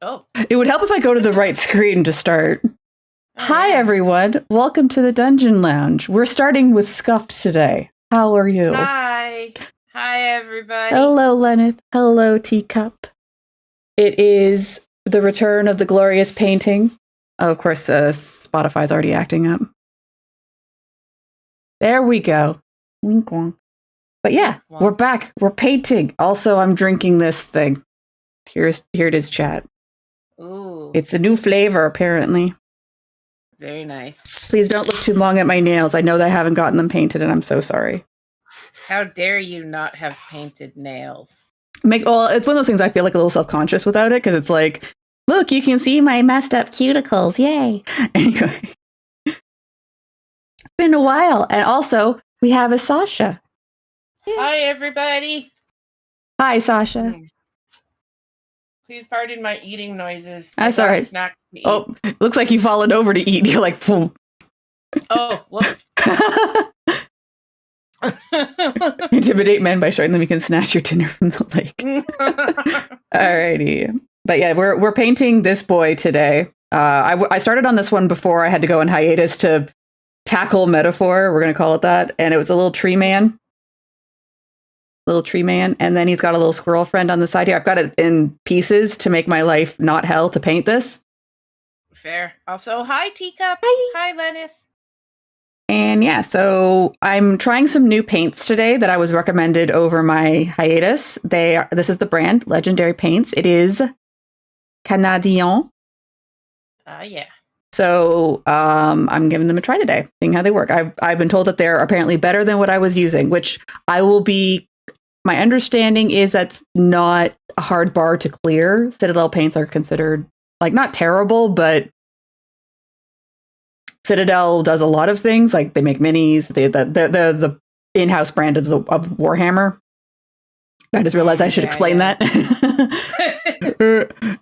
Oh. It would help if I go to the right screen to start. Oh, Hi, yeah. everyone. Welcome to the Dungeon Lounge. We're starting with Scuffed today. How are you? Hi. Hi, everybody. Hello, Lenneth. Hello, Teacup. It is the return of the glorious painting. Oh, of course, Spotify's already acting up. There we go. Wink, wonk. But yeah, we're back. We're painting. Also, I'm drinking this thing. Here it is, chat. Ooh. It's a new flavor, apparently. Very nice. Please don't look too long at my nails. I know that I haven't gotten them painted, and I'm so sorry. How dare you not have painted nails? It's one of those things I feel like a little self-conscious without it, because it's like, look, you can see my messed up cuticles. Yay. Anyway. It's been a while. And also, we have a Sascha. Hi, everybody. Hi, Sascha. Please pardon my eating noises. That's all right. Oh, looks like you've fallen over to eat. You're like, boom. Oh, whoops. Intimidate men by showing them you can snatch your dinner from the lake. Alrighty. But yeah, we're painting this boy today. I started on this one before I had to go on hiatus to tackle metaphor. We're going to call it that. And it was a little tree man. And then he's got a little squirrel friend on the side here. I've got it in pieces to make my life not hell to paint this. Fair. Also, hi, Teacup. Hi, Lenneth. And yeah, so I'm trying some new paints today that I was recommended over my hiatus. This is the brand, Legendary Paints. It is Canadien. Yeah. So I'm giving them a try today, seeing how they work. I've been told that they're apparently better than what I was using, which I will be. My understanding is that's not a hard bar to clear. Citadel paints are considered like not terrible, but Citadel does a lot of things. Like they make minis. The in-house brand of Warhammer. I just realized I should explain that.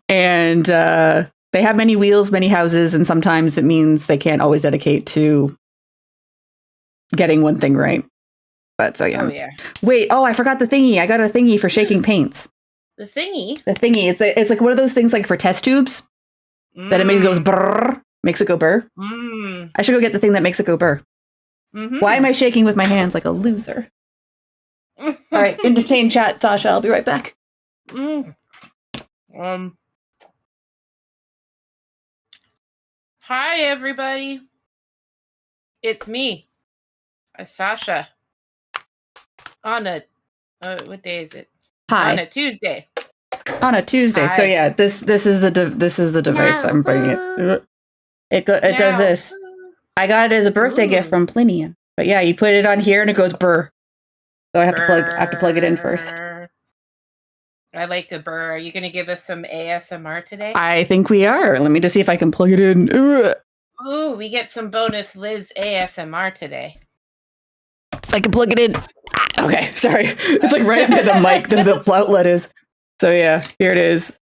And they have many wheels, many houses, and sometimes it means they can't always dedicate to getting one thing right. But so yeah. Oh, yeah. Wait, I forgot the thingy. I got a thingy for shaking paints. The thingy? The thingy. It's like one of those things like for test tubes that it goes brrr, makes it go burr. I should go get the thing that makes it go burr. Why am I shaking with my hands like a loser? All right, entertain chat, Sascha. I'll be right back. Hi, everybody. It's me, Sascha. On a what day is it? Hi. On a Tuesday. Hi. So yeah, this is the device I'm bringing it. It does this. I got it as a birthday gift from Plinian. But yeah, you put it on here and it goes burr. So I have to plug it in first. I like a burr. Are you going to give us some ASMR today? I think we are. Let me just see if I can plug it in. Ooh, we get some bonus Liz ASMR today. If I can plug it in. Okay, sorry. It's like right near the mic that the outlet is. So yeah, here it is.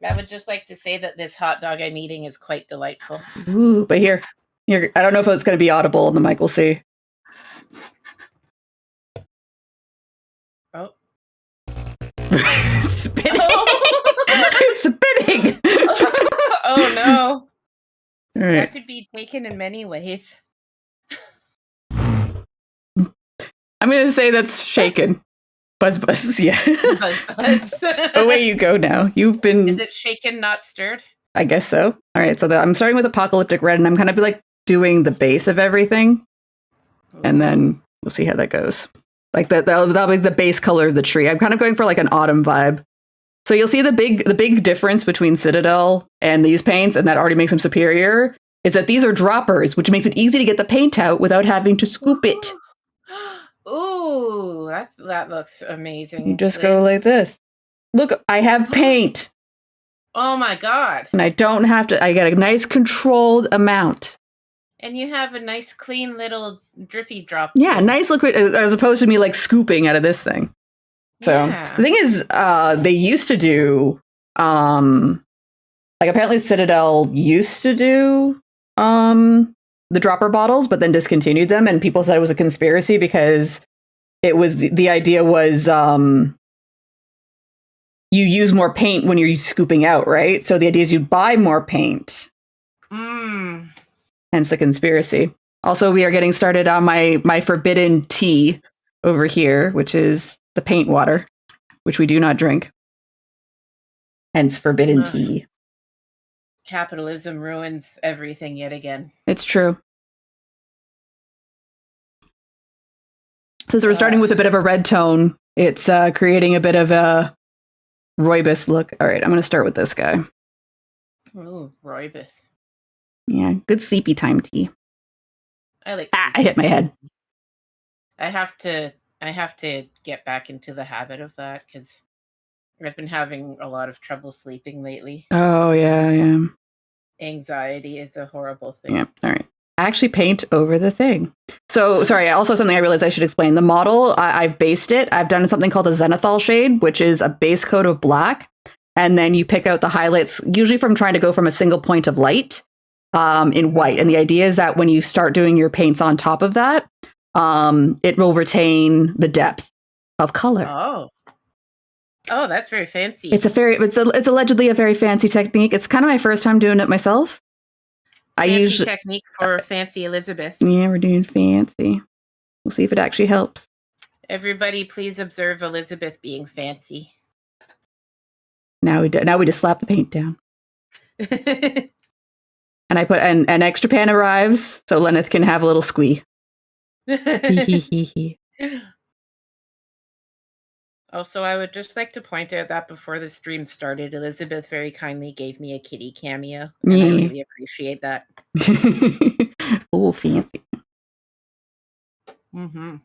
I would just like to say that this hot dog I'm eating is quite delightful. Ooh, but here, I don't know if it's going to be audible on the mic. We'll see. Oh. It's spinning. It's spinning. Oh no. All right. That could be taken in many ways. I'm going to say that's shaken. Buzz, yeah. Buzz. Away you go now. You've been... Is it shaken, not stirred? I guess so. All right, so I'm starting with Apocalyptic Red, and I'm kind of like doing the base of everything. Ooh. And then we'll see how that goes. Like that'll be the base color of the tree. I'm kind of going for like an autumn vibe. So you'll see the big difference between Citadel and these paints, and that already makes them superior, is that these are droppers, which makes it easy to get the paint out without having to scoop it. Ooh, that looks amazing. You just go like this. Look, I have paint. Oh my god. And I don't have to, I get a nice controlled amount. And you have a nice clean little drippy drop. Yeah, nice liquid, as opposed to me like scooping out of this thing. So the thing is, they used to do, like apparently Citadel used to do the dropper bottles, but then discontinued them, and people said it was a conspiracy because it was the idea was you use more paint when you're scooping out, right? So the idea is you buy more paint. Hence the conspiracy. Also, we are getting started on my forbidden tea over here, which is the paint water, which we do not drink. Hence forbidden tea. Capitalism ruins everything yet again. It's true. Since we're starting with a bit of a red tone, it's creating a bit of a rooibos look. All right, I'm going to start with this guy. Ooh, rooibos. Yeah, good sleepy time tea. I like. I hit my head. I have to get back into the habit of that because I've been having a lot of trouble sleeping lately. Oh yeah. Anxiety is a horrible thing. Yeah. All right. I actually paint over the thing. So, sorry, also something I realized I should explain. The model, I've based it. I've done something called a zenithal shade, which is a base coat of black. And then you pick out the highlights, usually from trying to go from a single point of light in white. And the idea is that when you start doing your paints on top of that, it will retain the depth of color. Oh, that's very fancy. It's allegedly a very fancy technique. It's kind of my first time doing it myself. Fancy technique for fancy Elizabeth. Yeah, we're doing fancy. We'll see if it actually helps. Everybody, please observe Elizabeth being fancy. Now we just slap the paint down. And I put an extra pan arrives so Lenneth can have a little squee. Also, I would just like to point out that before the stream started, Elizabeth very kindly gave me a kitty cameo. And I really appreciate that. Oh, fancy. Mm-hmm.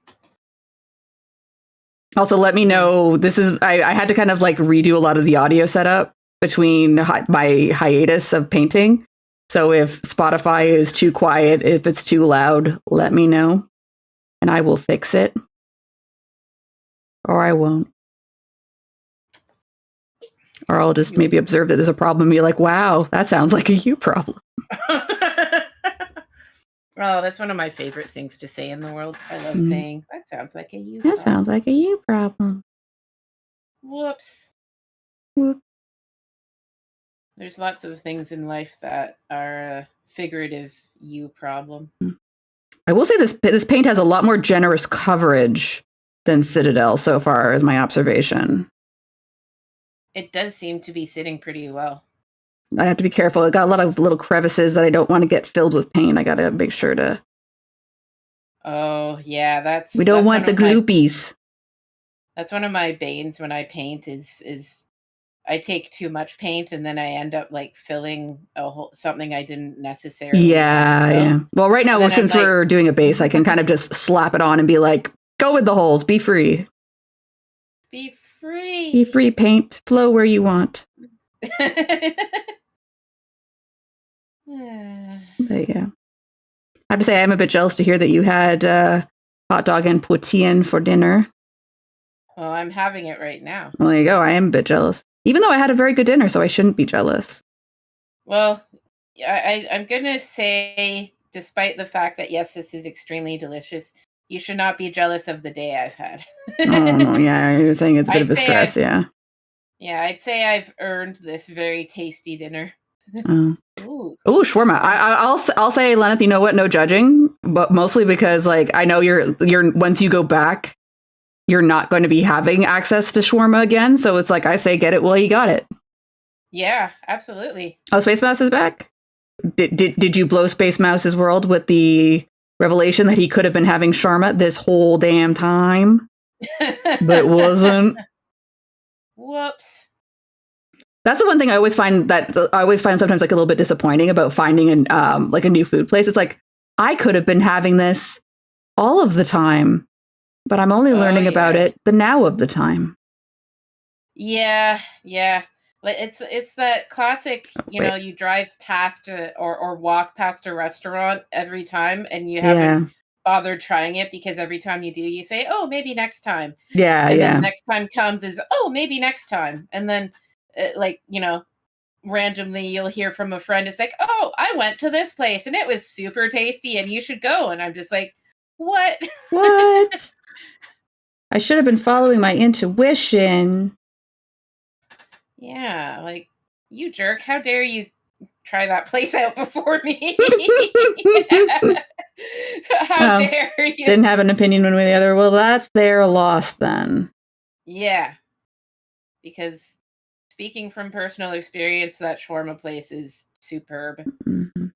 Also, let me know. I had to kind of like redo a lot of the audio setup between my hiatus of painting. So if Spotify is too quiet, if it's too loud, let me know. And I will fix it. Or I won't. Or I'll just maybe observe that there's a problem and be like, wow, that sounds like a you problem. Oh, that's one of my favorite things to say in the world. I love saying, that sounds like a you problem. That sounds like a you problem. Whoops. Whoop. There's lots of things in life that are a figurative you problem. I will say this paint has a lot more generous coverage than Citadel so far, is my observation. It does seem to be sitting pretty well. I have to be careful. I got a lot of little crevices that I don't want to get filled with paint. I got to make sure to. Oh yeah, we don't want the gloopies. That's one of my banes when I paint. Is I take too much paint and then I end up like filling something I didn't necessarily. Yeah. Well, right now, since we're doing a base, I can kind of just slap it on and be like, "Go with the holes. Be free. Be free. Be free. Paint. Flow where you want." But yeah, I have to say I'm a bit jealous to hear that you had hot dog and poutine for dinner. Well, I'm having it right now. Well, there you go. I am a bit jealous, even though I had a very good dinner, so I shouldn't be jealous. Well, I'm gonna say, despite the fact that yes, this is extremely delicious, you should not be jealous of the day I've had. Oh yeah, you're saying it's a bit of a stress, yeah. Yeah, I'd say I've earned this very tasty dinner. Ooh, shawarma. I'll say, Lenneth, you know what? No judging, but mostly because like I know you're once you go back, you're not going to be having access to shawarma again. So it's like I say, get it while you got it. Yeah, absolutely. Oh, Space Mouse is back. Did you blow Space Mouse's world with the revelation that he could have been having shawarma this whole damn time, but wasn't? Whoops. That's the one thing I always find sometimes like a little bit disappointing about finding like a new food place. It's like I could have been having this all of the time, but I'm only learning about it the now of the time. Yeah. It's that classic, know, you drive past or walk past a restaurant every time and you haven't bothered trying it because every time you do, you say, oh, maybe next time. Yeah. And then the next time comes is, oh, maybe next time. And then randomly you'll hear from a friend. It's like, oh, I went to this place and it was super tasty and you should go. And I'm just like, what? What? I should have been following my intuition. Yeah, like, you jerk, how dare you try that place out before me? How Oh, dare you? didn't have an opinion one way or the other. Well, that's their loss then. Yeah. Because speaking from personal experience, that shawarma place is superb. Mm-hmm.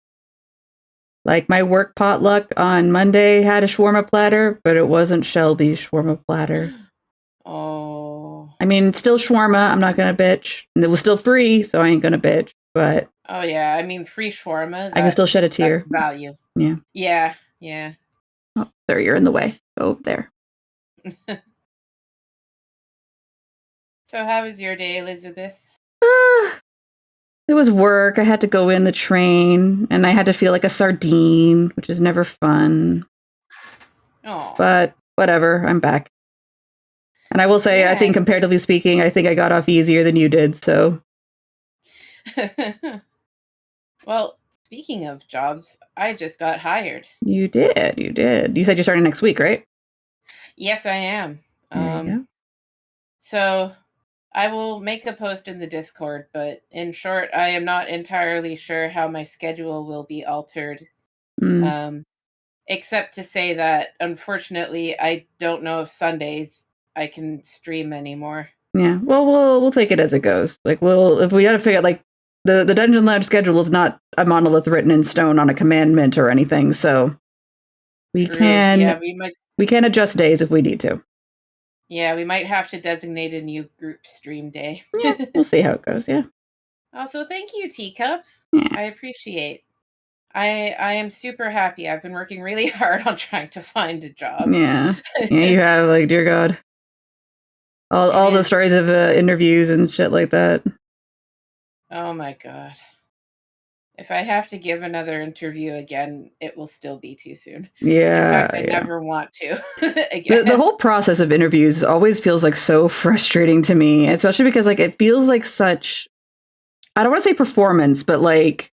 Like my work potluck on Monday had a shawarma platter, but it wasn't Shelby's shawarma platter. Oh. I mean, it's still shawarma. I'm not going to bitch. And it was still free, so I ain't going to bitch. But Oh, yeah. I mean, free shawarma, I can still shed a tear. that's value. Yeah. Yeah. Yeah. Oh, there, you're in the way. Go there. So how was your day, Elizabeth? It was work. I had to go in the train, and I had to feel like a sardine, which is never fun. Oh. But whatever, I'm back. And I will say, I think comparatively speaking, I think I got off easier than you did, so. Well, speaking of jobs, I just got hired. You did. You said you're starting next week, right? Yes, I am. There you go. So I will make a post in the Discord, but in short, I am not entirely sure how my schedule will be altered. Except to say that, unfortunately, I don't know if Sundays I can stream anymore. Yeah, well, we'll take it as it goes. Like, if we got to figure out, like, the Dungeon Lab schedule is not a monolith written in stone on a commandment or anything, so we can adjust days if we need to. Yeah, we might have to designate a new group stream day. Yeah, we'll see how it goes. Yeah. Also, thank you, Teacup. Yeah. I appreciate. I am super happy. I've been working really hard on trying to find a job. Yeah, you have, like, dear God, all the stories of interviews and shit like that. Oh my God. If I have to give another interview again, it will still be too soon. Yeah. In fact, I never want to again. The whole process of interviews always feels like so frustrating to me, especially because, like, it feels like such, I don't want to say performance, but like,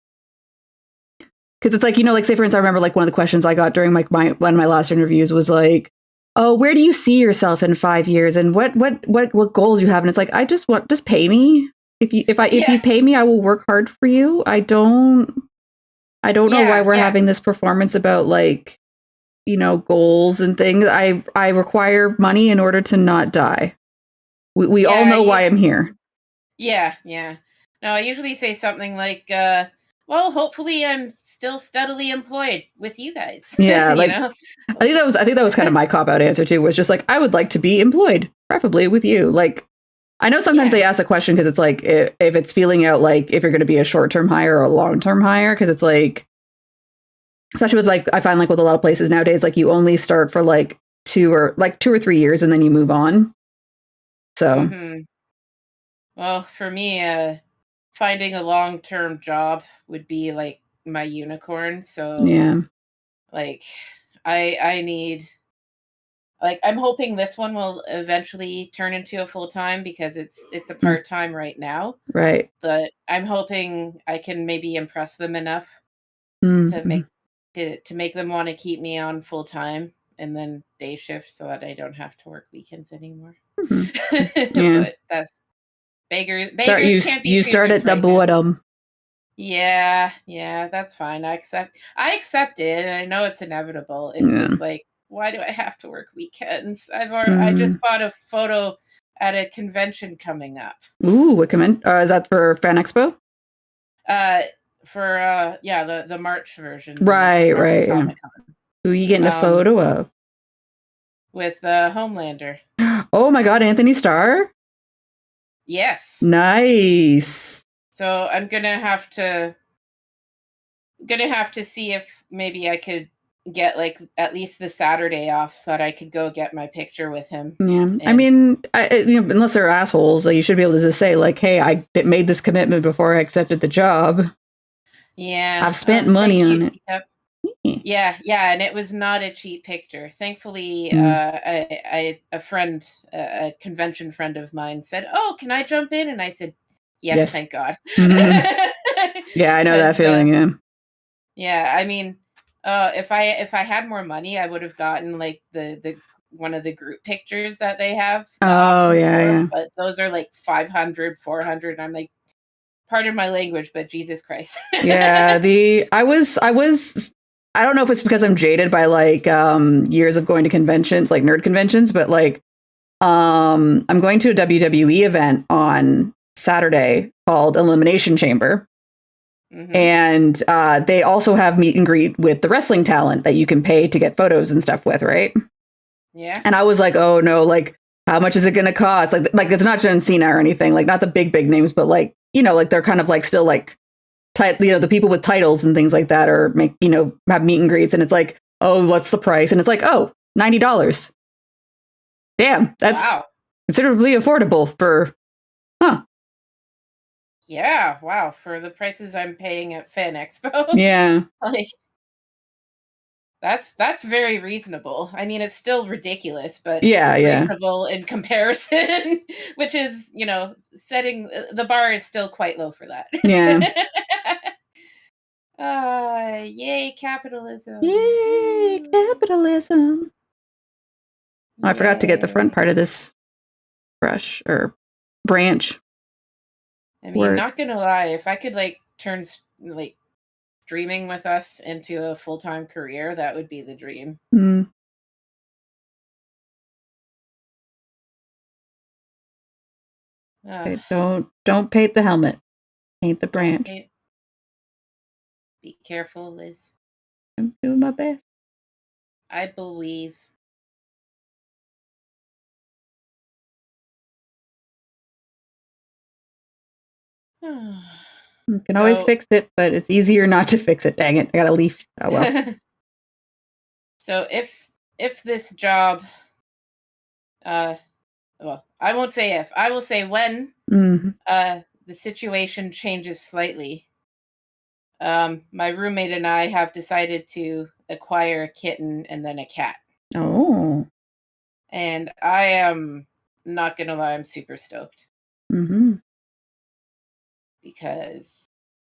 because it's like, like, say for instance, I remember like one of the questions I got during one of my last interviews was like, oh, where do you see yourself in 5 years, and what goals you have? And it's like, just pay me. If you pay me, I will work hard for you. I don't know why we're having this performance about, like, goals and things. I require money in order to not die. We all know why I'm here. Yeah. No, I usually say something like, well, hopefully I'm still steadily employed with you guys. Yeah, like, I think that was kind of my cop-out answer too, was just like, I would like to be employed, preferably with you. Like, I know sometimes they ask the question because it's like, if it's feeling out like if you're going to be a short-term hire or a long-term hire, because it's like, especially with, like, I find, like, with a lot of places nowadays, like, you only start for like 2 or 3 years and then you move on. So, well, for me, finding a long-term job would be like my unicorn. So yeah, like, I need, like, I'm hoping this one will eventually turn into a full-time, because it's a part-time right now. Right. But I'm hoping I can maybe impress them enough to make them want to keep me on full-time and then day shifts, so that I don't have to work weekends anymore. Yeah. But that's beggars can't be you start at the bottom. Yeah, that's fine. I accept it, and I know it's inevitable. It's just like, why do I have to work weekends? I just bought a photo at a convention coming up. Ooh, what convention? Is that for Fan Expo? For the March version. Right. Yeah. Who are you getting a photo of? With Homelander. Oh my God, Anthony Starr? Yes. Nice. So I'm gonna have to see if maybe I could get, like, at least the Saturday off so that I could go get my picture with him. Yeah, I mean, unless they're assholes, like, you should be able to just say, like, hey, I made this commitment before I accepted the job. Yeah, I've spent money on it. Yeah, and it was not a cheap picture. Thankfully, a friend, a convention friend of mine said, "Oh, can I jump in?" And I said, "Yes, thank God." Yeah, I know that feeling. Yeah, I mean, if I had more money, I would have gotten, like, the one of the group pictures that they have. Yeah. But those are like 500, 400. I'm like, pardon my language, but Jesus Christ. Yeah, I don't know if it's because I'm jaded by like years of going to conventions, like nerd conventions, but like I'm going to a WWE event on Saturday called Elimination Chamber. Mm-hmm. And they also have meet and greet with the wrestling talent that you can pay to get photos and stuff with, right? Yeah. And I was like, oh no, like how much is it going to cost? Like it's not John Cena or anything, like not the big names, but like, you know, like they're kind of like still like the people with titles and things like that, or make, you know, have meet and greets, and it's like, oh, what's the price? And it's like, oh, $90. Damn, that's considerably affordable for, Yeah, wow, for the prices I'm paying at Fan Expo. Yeah. Like, that's very reasonable. I mean, it's still ridiculous, but it's reasonable in comparison, which is, you know, setting the bar is still quite low for that. Yeah. Yay, capitalism. Yay, capitalism. Oh, I forgot to get the front part of this brush or branch. I mean, not gonna lie, if I could like turn like streaming with us into a full-time career, that would be the dream. Okay, don't paint the helmet. Paint the branch. Be careful, Liz. I'm doing my best. I believe. You can always fix it, but it's easier not to fix it. Dang it. I got a leaf. Oh well. So if this job well, I won't say if. I will say when the situation changes slightly. My roommate and I have decided to acquire a kitten and then a cat. Oh. And I am not gonna lie, I'm super stoked. Because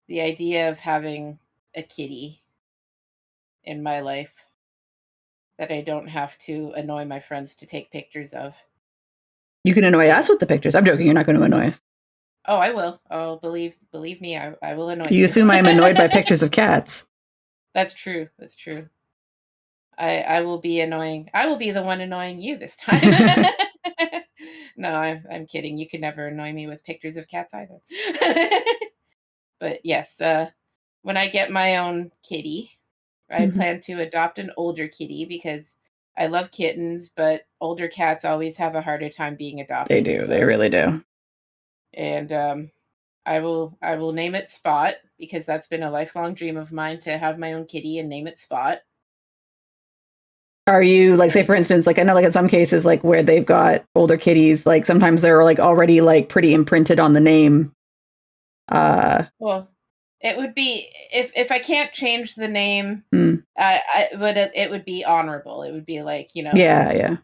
the idea of having a kitty in my life that I don't have to annoy my friends to take pictures of. You can annoy us with the pictures. I'm joking. You're not going to annoy us. Oh, I will. Oh, believe me, I will annoy you. You assume I'm annoyed by pictures of cats. That's true. That's true. I will be annoying. I will be the one annoying you this time. No, I'm kidding. You could never annoy me with pictures of cats either. But yes, when I get my own kitty, I plan to adopt an older kitty because I love kittens, but older cats always have a harder time being adopted. They do. So. They really do. And I will name it Spot because that's been a lifelong dream of mine to have my own kitty and name it Spot. Are you like, say for instance, like I know like in some cases like where they've got older kitties, like sometimes they're like already like pretty imprinted on the name. Well, it would be if I can't change the name, it would be honorable. It would be like, you know, yeah,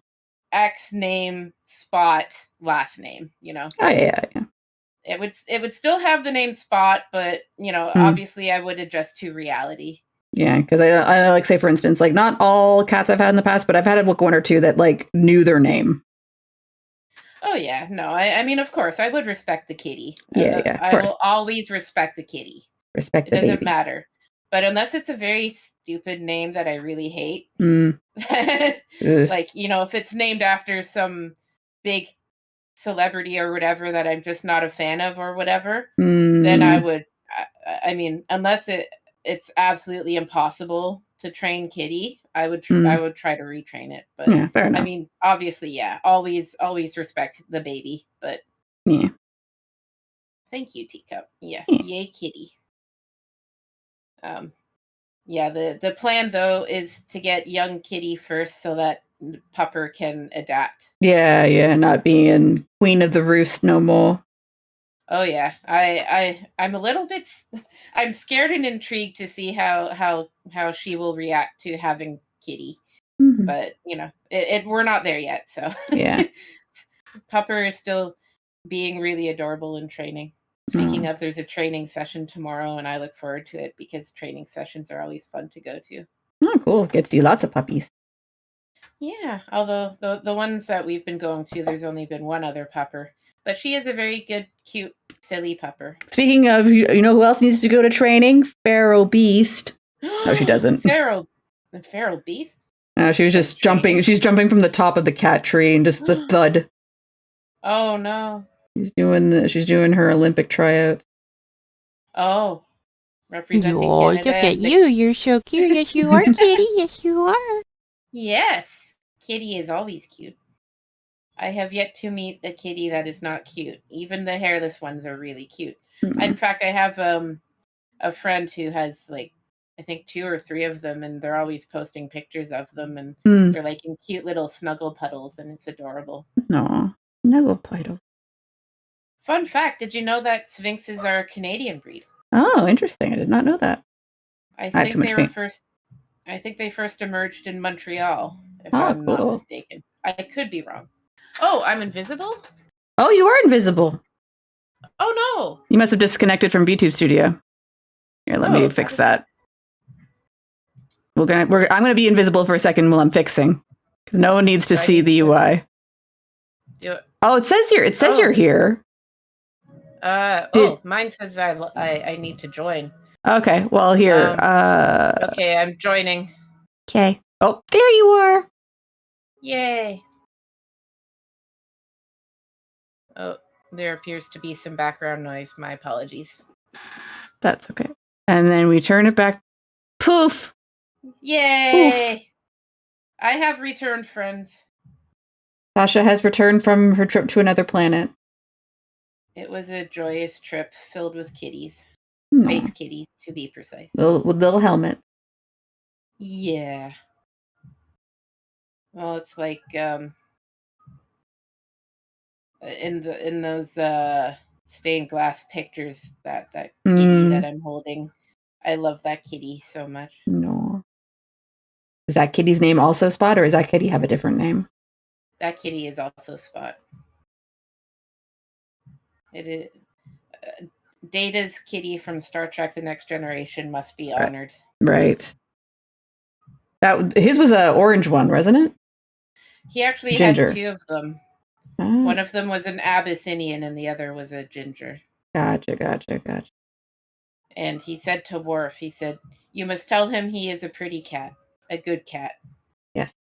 X name, Spot, last name, you know. Oh yeah. It would still have the name Spot, but you know, obviously I would adjust to reality. Yeah, because I like say for instance, like not all cats I've had in the past, but I've had one or two that like knew their name. Oh yeah, no, I mean of course I would respect the kitty. Yeah, I will always respect the kitty. Respect it doesn't matter, but unless it's a very stupid name that I really hate, like you know, if it's named after some big celebrity or whatever that I'm just not a fan of or whatever, then I would. I mean, unless it's absolutely impossible to train kitty, I would try to retrain it. But yeah, fair enough. I mean, obviously, yeah, always respect the baby. But yeah, thank you, Teacup. Yes, yay, kitty. Yeah, the plan though is to get young kitty first so that Pupper can adapt. Yeah, not being queen of the roost no more. Oh yeah, I'm a little bit. I'm scared and intrigued to see how she will react to having kitty, but you know, we're not there yet. So yeah, Pupper is still being really adorable in training. Speaking of, there's a training session tomorrow, and I look forward to it because training sessions are always fun to go to. Oh, cool! Gets you lots of puppies. Yeah, although the ones that we've been going to, there's only been one other pupper. But she is a very good, cute, silly pupper. Speaking of, you know who else needs to go to training? Feral Beast. No, she doesn't. Feral Beast? No, she was just jumping. She's jumping from the top of the cat tree and just the thud. Oh no. She's doing her Olympic tryouts. Oh. Representing Canada. Look at you. You're so cute. Yes, you are, Kitty. Yes, you are. Yes. Kitty is always cute. I have yet to meet a kitty that is not cute. Even the hairless ones are really cute. Mm-hmm. In fact, I have a friend who has like, I think 2 or 3 of them, and they're always posting pictures of them, and they're like in cute little snuggle puddles, and it's adorable. No, snuggle puddle. Fun fact: did you know that Sphinxes are a Canadian breed? Oh, interesting. I did not know that. I think they were first. I think they first emerged in Montreal, if I'm not mistaken. I could be wrong. Oh, I'm invisible? Oh, you are invisible. Oh no! You must have disconnected from VTube Studio. Here, let me fix that. I'm gonna be invisible for a second while I'm fixing, because no one needs to see the UI. Do it. Oh, it says here. It says you're here. Mine says I need to join. Okay, well here. Okay, I'm joining. Okay. Oh, there you are. Yay. Oh, there appears to be some background noise. My apologies. That's okay. And then we turn it back. Poof. Yay. Poof. I have returned, friends. Sascha has returned from her trip to another planet. It was a joyous trip filled with kitties. Space kitties, to be precise. With little helmets. Yeah. Well, it's like in those stained glass pictures that kitty that I'm holding. I love that kitty so much. No. Is that kitty's name also Spot, or does that kitty have a different name? That kitty is also Spot. It is Data's kitty from Star Trek: The Next Generation must be honored. Right. His was an orange one, wasn't it? He actually had 2 of them. Oh. One of them was an Abyssinian and the other was a ginger. Gotcha. And he said to Worf, he said, "You must tell him he is a pretty cat, a good cat." Yes.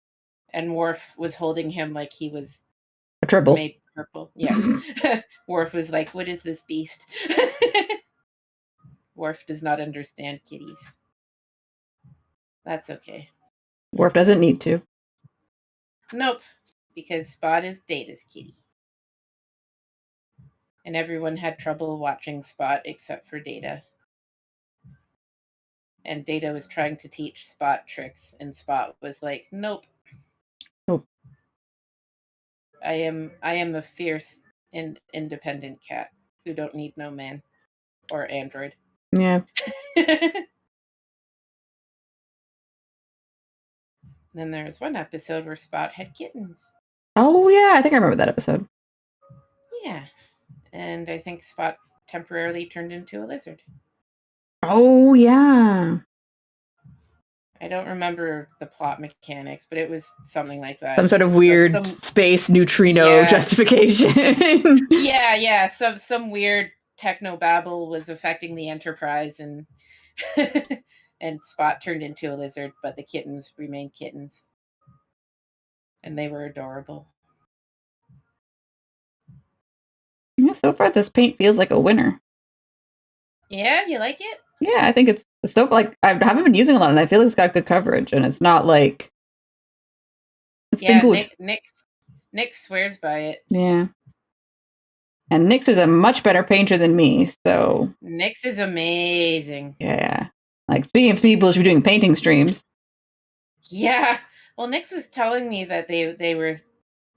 And Worf was holding him like he was a tribble. Made purple. Yeah. Worf was like, "What is this beast?" Worf does not understand kitties. That's okay. Worf doesn't need to. Nope. Because Spot is Data's kitty. And everyone had trouble watching Spot except for Data. And Data was trying to teach Spot tricks, and Spot was like, "Nope. I am a fierce and independent cat who don't need no man or android." Yeah. Then there was one episode where Spot had kittens. Oh yeah, I think I remember that episode. Yeah. And I think Spot temporarily turned into a lizard. Oh yeah. I don't remember the plot mechanics, but it was something like that. Some sort of weird space neutrino justification. Yeah. Some weird techno babble was affecting the Enterprise, and and Spot turned into a lizard, but the kittens remained kittens. And they were adorable. Yeah, so far this paint feels like a winner. Yeah, you like it? Yeah, I think it's stuff like I haven't been using a lot, and I feel like it's got good coverage, and it's not like it's been good. Nick swears by it. Yeah, and Nix is a much better painter than me, so Nix is amazing. Yeah, like speaking of people who should be doing painting streams. Yeah, well, Nix was telling me that they were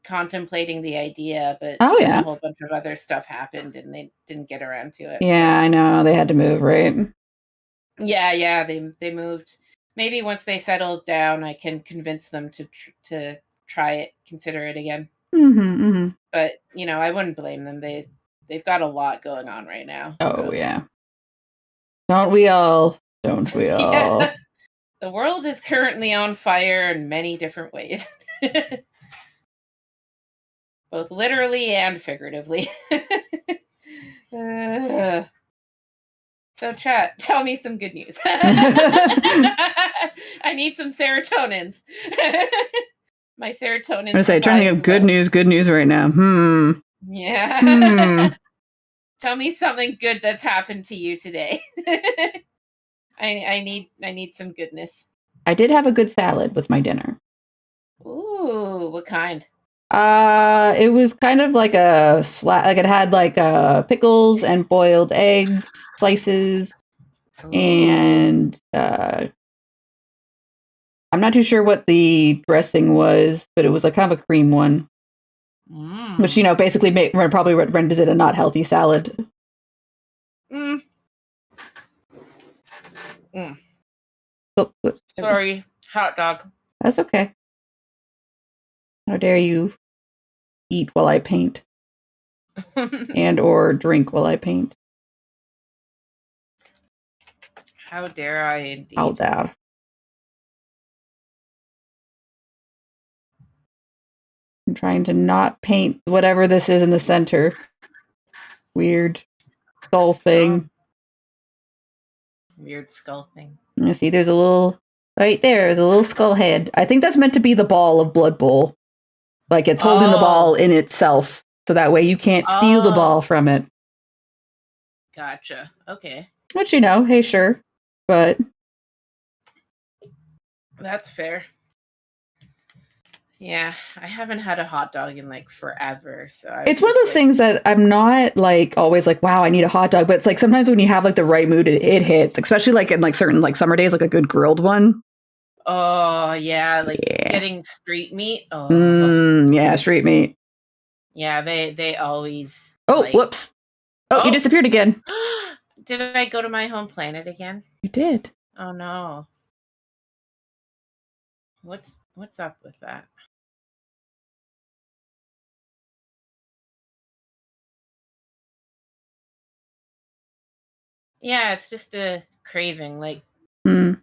contemplating the idea, but a whole bunch of other stuff happened, and they didn't get around to it. Yeah, I know they had to move, right? Yeah, they moved. Maybe once they settled down, I can convince them to try it, consider it again. Mm-hmm. But I wouldn't blame them. They've got a lot going on right now. Oh so. Yeah. Don't we all? Yeah. The world is currently on fire in many different ways. Both literally and figuratively. So chat, tell me some good news. I need some serotonins. My serotonin. I'm gonna say, trying to think of good news right now. Yeah. Tell me something good that's happened to you today. I need some goodness. I did have a good salad with my dinner. Ooh, what kind? It was kind of like a like it had like pickles and boiled eggs slices. Ooh. And I'm not too sure what the dressing was, but it was like kind of a cream one. Which, you know, basically probably renders it a not healthy salad. Mm. Oh, whoops. Sorry, hot dog. That's okay. How dare you eat while I paint. And or drink while I paint. How dare I indeed. How dare. I'm trying to not paint whatever this is in the center. Weird skull thing. Weird skull thing. I see there's a little, right there, there's a little skull head. I think that's meant to be the ball of Bloodbowl. Like it's holding the ball in itself. So that way you can't steal the ball from it. Gotcha. Okay. Which, you know, hey, sure. But that's fair. Yeah, I haven't had a hot dog in like forever. So it's one of those things that I'm not like always like, wow, I need a hot dog. But it's like sometimes when you have like the right mood, it hits, especially like in like certain like summer days, like a good grilled one. Oh, yeah. Like getting street meat. Oh, yeah, street meat. Yeah, they always. Oh, like... whoops. Oh, you disappeared again. Did I go to my home planet again? You did. Oh, no. What's up with that? Yeah, it's just a craving. Like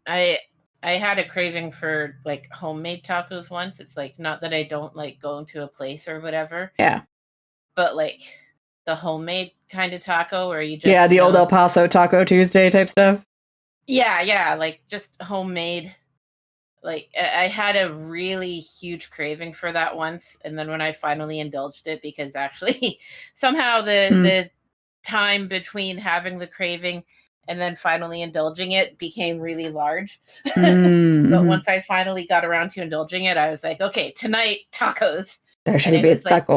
I had a craving for like homemade tacos once. It's like not that I don't like going to a place or whatever. Yeah. But like the homemade kind of taco where you just the old El Paso Taco Tuesday type stuff. Yeah, like just homemade. Like I had a really huge craving for that once, and then when I finally indulged it, because actually somehow the time between having the craving and then finally indulging it became really large. But once I finally got around to indulging it, I was like, okay, tonight tacos. There should be tacos. Like,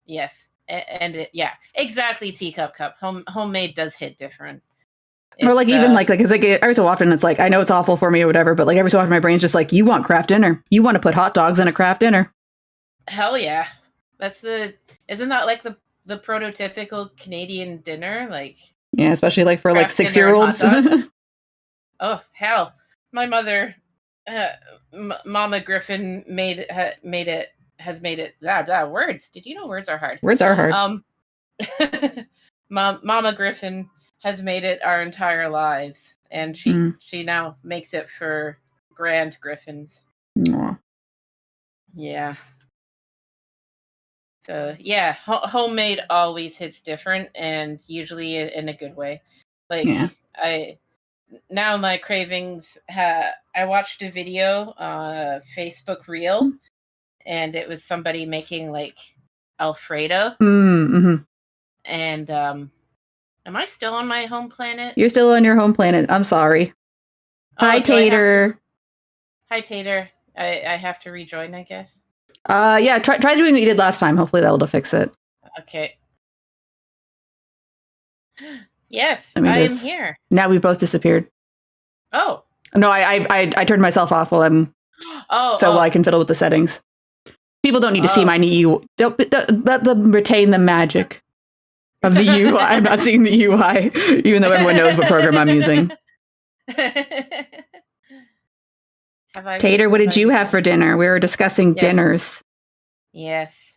yes, and yeah, exactly. Teacup cup homemade does hit different. Or like even like it's like every so often it's like I know it's awful for me or whatever, but like every so often my brain's just like, you want craft dinner, you want to put hot dogs in a craft dinner. Hell yeah, isn't that like the prototypical Canadian dinner? Like yeah, especially like for like 6-year-olds. Oh hell, my mother, Mama Griffin has made it. Words. Did you know words are hard? Words are hard. Mama Griffin has made it our entire lives, and she now makes it for Grand Griffins. Aww. Yeah. So yeah, homemade always hits different, and usually in a good way. Like now my cravings. I watched a video, Facebook Reel, and it was somebody making like Alfredo. And am I still on my home planet? You're still on your home planet. I'm sorry. Hi, Tater. Hi, Tater. I have to rejoin, I guess. Yeah, try doing what you did last time. Hopefully that'll fix it. Okay. Yes, I am here. Now we've both disappeared. Oh. No, I turned myself off while I'm while I can fiddle with the settings. People don't need to see my new don't let them retain the magic of the UI. I'm not seeing the UI, even though everyone knows what program I'm using. Tater, what did you have for dinner? We were discussing dinners. Yes.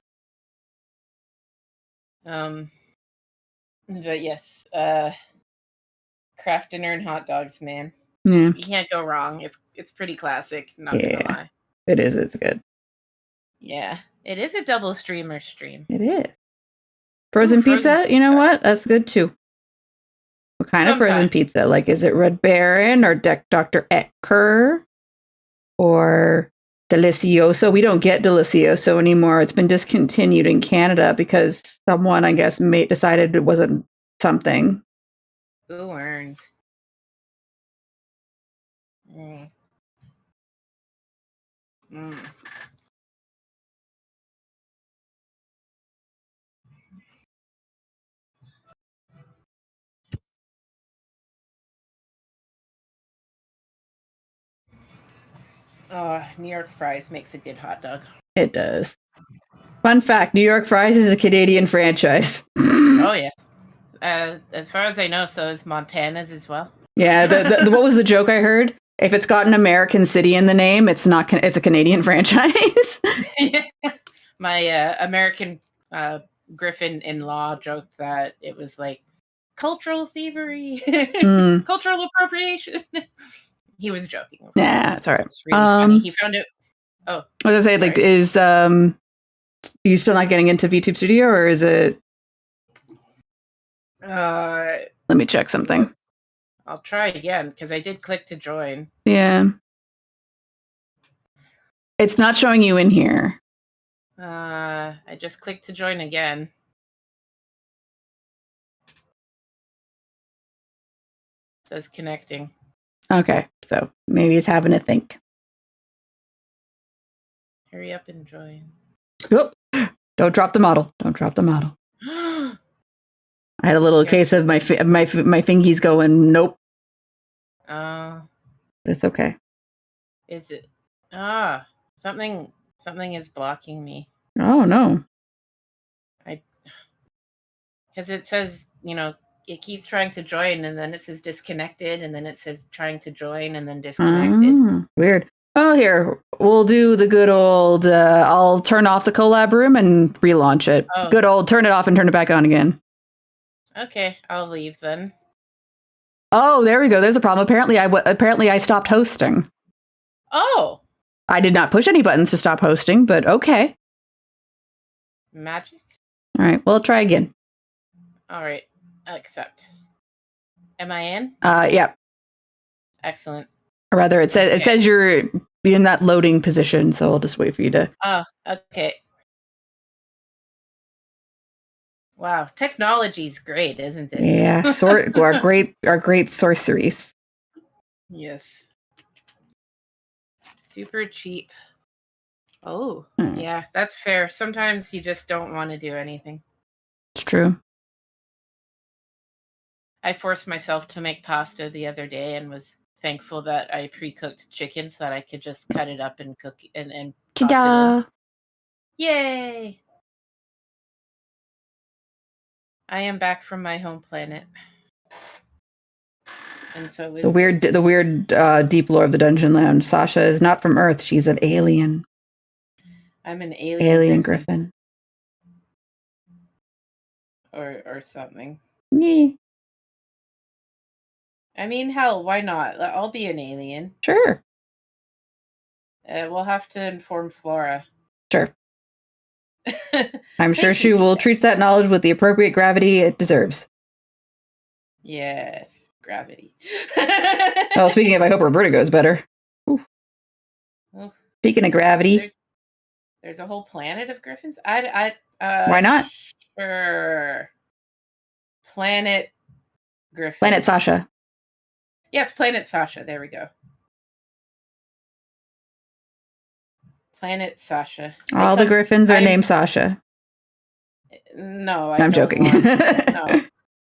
But yes, craft dinner and hot dogs, man. Yeah. You can't go wrong. It's pretty classic, not gonna lie. It is, it's good. Yeah, it is a double streamer stream. It is. Frozen pizza? You know what? That's good too. What kind of frozen pizza? Like, is it Red Baron or Dr. Ecker or Delicioso? We don't get Delicioso anymore. It's been discontinued in Canada because someone, I guess, decided it wasn't something. Who earns? Mm. Mm. Oh, New York Fries makes a good hot dog. It does. Fun fact, New York Fries is a Canadian franchise. Oh, yes. As far as I know, so is Montana's as well. Yeah, what was the joke I heard? If it's got an American city in the name, it's not. It's a Canadian franchise. My American Griffin in-law joked that it was like cultural thievery, cultural appropriation. He was joking. Yeah, it's all right. It's really funny. He found it. Oh, I was gonna say, like, is you still not getting into VTube Studio, or is it? Let me check something. I'll try again because I did click to join. Yeah, it's not showing you in here. I just clicked to join again. It says connecting. Okay, so maybe it's having to think. Hurry up and join. Oh, don't drop the model. Don't drop the model. I had a little case of my fingies going, nope. But it's okay. Is it? Something is blocking me. Oh, no. Because it says, it keeps trying to join, and then it says disconnected, and then it says trying to join, and then disconnected. Weird. Oh, here, we'll do the good old, I'll turn off the collab room and relaunch it. Oh. Good old, turn it off and turn it back on again. Okay, I'll leave then. Oh, there we go. There's a problem. Apparently I stopped hosting. Oh. I did not push any buttons to stop hosting, but okay. Magic? All right, well, try again. All right, accept. Am I in? Yeah. Excellent. Or rather, it says you're in that loading position, so I'll just wait for you to. Oh, okay. Wow, technology's great, isn't it? Yeah, our great sorceries. Yes. Super cheap. Oh, yeah, that's fair. Sometimes you just don't want to do anything. It's true. I forced myself to make pasta the other day and was thankful that I pre-cooked chicken so that I could just cut it up and cook and toss it in. Yay! I am back from my home planet. And so the weird deep lore of the Dungeon Lounge. Sascha is not from Earth. She's an alien. I'm an alien griffin. Or something. Yeah. I mean, hell, why not? I'll be an alien. Sure. We'll have to inform Flora. Sure. I'm sure she will treat that knowledge with the appropriate gravity it deserves. Yes, gravity. Well, speaking of, I hope Roberta goes better. Oof. Speaking of gravity. There's a whole planet of griffins? Why not? Sure. Planet Griffin. Planet Sascha. Yes, Planet Sascha. There we go. Planet Sascha. All the griffins are named Sascha. No, I'm joking. No.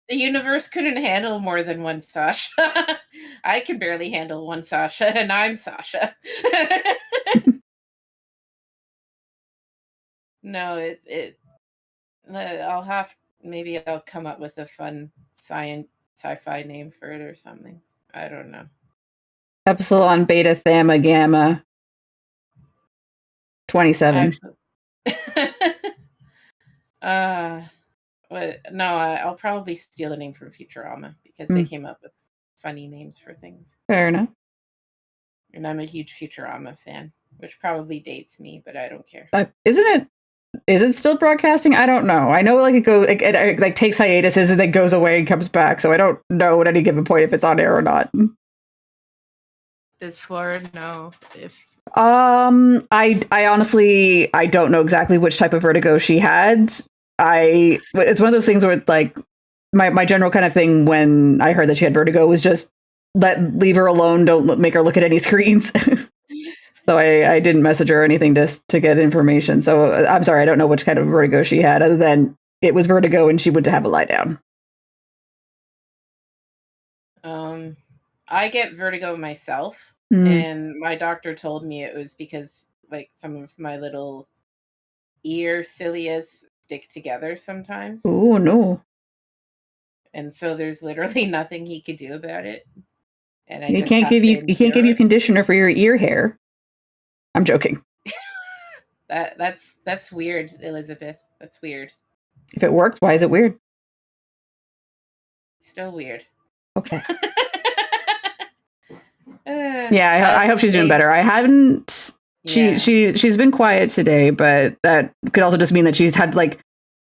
The universe couldn't handle more than one Sascha. I can barely handle one Sascha, and I'm Sascha. No, I'll come up with a fun sci-fi name for it or something. I don't know. Epsilon Beta Thama Gamma 27. No, I'll probably steal the name from Futurama because they came up with funny names for things. Fair enough. And I'm a huge Futurama fan. which probably dates me, but I don't care. Isn't it? Is it still broadcasting? I don't know. I know like it like takes hiatuses and then goes away and comes back. So I don't know at any given point if it's on air or not. Does Flora know if? I honestly I don't know exactly which type of vertigo she had. It's one of those things where like my general kind of thing when I heard that she had vertigo was just leave her alone. Don't make her look at any screens. So I didn't message her or anything to get information. So I'm sorry, I don't know which kind of vertigo she had, other than it was vertigo and she went to have a lie down. I get vertigo myself, and my doctor told me it was because like some of my little ear cilias stick together sometimes. Oh no! And so there's literally nothing he could do about it. And he can't give you conditioner for your ear hair. I'm joking. That's weird, Elizabeth. That's weird. If it worked, why is it weird? Still weird. Okay. Yeah, I hope she's doing better. I haven't. She's been quiet today, but that could also just mean that she's had like,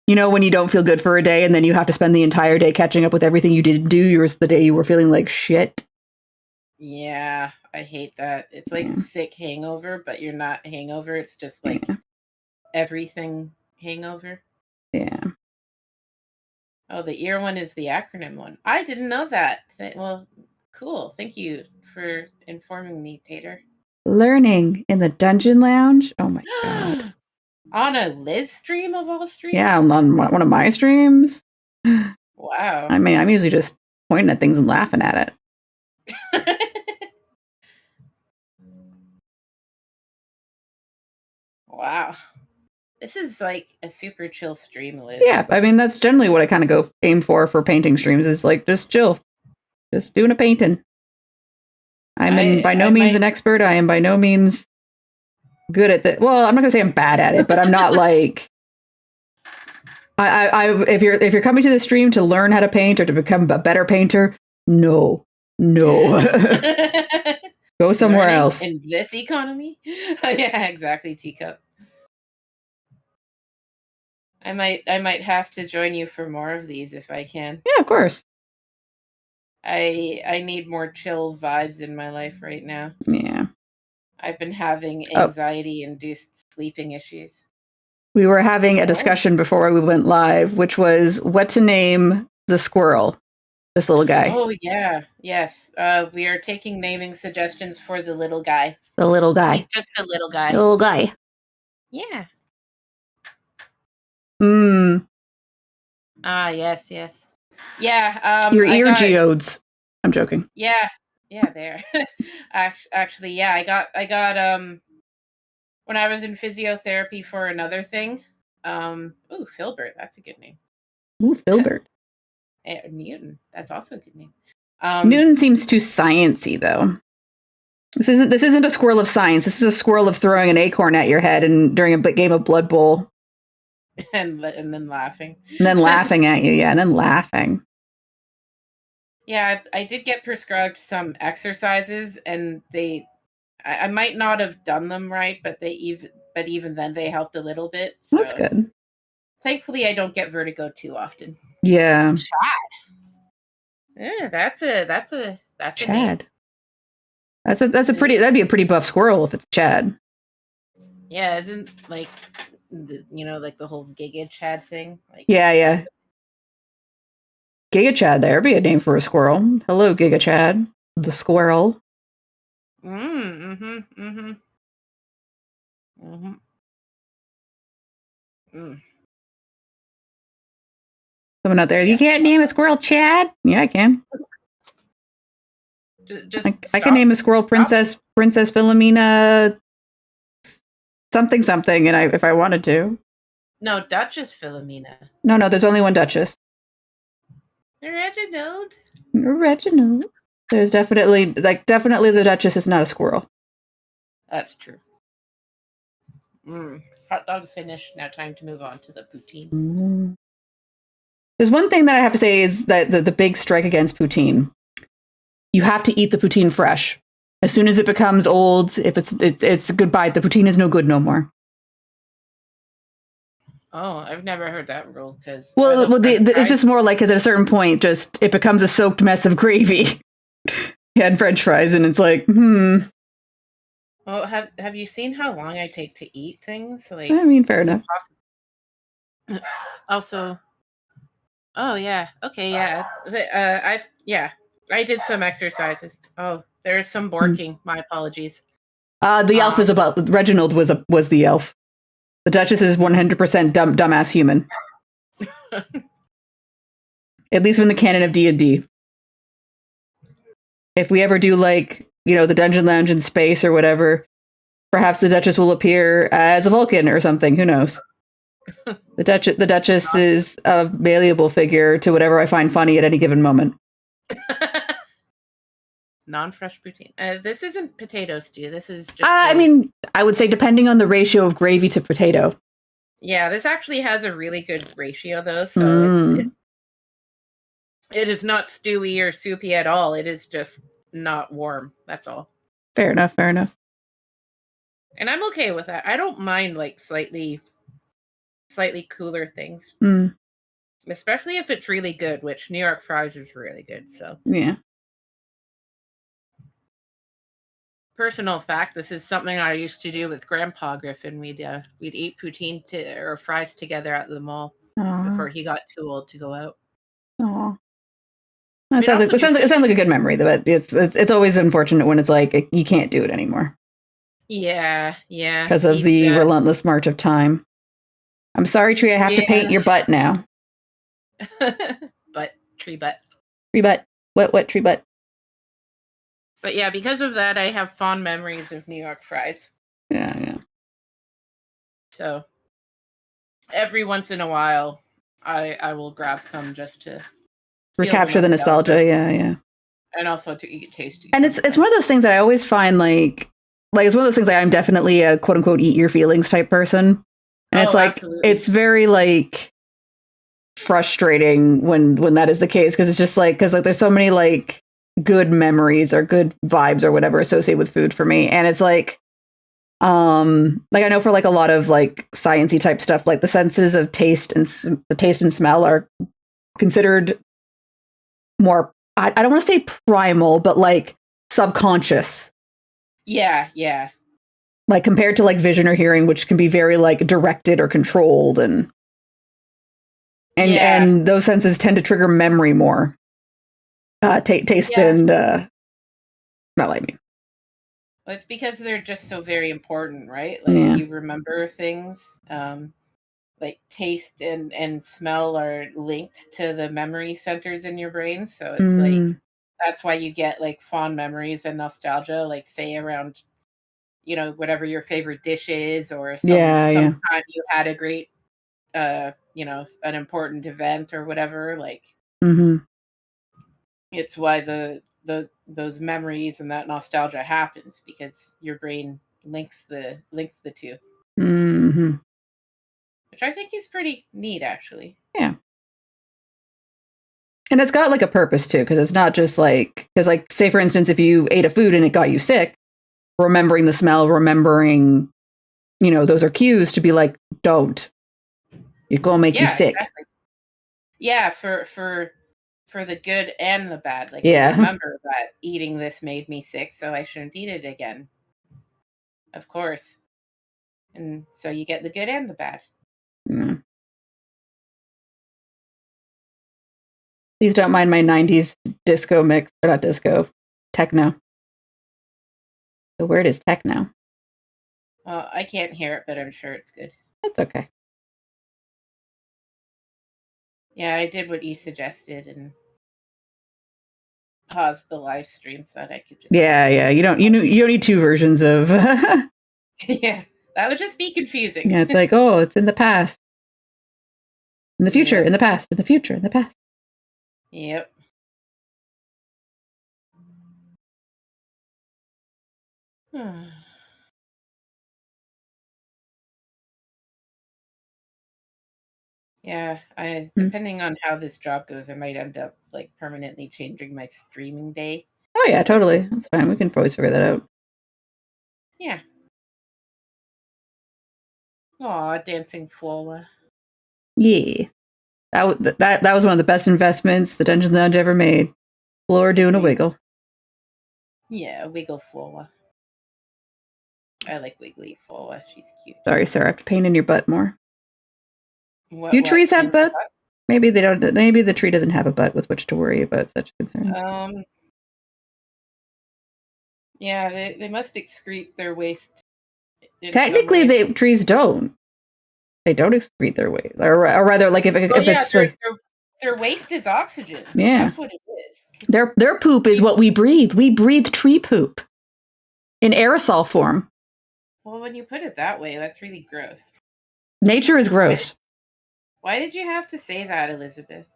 you know, when you don't feel good for a day and then you have to spend the entire day catching up with everything you didn't do. The day you were feeling like shit. Yeah, I hate that. It's like sick hangover, but you're not hangover. It's just like everything hangover. Yeah. Oh, the ear one is the acronym one. I didn't know that. Well, cool. Thank you for informing me, Tater. Learning in the Dungeon Lounge? Oh my god. On a Liz stream of all streams? Yeah, on one of my streams. Wow. I mean, I'm usually just pointing at things and laughing at it. Wow. This is like a super chill stream, Liz. Yeah, I mean, that's generally what I kind of aim for painting streams is like, just chill. Just doing a painting. I'm by no means an expert. I am by no means good at that. Well, I'm not going to say I'm bad at it, but I'm not like... if you're coming to the stream to learn how to paint or to become a better painter, no. Go somewhere else. In this economy? Yeah, exactly, Teacup. I might have to join you for more of these if I can. Yeah, of course. I need more chill vibes in my life right now. Yeah. I've been having anxiety-induced sleeping issues. We were having a discussion before we went live, which was what to name the squirrel. This little guy. Oh, yeah. Yes. We are taking naming suggestions for the little guy. The little guy. He's just a little guy. The little guy. Yeah. Yes. Yeah. Your ear geodes. I'm joking. Yeah. There. Actually, yeah. I got. When I was in physiotherapy for another thing. Filbert. That's a good name. Ooh, Filbert. Newton. That's also a good name. Newton seems too sciencey, though. This isn't a squirrel of science. This is a squirrel of throwing an acorn at your head and during a game of Bloodbowl. And then laughing. And then laughing at you, yeah, and then laughing. Yeah, I did get prescribed some exercises, and I might not have done them right, but even then they helped a little bit. So. That's good. Thankfully, I don't get vertigo too often. Yeah. Chad. Yeah, that's a Chad. That'd be a pretty buff squirrel if it's Chad. Yeah, isn't like like the whole Giga Chad thing? Like, yeah. Giga Chad, there'd be a name for a squirrel. Hello, Giga Chad, the squirrel. Someone out there, you can't name a squirrel Chad? Yeah, I can. I can name a squirrel Princess Philomena something, and if I wanted to. No, Duchess Philomena. No, there's only one Duchess. Reginald. There's definitely the Duchess is not a squirrel. That's true. Hot dog finished. Now time to move on to the poutine. There's one thing that I have to say is that the big strike against poutine. You have to eat the poutine fresh. As soon as it becomes old, if it's goodbye. The poutine is no good no more. Oh, I've never heard that rule because it's just more like because at a certain point, just it becomes a soaked mess of gravy. You had French fries, and it's like, Well, have you seen how long I take to eat things? Like, I mean, fair enough. Also, oh yeah, okay, yeah. I did some exercises. Oh, there's some borking. My apologies. The elf is about Reginald was the elf. The Duchess is 100% dumbass human. At least in the canon of D&D. If we ever do the Dungeon Lounge in space or whatever, perhaps the Duchess will appear as a Vulcan or something. Who knows? The Duchess is a malleable figure to whatever I find funny at any given moment. Non-fresh poutine. This isn't potato stew. This is just. I mean, I would say depending on the ratio of gravy to potato. Yeah, this actually has a really good ratio though, so it is not stewy or soupy at all. It is just not warm. That's all. Fair enough. And I'm okay with that. I don't mind slightly cooler things. Especially if it's really good, which New York fries is really good. So yeah. Personal fact: this is something I used to do with Grandpa Griffin. We'd eat poutine or fries together at the mall before he got too old to go out. Aww. It sounds like a good memory, but it's always unfortunate when it's like you can't do it anymore. Yeah. Because of the relentless march of time. I'm sorry, Tree. I have to paint your butt now. Tree butt. Tree butt. What tree butt? But yeah, because of that, I have fond memories of New York fries. Yeah. So every once in a while, I will grab some just to recapture the nostalgia. Yeah. And also to eat tasty. And it's one of those things that I always find like it's one of those things that I'm definitely a quote unquote eat your feelings type person. And it's like absolutely. It's very frustrating when that is the case because it's just because there's so many good memories or good vibes or whatever associated with food for me, and it's I know for a lot of sciencey type stuff, the senses of taste and smell are considered more. I don't want to say primal, but subconscious. Yeah. Compared to vision or hearing, which can be very directed or controlled, and those senses tend to trigger memory more. Taste and smell. I mean, well, it's because they're just so very important, right? You remember things. Taste and smell are linked to the memory centers in your brain, so it's that's why you get fond memories and nostalgia, say around whatever your favorite dish is, or sometime you had a great an important event or whatever. It's why those memories and that nostalgia happens, because your brain links the two. Which I think is pretty neat, actually. Yeah. And it's got a purpose too, because it's not just because say for instance, if you ate a food and it got you sick, remembering the smell, remembering, those are cues to be don't. It's gonna make you sick. Exactly. Yeah, for the good and the bad. I remember that eating this made me sick, so I shouldn't eat it again. Of course. And so you get the good and the bad. Mm. Please don't mind my 90s disco mix, or not disco, techno. The word is techno. I can't hear it, but I'm sure it's good. That's okay. Yeah, I did what you suggested and paused the live stream so that I could just. Yeah. You don't need two versions of. Yeah, that would just be confusing. Yeah, it's it's in the past, in the future, in the past, in the future, in the past. Yep. Yeah, depending on how this job goes, I might end up permanently changing my streaming day. Oh yeah, totally. That's fine. We can always figure that out. Yeah. Aw, dancing Fola. Yeah. That was one of the best investments the Dungeons Lounge ever made. Floor doing a wiggle. Yeah, wiggle Fola. I like Wiggly Fola. She's cute. Sorry, sir. I have to paint in your butt more. Do trees have butts? Maybe they don't. Maybe the tree doesn't have a butt with which to worry about such concerns. Yeah, they must excrete their waste. Technically, trees don't. They don't excrete their waste, or rather, like if it's their waste is oxygen. Yeah, that's what it is. Their poop is what we breathe. We breathe tree poop in aerosol form. Well, when you put it that way, that's really gross. Nature is gross. Why did you have to say that, Elizabeth?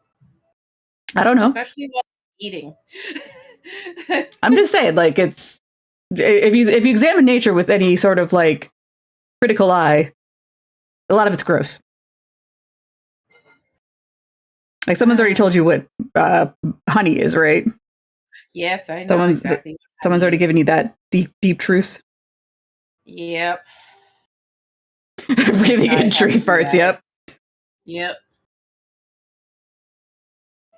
I don't know. Especially while eating. I'm just saying, like, it's if you examine nature with any sort of like critical eye, a lot of it's gross. Like someone's already told you what honey is, right? Yes, I know exactly. Someone's already given you that deep truth. Yep. Breathing in tree farts. Yep.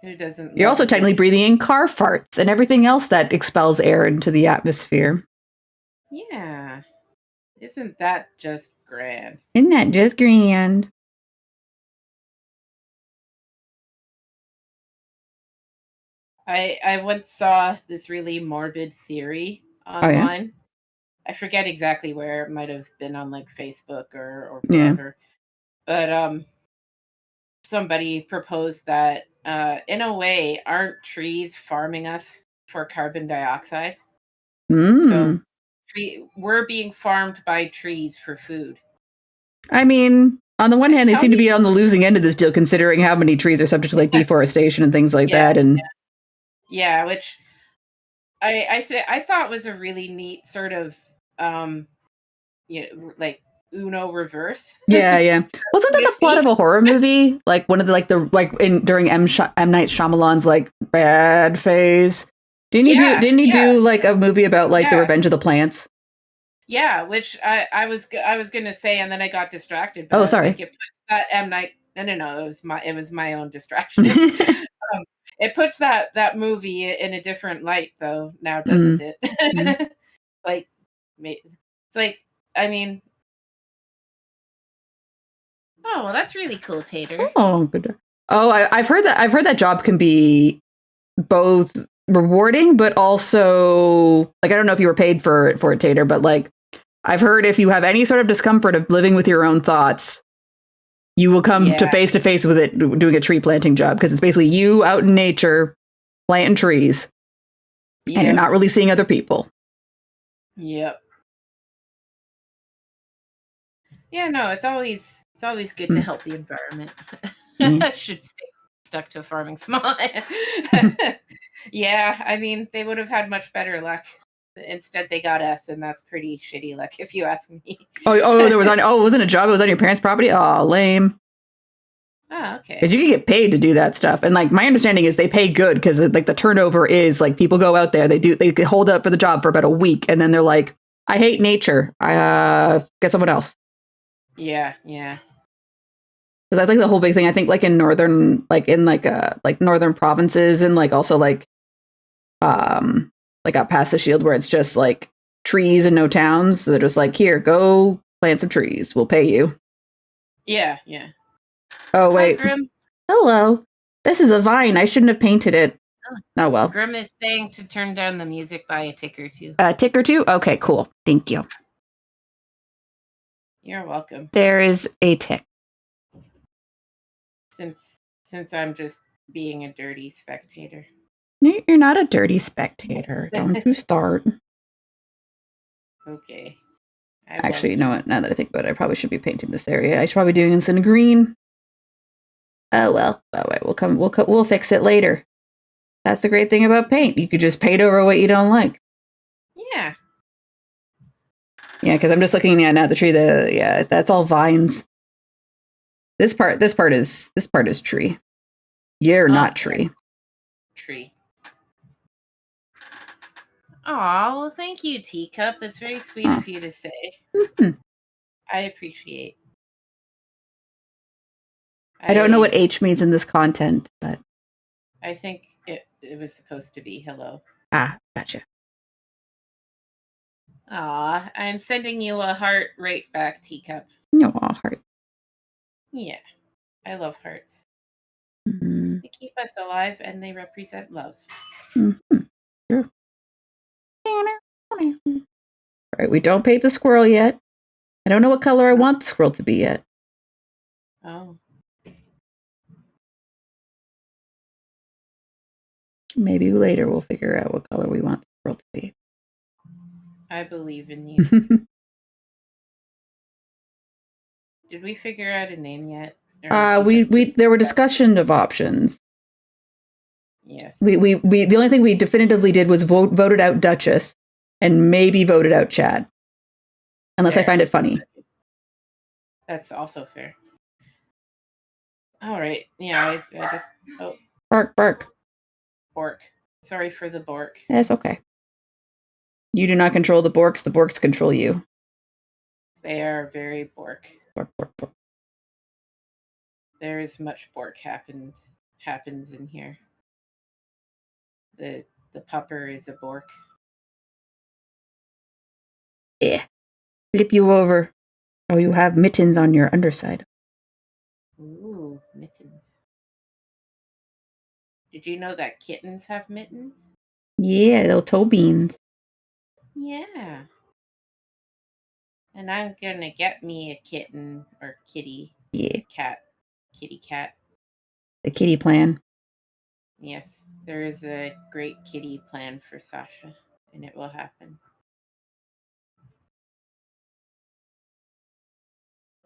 Who doesn't? You're also technically breathing in car farts and everything else that expels air into the atmosphere. Yeah. Isn't that just grand? Isn't that just grand? I once saw this really morbid theory online. Oh, yeah? I forget exactly where. It might have been on like Facebook or whatever. Yeah. But somebody proposed that in a way, aren't trees farming us for carbon dioxide? So we're being farmed by trees for food. I mean, on the one hand, they seem to be on the losing end of this deal, considering how many trees are subject to like deforestation and things like that. And yeah, which I thought was a really neat sort of like Uno reverse. Yeah. Wasn't that the plot of a horror movie? Like one of the during M Night Shyamalan's like bad phase. Didn't he do like a movie about like the revenge of the plants? Yeah, which I was gonna say, and then I got distracted. But sorry. Like, it puts that M Night. No. It was my own distraction. It puts that movie in a different light, though. Now, doesn't it? Like, it's like, I mean, oh, well, that's really cool, Tater. Oh, good. Oh, I've heard that job can be both rewarding, but also like I don't know if you were paid for it, Tater, but like I've heard if you have any sort of discomfort of living with your own thoughts, you will come to face with it doing a tree planting job, because it's basically you out in nature planting trees, and you're not really seeing other people. Yep. Yeah, no, it's always good to help the environment. Should stay stuck to farming small. Yeah, I mean, they would have had much better luck. Instead, they got us, and that's pretty shitty luck, if you ask me. It wasn't a job. It was on your parents' property. Oh, lame. Oh, okay. Because you can get paid to do that stuff, and like my understanding is they pay good, because like the turnover is like people go out there, they hold up for the job for about a week, and then they're like, I hate nature. I get someone else. Yeah. Because that's like the whole big thing. I think like in northern, like in like northern provinces, and like also like up past the Shield, where it's just like trees and no towns. So they're just like, here, go plant some trees. We'll pay you. Yeah. Oh wait. Hi, Grim. Hello. This is a vine. I shouldn't have painted it. Oh well. Grim is saying to turn down the music by a tick or two. A tick or two? Okay, cool. Thank you. You're welcome. There is a tick. Since I'm just being a dirty spectator. You're not a dirty spectator. Don't you start. Okay. Actually, you know what? Now that I think about it, I probably should be painting this area. I should probably be doing this in green. Oh well. Oh wait, we'll fix it later. That's the great thing about paint. You could just paint over what you don't like. Yeah. Yeah, because I'm just looking at now the tree. That's all vines. This part is tree. You're not tree. Tree. Aw, well, thank you, Teacup. That's very sweet of you to say. I appreciate. I don't know what H means in this content, but I think it was supposed to be hello. Ah, gotcha. Aw, I'm sending you a heart right back, Teacup. No, heart. Yeah, I love hearts. Mm-hmm. They keep us alive and they represent love. Mm-hmm. True. All right, we don't paint the squirrel yet. I don't know what color I want the squirrel to be yet. Oh. Maybe later we'll figure out what color we want the squirrel to be. I believe in you. Did we figure out a name yet? There were discussion of options. Yes. We the only thing we definitively did was voted out Duchess and maybe voted out Chad. Unless I find it funny. That's also fair. All right. Yeah, I just Bark. Bork. Sorry for the bork. It's okay. You do not control the borks control you. They are very bork. Bork. There is much bork happens in here. The pupper is a bork. Yeah. Flip you over. Oh, you have mittens on your underside. Ooh, mittens. Did you know that kittens have mittens? Yeah, little toe beans. Yeah. And I'm gonna get me a kitten or kitty. Yeah. Kitty cat. The kitty plan. Yes, there is a great kitty plan for Sascha, and it will happen.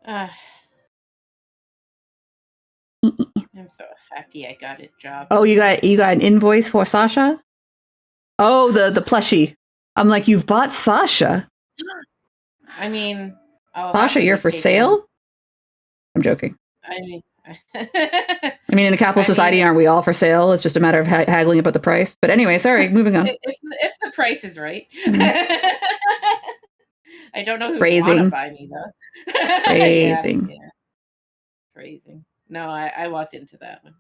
I'm so happy I got a job. Oh, you got an invoice for Sascha? Oh, the plushie. I'm like, you've bought Sascha. I mean, Sascha, you're for sale? I'm joking. I mean, in a capital society, aren't we all for sale? It's just a matter of haggling about the price. But anyway, sorry, moving on. If the price is right. I don't know who would want to buy me, though. Phrasing. Yeah. Phrasing. No, I walked into that one.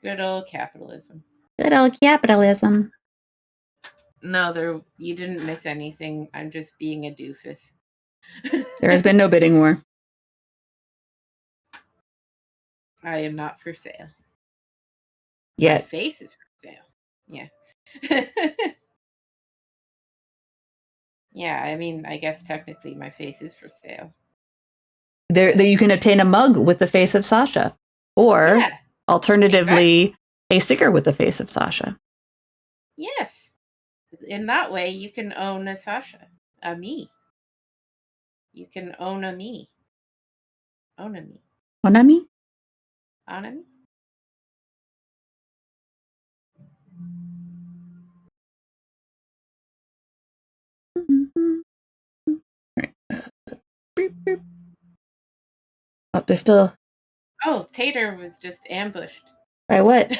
Good old capitalism. Good old capitalism. No, you didn't miss anything. I'm just being a doofus. There has been no bidding war. I am not for sale. Yet. My face is for sale. Yeah. Yeah, I mean, I guess technically my face is for sale. There you can obtain a mug with the face of Sascha. Or, alternatively, a sticker with the face of Sascha. Yes. In that way, you can own a Sascha. A me. You can own a me. Own a me. Onami? Onami? Oh, there's still... Oh, Tater was just ambushed. By what?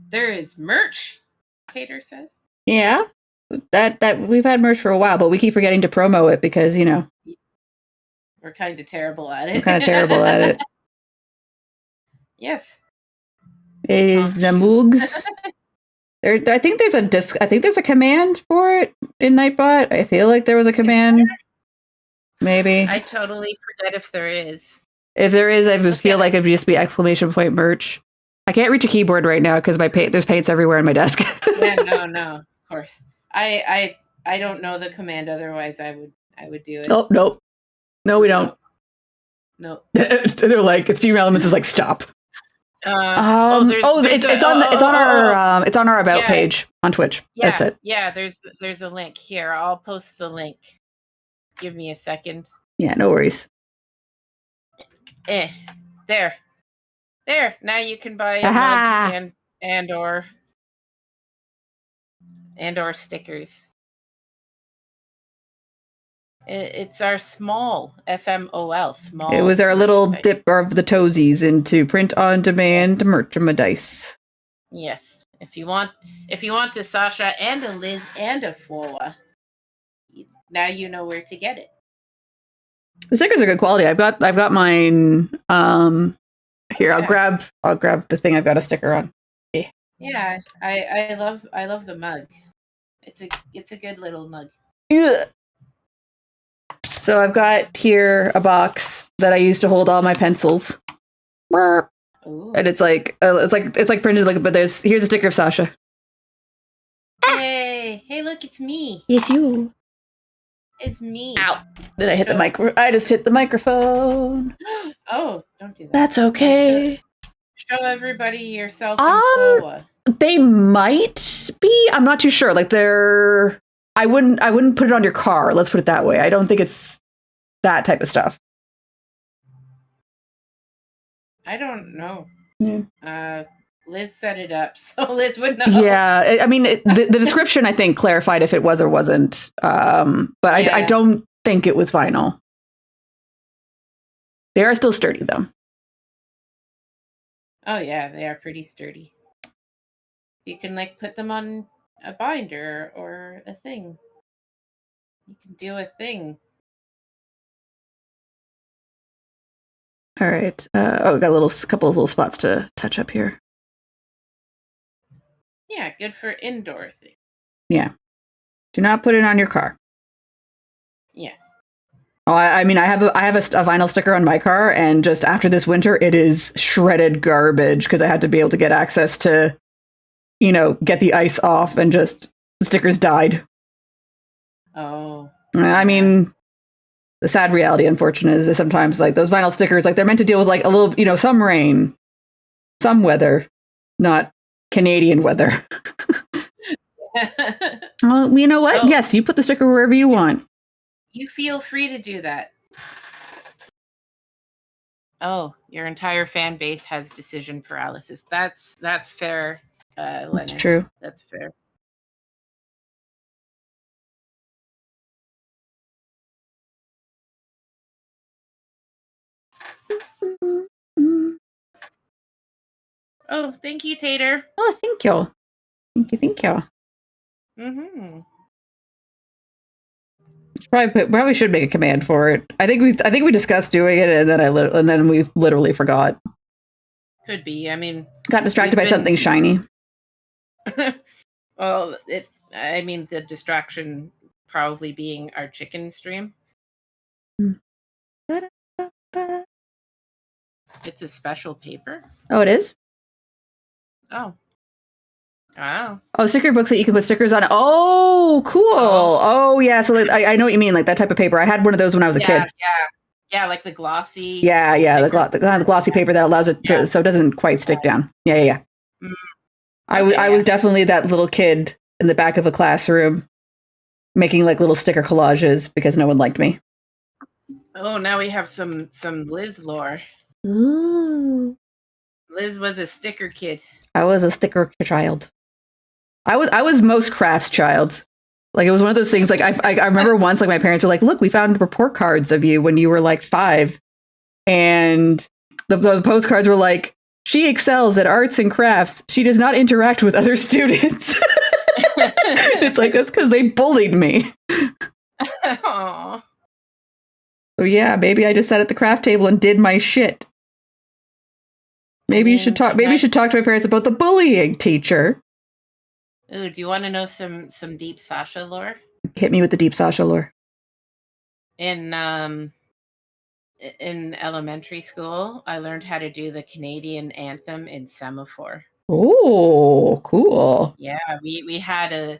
There is merch, Tater says. Yeah. That we've had merch for a while, but we keep forgetting to promo it because, we're kind of terrible at it. Yes. Is the Moogs... I think there's a command for it in Nightbot. I feel like there was a command. Maybe. I totally forget if there is. If there is, I just feel like it would just be exclamation point merch. I can't reach a keyboard right now because there's paints everywhere on my desk. Yeah, no, of course. I don't know the command. Otherwise, I would do it. Oh, nope. No, we don't. Nope. They're like, Steam Elements is like, stop. It's on our about page on Twitch. Yeah, that's it. Yeah, there's a link here. I'll post the link. Give me a second. Yeah, no worries. There. Now you can buy a mug and or stickers. It's our small SMOL small. It was our little dip of the toesies into print-on-demand merchandise. Yes, if you want a Sascha and a Liz and a Fola, now you know where to get it. The stickers are good quality. I've got mine. Here, I'll grab the thing I've got a sticker on. Yeah, I love the mug. It's a good little mug. Ugh. So I've got here a box that I use to hold all my pencils. Ooh. And it's like printed like, but here's a sticker of Sascha. Hey, look, it's me. It's you. It's me. Ow. Did I hit the mic? I just hit the microphone. Oh, don't do that. That's okay. Show everybody yourself and Floa. They might be. I'm not too sure. Like I wouldn't put it on your car. Let's put it that way. I don't think it's that type of stuff. I don't know. Yeah. Liz set it up, so Liz would know. Yeah, I mean, the description, I think, clarified if it was or wasn't. But yeah. I don't think it was vinyl. They are still sturdy, though. Oh, yeah, they are pretty sturdy. So you can, put them on a binder or a thing. You can do a thing. All right. Got a couple of little spots to touch up here. Yeah, good for indoor things. Yeah. Do not put it on your car. Yes. Oh, I mean, I have a vinyl sticker on my car, and just after this winter, it is shredded garbage because I had to be able to get access to, get the ice off, and just the stickers died. Oh. I mean, the sad reality, unfortunately, is sometimes those vinyl stickers, they're meant to deal with a little, some rain, some weather, not Canadian weather. Well, you know what? Oh. Yes, you put the sticker wherever you want. You feel free to do that. Oh, your entire fan base has decision paralysis. That's fair, Lennon. That's true. That's fair. Oh, thank you, Tater. Oh, thank you. Thank you. Mm-hmm. Probably should make a command for it. I think we discussed doing it, and then we literally forgot. Could be. I mean, got distracted by something shiny. Well, the distraction probably being our chicken stream. It's a special paper. Oh, it is? Oh. Wow. Oh, sticker books that you can put stickers on. Oh, cool. Oh yeah. So I know what you mean, that type of paper. I had one of those when I was a kid. Yeah, like the glossy. Yeah, the glossy paper that allows it to, so it doesn't quite stick down. Yeah. Mm. I was definitely that little kid in the back of a classroom making little sticker collages because no one liked me. Oh, now we have some Liz lore. Ooh. Liz was a sticker kid. I was a sticker child. I was most crafts child. It was one of those things. I remember once, my parents were like, "Look, we found report cards of you when you were 5," and the postcards were like, "She excels at arts and crafts. She does not interact with other students." It's that's because they bullied me. Aww. So yeah, maybe I just sat at the craft table and did my shit. Maybe you should talk. Maybe you should talk to my parents about the bullying, teacher. Ooh, do you want to know some deep Sascha lore? Hit me with the deep Sascha lore. In elementary school, I learned how to do the Canadian anthem in semaphore. Oh, cool. Yeah, we had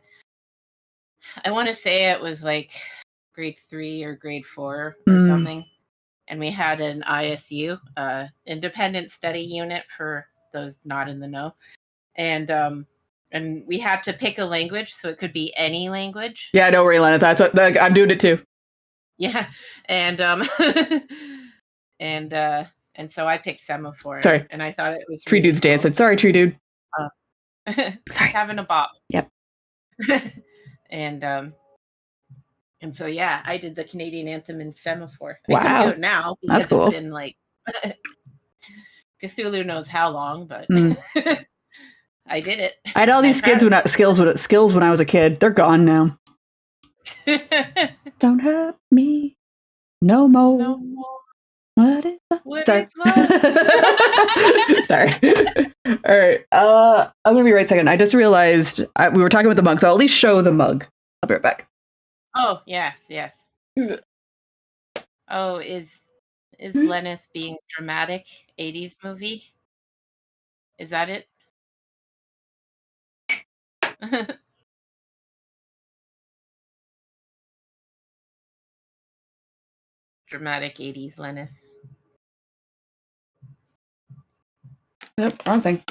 I want to say it was grade 3 or grade 4 or something. And we had an ISU, independent study unit for those not in the know. And we had to pick a language, so it could be any language. Yeah, don't worry, Lana. That's what I'm doing it too. Yeah, and and so I picked semaphore. Sorry, and I thought it was tree dude's cool. Dancing. Sorry, tree dude. Sorry, having a bop. Yep. And And so, yeah, I did the Canadian anthem in semaphore. Wow. I can do it now because That's cool. It's been like Cthulhu knows how long, but I did it. I had all these skills when I was a kid. They're gone now. Don't hurt me no more. No more. What is that? What Sorry. Is Sorry. All right. I'm gonna be right second. I just realized we were talking about the mug, so I'll at least show the mug. I'll be right back. Oh yes. Oh, is Lenneth being dramatic? 80s movie? Is that it? Dramatic 80s Lenneth. Nope, wrong thing.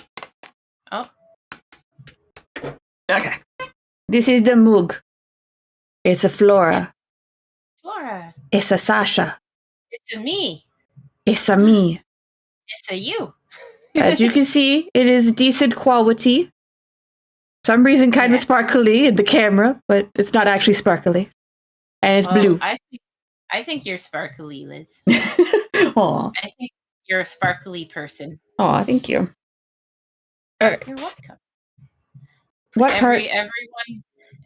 Oh. Okay. This is the mug. It's a Flora. Flora. It's a Sascha. It's a me. It's a me. It's a you. As you can see, it is decent quality. Some reason kind of sparkly in the camera, but it's not actually sparkly. And it's blue. I think you're sparkly, Liz. Aw. I think you're a sparkly person. Aw, thank you. All right. You're welcome. What part?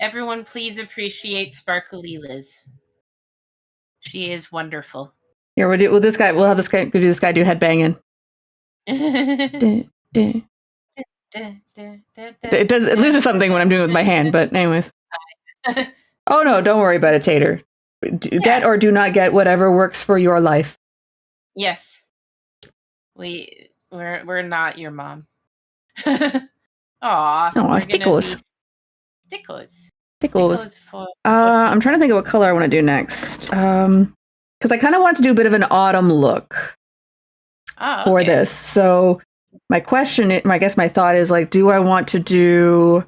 Everyone, please appreciate sparkly Liz. She is wonderful. Here, we'll have this guy do headbanging. It loses something when I'm doing it with my hand, but anyways. Oh no, don't worry about it, Tater. Get or do not get whatever works for your life. Yes. We're not your mom. Aw, stickles. Stickles. I'm trying to think of what color I want to do next. Because I kind of want to do a bit of an autumn look for this. So my thought is like, do I want to do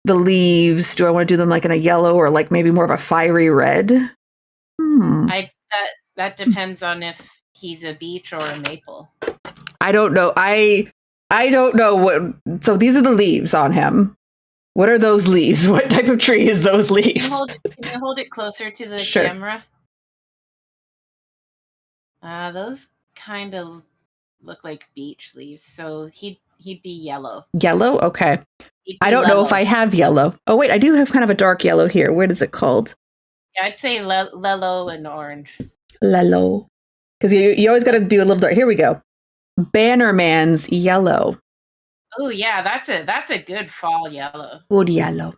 the leaves? Do I want to do them like in a yellow or like maybe more of a fiery red? That depends on if he's a beech or a maple. I don't know. I don't know what. So these are the leaves on him. What are those leaves? What type of tree is those leaves? Can you hold it closer to the camera? Those kind of look like beech leaves, so he'd be yellow. Yellow? Okay. I don't know if I have yellow. Oh wait, I do have kind of a dark yellow here. What is it called? Yeah, I'd say lello and orange. Lello. Because you always got to do a little dark. Here we go. Bannerman's yellow. Oh yeah, that's a good fall yellow. Good yellow.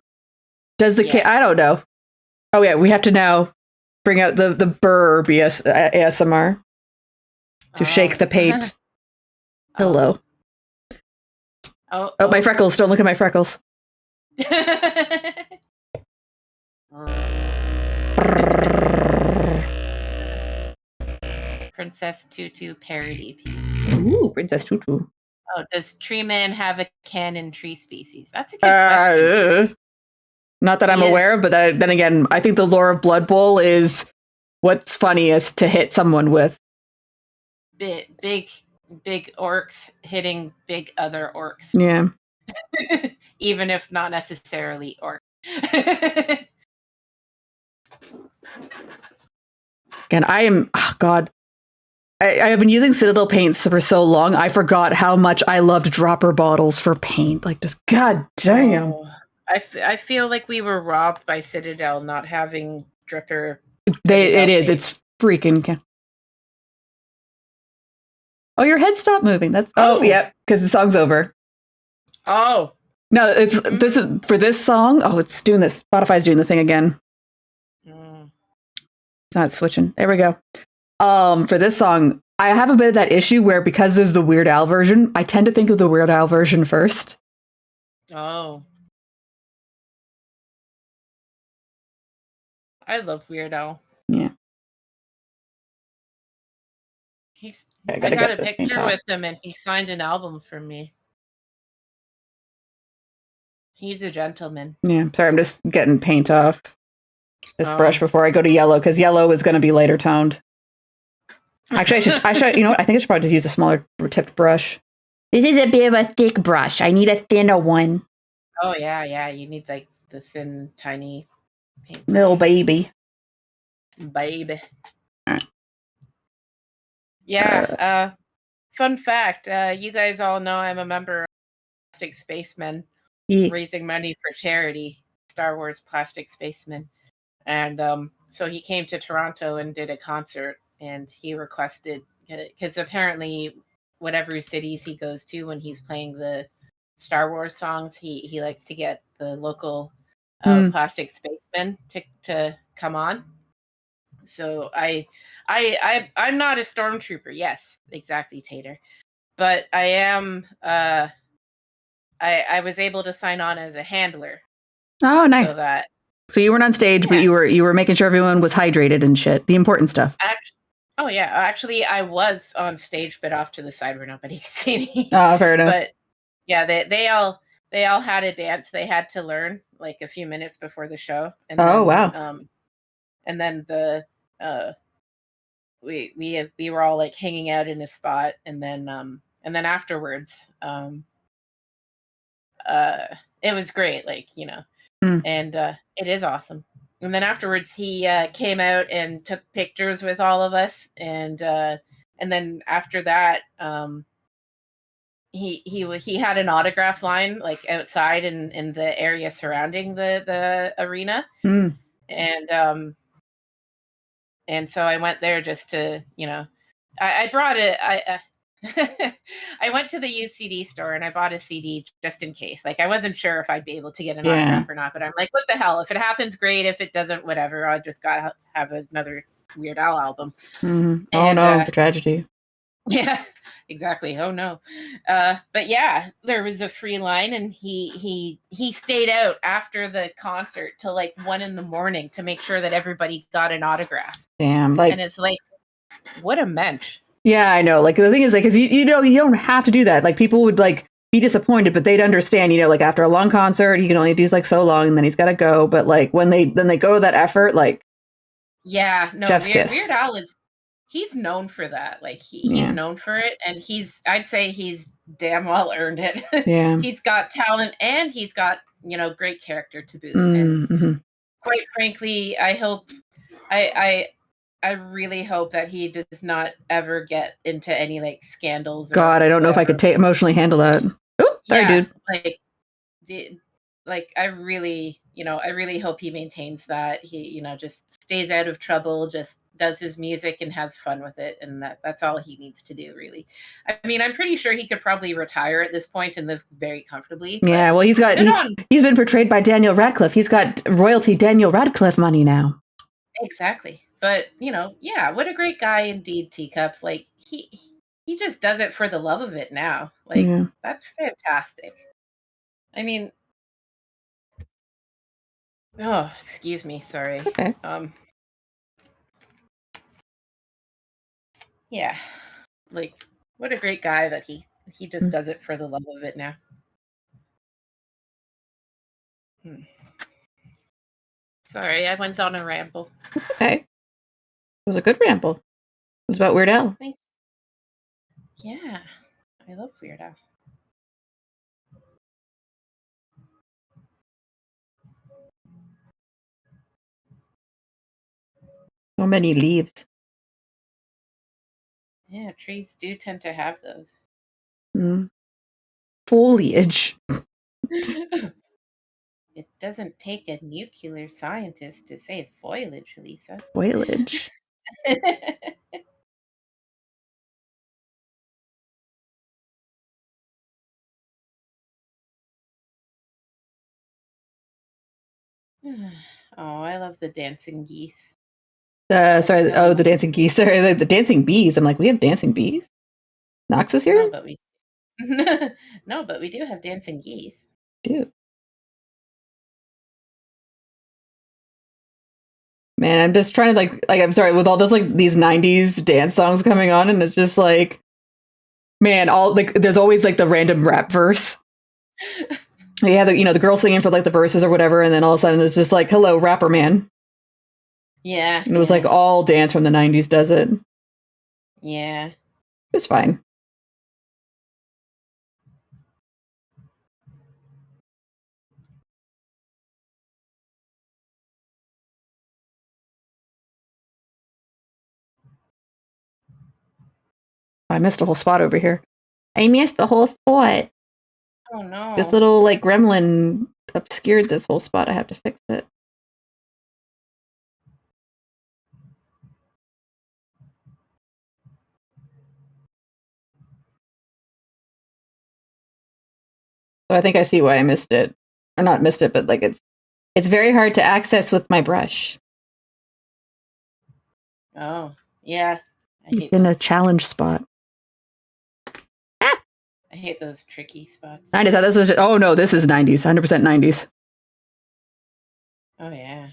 Does the kid? I don't know. Oh yeah, we have to now bring out the burr ASMR to shake the paint. Hello. Oh, my freckles! Don't look at my freckles. Princess Tutu parody piece. Ooh, Princess Tutu. Oh, does Tree Man have a canon tree species? That's a good question. Not that I'm aware of, but then again, I think the lore of Bloodbowl is what's funniest to hit someone with. Big orcs hitting big other orcs. Yeah. Even if not necessarily orcs. Again, I have been using Citadel paints for so long, I forgot how much I loved dropper bottles for paint. Like, just god damn. Oh, I feel like we were robbed by Citadel not having dripper. It's freaking. Oh, your head stopped moving. That's yeah, because the song's over. Oh no, this is for this song. Oh, it's doing this. Spotify's doing the thing again. It's not switching. There we go. For this song, I have a bit of that issue where because there's the Weird Al version, I tend to think of the Weird Al version first. Oh. I love Weird Al. Yeah. I got a picture with him and he signed an album for me. He's a gentleman. Yeah, sorry, I'm just getting paint off this brush before I go to yellow, because yellow is going to be lighter toned. Actually, I should, you know what? I think I should probably just use a smaller tipped brush. This is a bit of a thick brush. I need a thinner one. Oh, yeah. You need like the thin, tiny paint. Little baby. baby. Right. Yeah. Fun fact. You guys all know I'm a member of Plastic Spacemen, raising money for charity. Star Wars Plastic Spacemen, and so he came to Toronto and did a concert, and he requested, because apparently whatever cities he goes to when he's playing the Star Wars songs, he likes to get the local Plastic Spacemen to come on. So I'm not a stormtrooper. Yes, exactly, Tater. But I am. I was able to sign on as a handler. Oh, nice. So you weren't on stage, but you were making sure everyone was hydrated and shit. The important stuff. Actually, I was on stage, but off to the side where nobody could see me. Oh, fair enough. But yeah, they all had a dance they had to learn like a few minutes before the show. And wow. And then we were all like hanging out in a spot, and then afterwards, it was great, like, and it is awesome. And then afterwards, he came out and took pictures with all of us, and then after that, he had an autograph line like outside in the area surrounding the arena, and so I went there just to, I brought it. I went to the UCD store and I bought a CD just in case. Like, I wasn't sure if I'd be able to get an autograph or not, but I'm like, what the hell? If it happens, great. If it doesn't, whatever. I just gotta have another Weird Al album. Oh no, the tragedy. Yeah, exactly. Oh no. But yeah, there was a free line, and he stayed out after the concert till like 1 a.m. to make sure that everybody got an autograph. Damn, and it's like, what a mensch. Yeah, I know. Like, the thing is, like, because you don't have to do that. Like, people would like be disappointed, but they'd understand. Like, after a long concert, he can only do like so long, and then he's got to go. But like, when they go to that effort, like, yeah, no, Weird Al he's known for that. Like, he's known for it, and I'd say he's damn well earned it. Yeah, he's got talent, and he's got great character to boot. And quite frankly, I hope I really hope that he does not ever get into any like scandals. God, I don't know if I could emotionally handle that. Oh, sorry, dude. Like I really hope he maintains that. He, just stays out of trouble, just does his music and has fun with it, and that's all he needs to do, really. I mean, I'm pretty sure he could probably retire at this point and live very comfortably. Yeah, well, he's been portrayed by Daniel Radcliffe. He's got royalty Daniel Radcliffe money now. Exactly. But, yeah, what a great guy indeed, Teacup. Like, he just does it for the love of it now. Like, that's fantastic. I mean, oh, excuse me, sorry. Okay. Yeah. Like, what a great guy that he just does it for the love of it now. Sorry, I went on a ramble. Okay. It was a good ramble. It was about Weird Al. Yeah, I love Weird Al. So many leaves. Yeah, trees do tend to have those. Foliage. It doesn't take a nuclear scientist to say foliage, Lisa. Foliage. Oh, I love the dancing geese. The dancing geese. Sorry, the dancing bees. I'm like, we have dancing bees? Knox is here? No, but we do have dancing geese. Dude. Man, I'm just trying to like I'm sorry, with all those like these 90s dance songs coming on, and it's just like, man, all like there's always like the random rap verse. Yeah, the girl singing for like the verses or whatever, and then all of a sudden it's just like, hello, rapper man. Yeah. And it was like all dance from the 90s does it. Yeah. It's fine. I missed a whole spot over here. I missed the whole spot. Oh no. This little like gremlin obscured this whole spot. I have to fix it. So I think I see why I missed it. Or not missed it, but like it's very hard to access with my brush. Oh, yeah. It's in a challenge spot. I hate those tricky spots. 90s. This was oh no, this is 90s. 100% 90s. Oh yeah.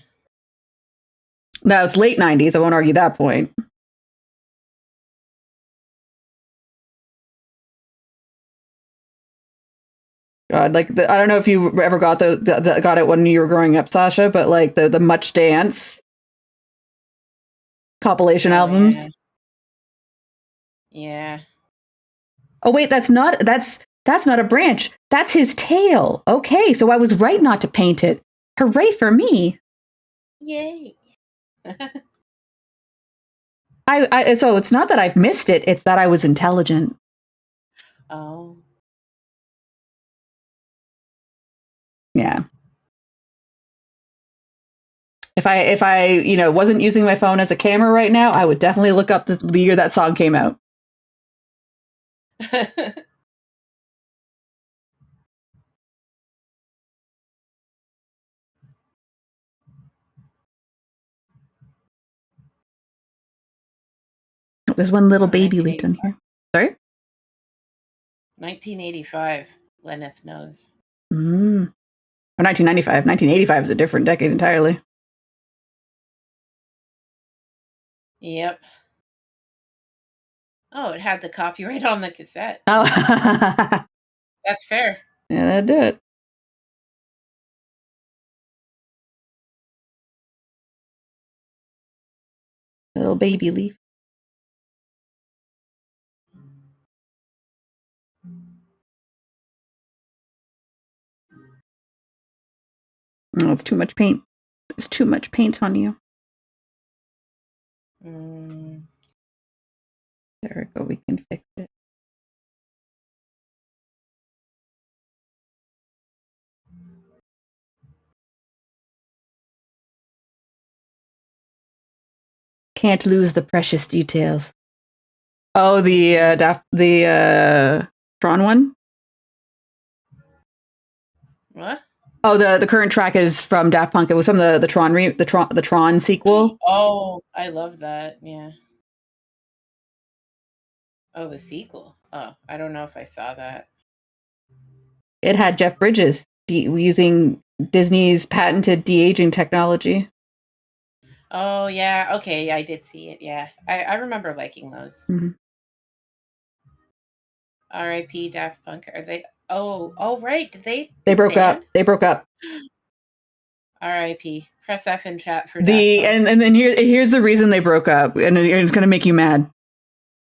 No, it's late 90s. I won't argue that point. God, like I don't know if you ever got got it when you were growing up, Sascha, but like the Much Dance compilation albums. Yeah. Oh wait, that's not a branch. That's his tail. Okay, so I was right not to paint it. Hooray for me! Yay! So it's not that I've missed it; it's that I was intelligent. Oh. Yeah. If I wasn't using my phone as a camera right now, I would definitely look up the year that song came out. There's one little baby leaf in here. Sorry? 1985. Lenneth knows. Or 1995. 1985 is a different decade entirely. Yep. Oh, it had the copyright on the cassette. Oh. That's fair. Yeah, that'd do it. Little baby leaf. Oh, it's too much paint. There's too much paint on you. There we go. We can fix it. Can't lose the precious details. Oh, the Tron one? What? Oh, the current track is from Daft Punk. It was from the Tron sequel. Oh, I love that. Yeah. Oh, the sequel. Oh, I don't know if I saw that. It had Jeff Bridges using Disney's patented de-aging technology. Oh yeah. Okay, yeah, I did see it. Yeah, I remember liking those. Mm-hmm. R.I.P. Daft Punk. Are they? Oh, right. Did they? They broke up. They broke up. R.I.P. Press F in chat for and then here's the reason they broke up, and it's going to make you mad.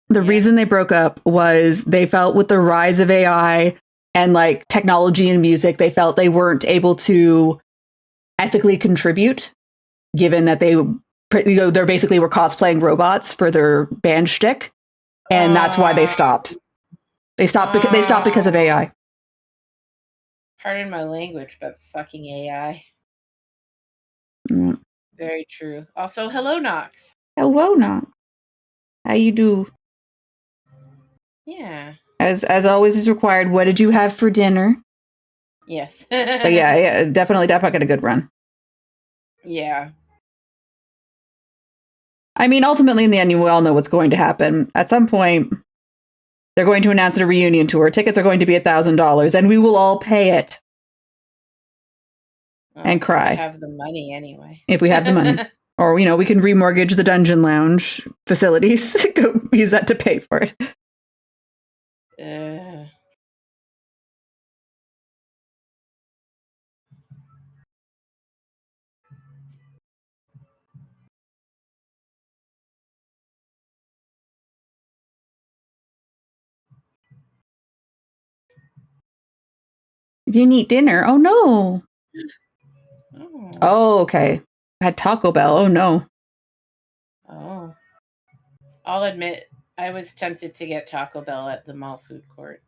The reason they broke up was they felt with the rise of AI and like technology and music, they felt they weren't able to ethically contribute, given that they basically were cosplaying robots for their band shtick, and that's why they stopped. They stopped because of AI. Pardon my language, but fucking AI. Mm. Very true. Also, hello, Nox. Hello, Nox. How you do? Yeah. As always is required, what did you have for dinner? Yes. But yeah, definitely got a good run. Yeah. I mean, ultimately, in the end, we all know what's going to happen. At some point, they're going to announce a reunion tour. Tickets are going to be $1,000, and we will all pay it. And cry. We have the money anyway. If we have the money. Or, we can remortgage the Dungeon Lounge facilities. Go use that to pay for it. Didn't eat dinner. Oh no. Oh, okay. I had Taco Bell. Oh no. Oh. I'll admit, I was tempted to get Taco Bell at the mall food court.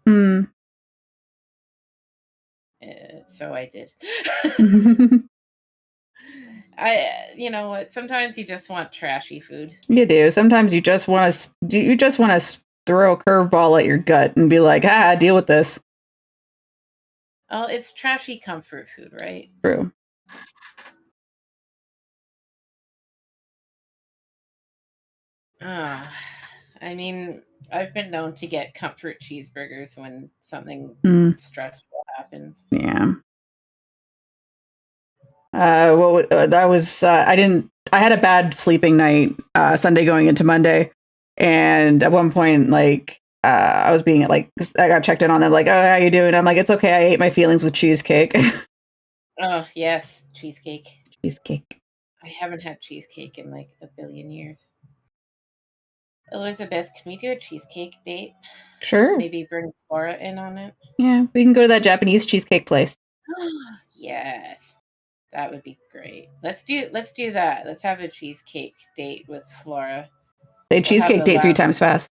So I did. You know what? Sometimes you just want trashy food. You do. Sometimes you just want to throw a curveball at your gut and be like, deal with this. Well, it's trashy comfort food, right? True. I mean, I've been known to get comfort cheeseburgers when something stressful happens. Yeah. That was I had a bad sleeping night Sunday going into Monday, and at one point, like I was being like, I got checked in on them, like, oh, how you doing? I'm like, it's okay. I ate my feelings with cheesecake. Oh yes, cheesecake. Cheesecake. I haven't had cheesecake in like a billion years. Elizabeth, can we do a cheesecake date? Sure. Maybe bring Flora in on it. Yeah, we can go to that Japanese cheesecake place. Yes, that would be great. Let's do that. Let's have a cheesecake date with Flora. Say cheesecake date 3 times fast.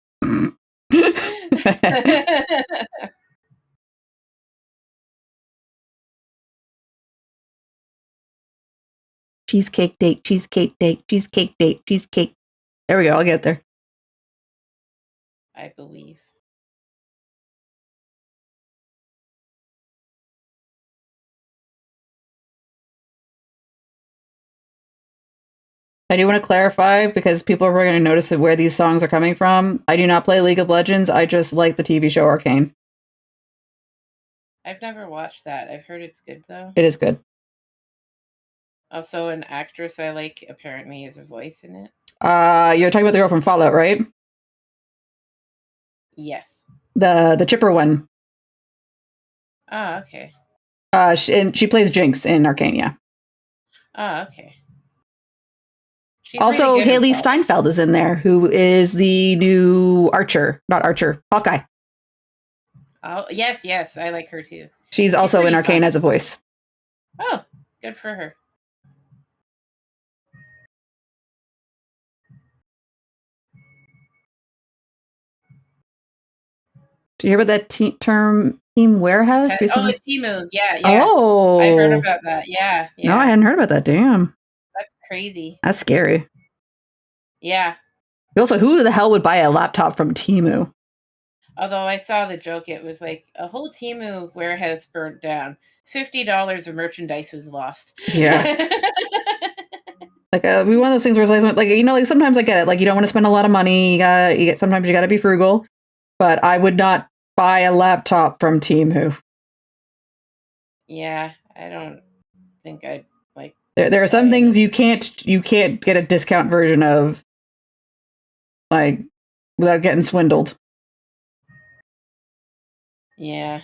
Cheesecake date, cheesecake date, cheesecake date, cheesecake. There we go. I'll get there. I believe. I do want to clarify, because people are going to notice where these songs are coming from. I do not play League of Legends. I just like the TV show Arcane. I've never watched that. I've heard it's good, though. It is good. Also, an actress I like apparently is a voice in it. You're talking about the girl from Fallout, right? Yes. The chipper one. Oh, okay. And she plays Jinx in Arcane, yeah. Oh, okay. She's also, really Haley Steinfeld is in there, who is the new Hawkeye. Oh, yes, I like her too. She's also in Arcane as a voice. Oh, good for her. Did you hear about that term, Team Warehouse? Recently? Oh, Temu, yeah. Oh, I heard about that. Yeah. No, I hadn't heard about that. Damn, that's crazy. That's scary. Yeah. Also, who the hell would buy a laptop from Temu? Although I saw the joke, it was like a whole Temu warehouse burnt down. $50 of merchandise was lost. Yeah. Like, we one of those things where it's like, you know, like sometimes I get it. Like, you don't want to spend a lot of money. Sometimes you got to be frugal. But I would not buy a laptop from Temu. Yeah, I don't think I'd like. There are some things you can't get a discount version of, like, without getting swindled. Yeah.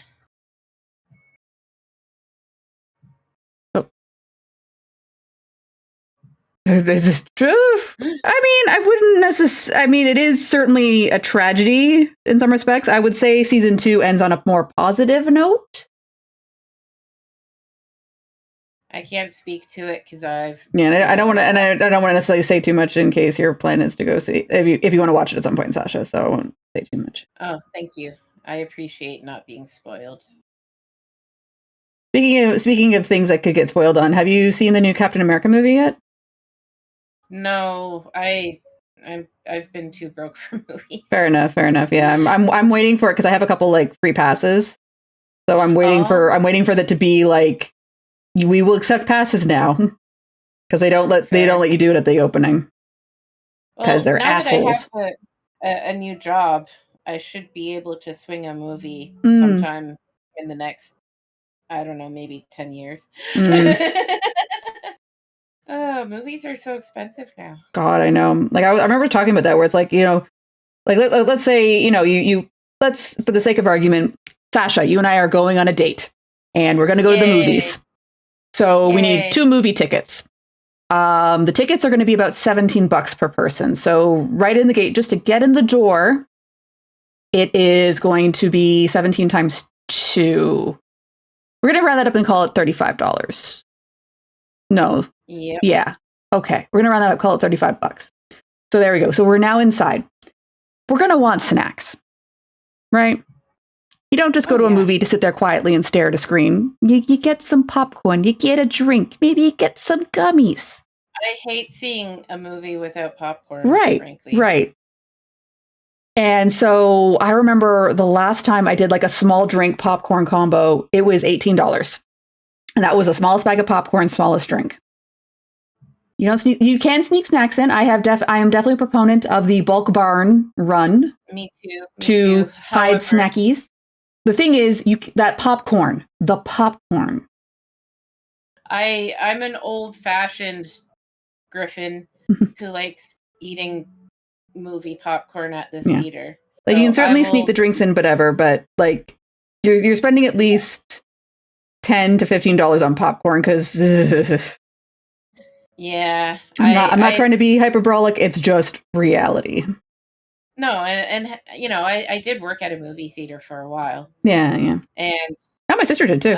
Is this true? I mean, I wouldn't necessarily. I mean, it is certainly a tragedy in some respects. I would say season 2 ends on a more positive note. I can't speak to it because I've. Yeah, I don't want to, and I don't want to necessarily say too much in case your plan is to go see if you want to watch it at some point, Sasha. So I won't say too much. Oh, thank you. I appreciate not being spoiled. Speaking of things that could get spoiled on, have you seen the new Captain America movie yet? No, I've been too broke for movies. Fair enough. Yeah, I'm waiting for it because I have a couple like free passes, so I'm waiting for that to be like, we will accept passes now, because they don't let you do it at the opening because they're assholes. That I have a new job, I should be able to swing a movie sometime in the next, I don't know, maybe 10 years. Movies are so expensive now. God, I know. Like I remember talking about that, where it's like, you know, like let's say, you know, let's, for the sake of argument, Sasha, you and I are going on a date, and we're going to go to the movies. So we need 2 movie tickets. The tickets are going to be about $17 per person. So right in the gate, just to get in the door, it is going to be 17 times 2. We're going to round that up and call it $35. No. Yep. Yeah. Okay. We're going to round that up, call it $35. So there we go. So we're now inside. we're going to want snacks, right? You don't just go to a movie to sit there quietly and stare at a screen. You get some popcorn, you get a drink, maybe you get some gummies. I hate seeing a movie without popcorn, frankly. Right. And so I remember the last time I did like a small drink popcorn combo, it was $18. And that was the smallest bag of popcorn, smallest drink. You can sneak snacks in. I am definitely a proponent of the bulk barn run. Me too. To hide snackies. The thing is, the popcorn. I'm an old-fashioned Griffin who likes eating movie popcorn at the theater. Like you can certainly sneak the drinks in, whatever, but like you're spending at least $10 to $15 on popcorn because I'm not trying to be hyperbolic. It's just reality. No, and I did work at a movie theater for a while. Yeah. And my sister did too.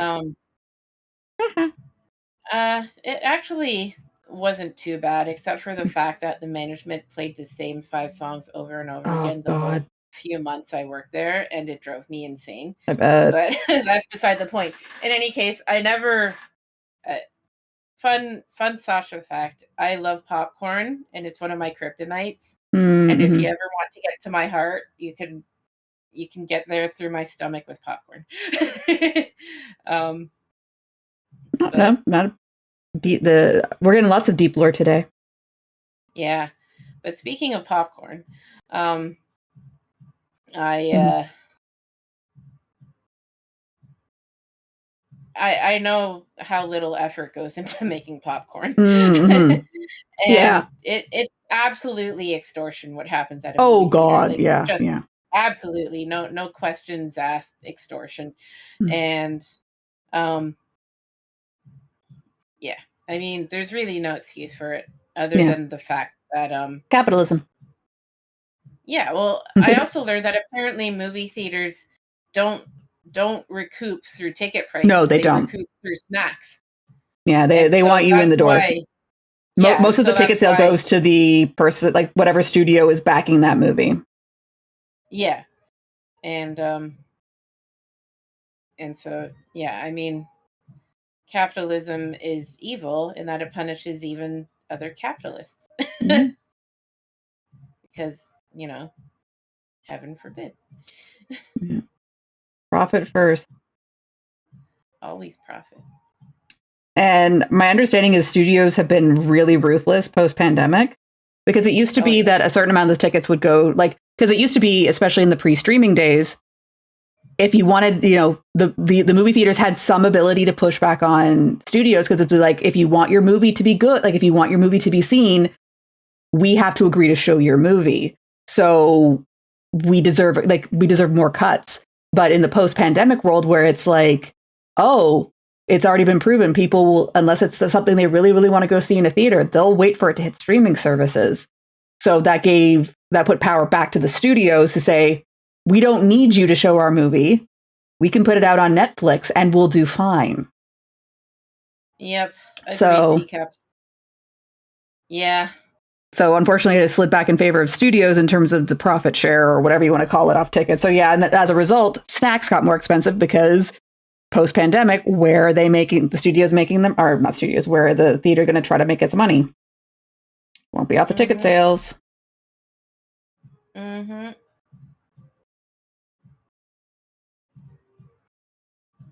It actually wasn't too bad, except for the fact that the management played the same 5 songs over and over again the whole few months I worked there, and it drove me insane. I bet. But that's beside the point. In any case, I never... fun Sascha fact, I love popcorn, and it's one of my kryptonites. Mm-hmm. And if you ever want to get to my heart, you can get there through my stomach with popcorn. We're getting lots of deep lore today. Yeah, but speaking of popcorn, I know how little effort goes into making popcorn. Mm-hmm. And it's absolutely extortion what happens at a movie theater. God, like, yeah. Absolutely, no questions asked extortion. And I mean, there's really no excuse for it other than the fact that capitalism. Yeah, well, I also learned that apparently movie theaters don't recoup through ticket prices. No, they don't. Recoup through snacks. Yeah, they want you in the door. Most of the ticket sale goes to the person, like whatever studio is backing that movie. Yeah, and so I mean, capitalism is evil in that it punishes even other capitalists. Mm-hmm. Because heaven forbid. Yeah. Profit first. Always profit. And my understanding is studios have been really ruthless post-pandemic, because it used to be that a certain amount of the tickets would go, like, because it used to be, especially in the pre-streaming days, if you wanted, the movie theaters had some ability to push back on studios, because it'd be like, if you want your movie to be good, like if you want your movie to be seen, we have to agree to show your movie. So we deserve more cuts. But in the post-pandemic world where it's like, it's already been proven, people will, unless it's something they really, really want to go see in a theater, they'll wait for it to hit streaming services. So that put power back to the studios to say, we don't need you to show our movie. We can put it out on Netflix and we'll do fine. Yep. So, yeah. So unfortunately, it slid back in favor of studios in terms of the profit share or whatever you want to call it off tickets. So yeah, and as a result, snacks got more expensive because post-pandemic, where are they making the studios making them, or not studios, where the theater going to try to make its money? Won't be off the ticket sales. Mm-hmm.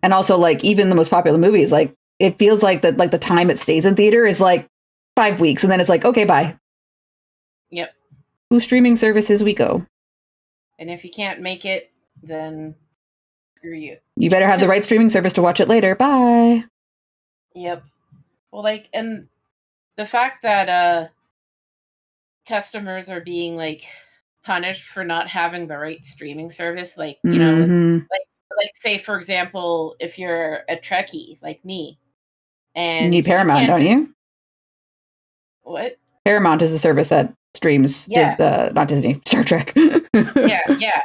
And also, like, even the most popular movies, like, it feels like that, like the time it stays in theater is like 5 weeks, and then it's like, okay, bye. Yep. Whose streaming services we go. And if you can't make it, then screw you. You better have the right streaming service to watch it later. Bye. Yep. Well, like, and the fact that customers are being like punished for not having the right streaming service, like, like say for example, if you're a Trekkie like me, and you need Paramount, don't you? What? Paramount is the service that streams, not Disney, Star Trek. yeah.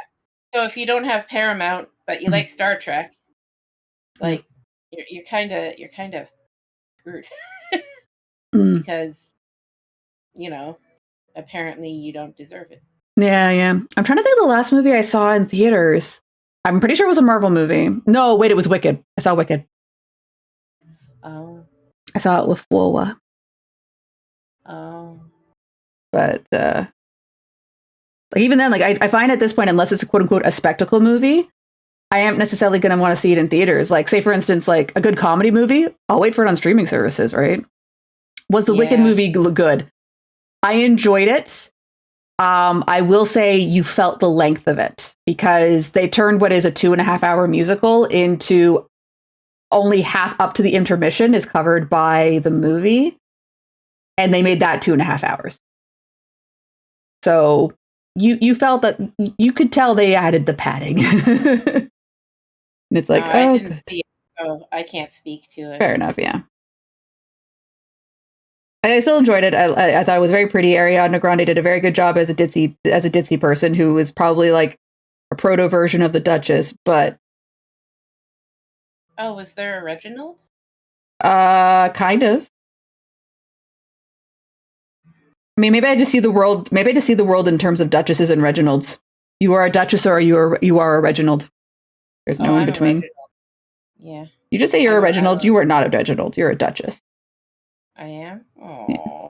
So if you don't have Paramount, but you like Star Trek, like you're kind of screwed because apparently you don't deserve it. Yeah, yeah. I'm trying to think of the last movie I saw in theaters. I'm pretty sure it was a Marvel movie. No, wait, it was Wicked. I saw Wicked. Oh. I saw it with Wowa. Oh. But like even then, like I find at this point, unless it's a quote unquote a spectacle movie, I am necessarily going to want to see it in theaters. Like, say for instance, like a good comedy movie, I'll wait for it on streaming services. Right? Was the Wicked movie good? I enjoyed it. I will say you felt the length of it because they turned what is a 2.5 hour musical into only half up to the intermission is covered by the movie. And they made that 2.5 hours. So you felt that you could tell they added the padding. And it's like, I didn't see it, so I can't speak to it. Fair enough, yeah. I still enjoyed it. I thought it was very pretty. Ariana Grande did a very good job as a ditzy person who is probably like a proto version of the Duchess, but oh, was there a Reginald? Kind of. I mean, maybe I just see the world. Maybe I just see the world in terms of Duchesses and Reginalds. You are a Duchess, or you are a Reginald. There's no in between. Yeah. You just say you're a Reginald. You are not a Reginald. You're a Duchess. I am. Oh. Yeah.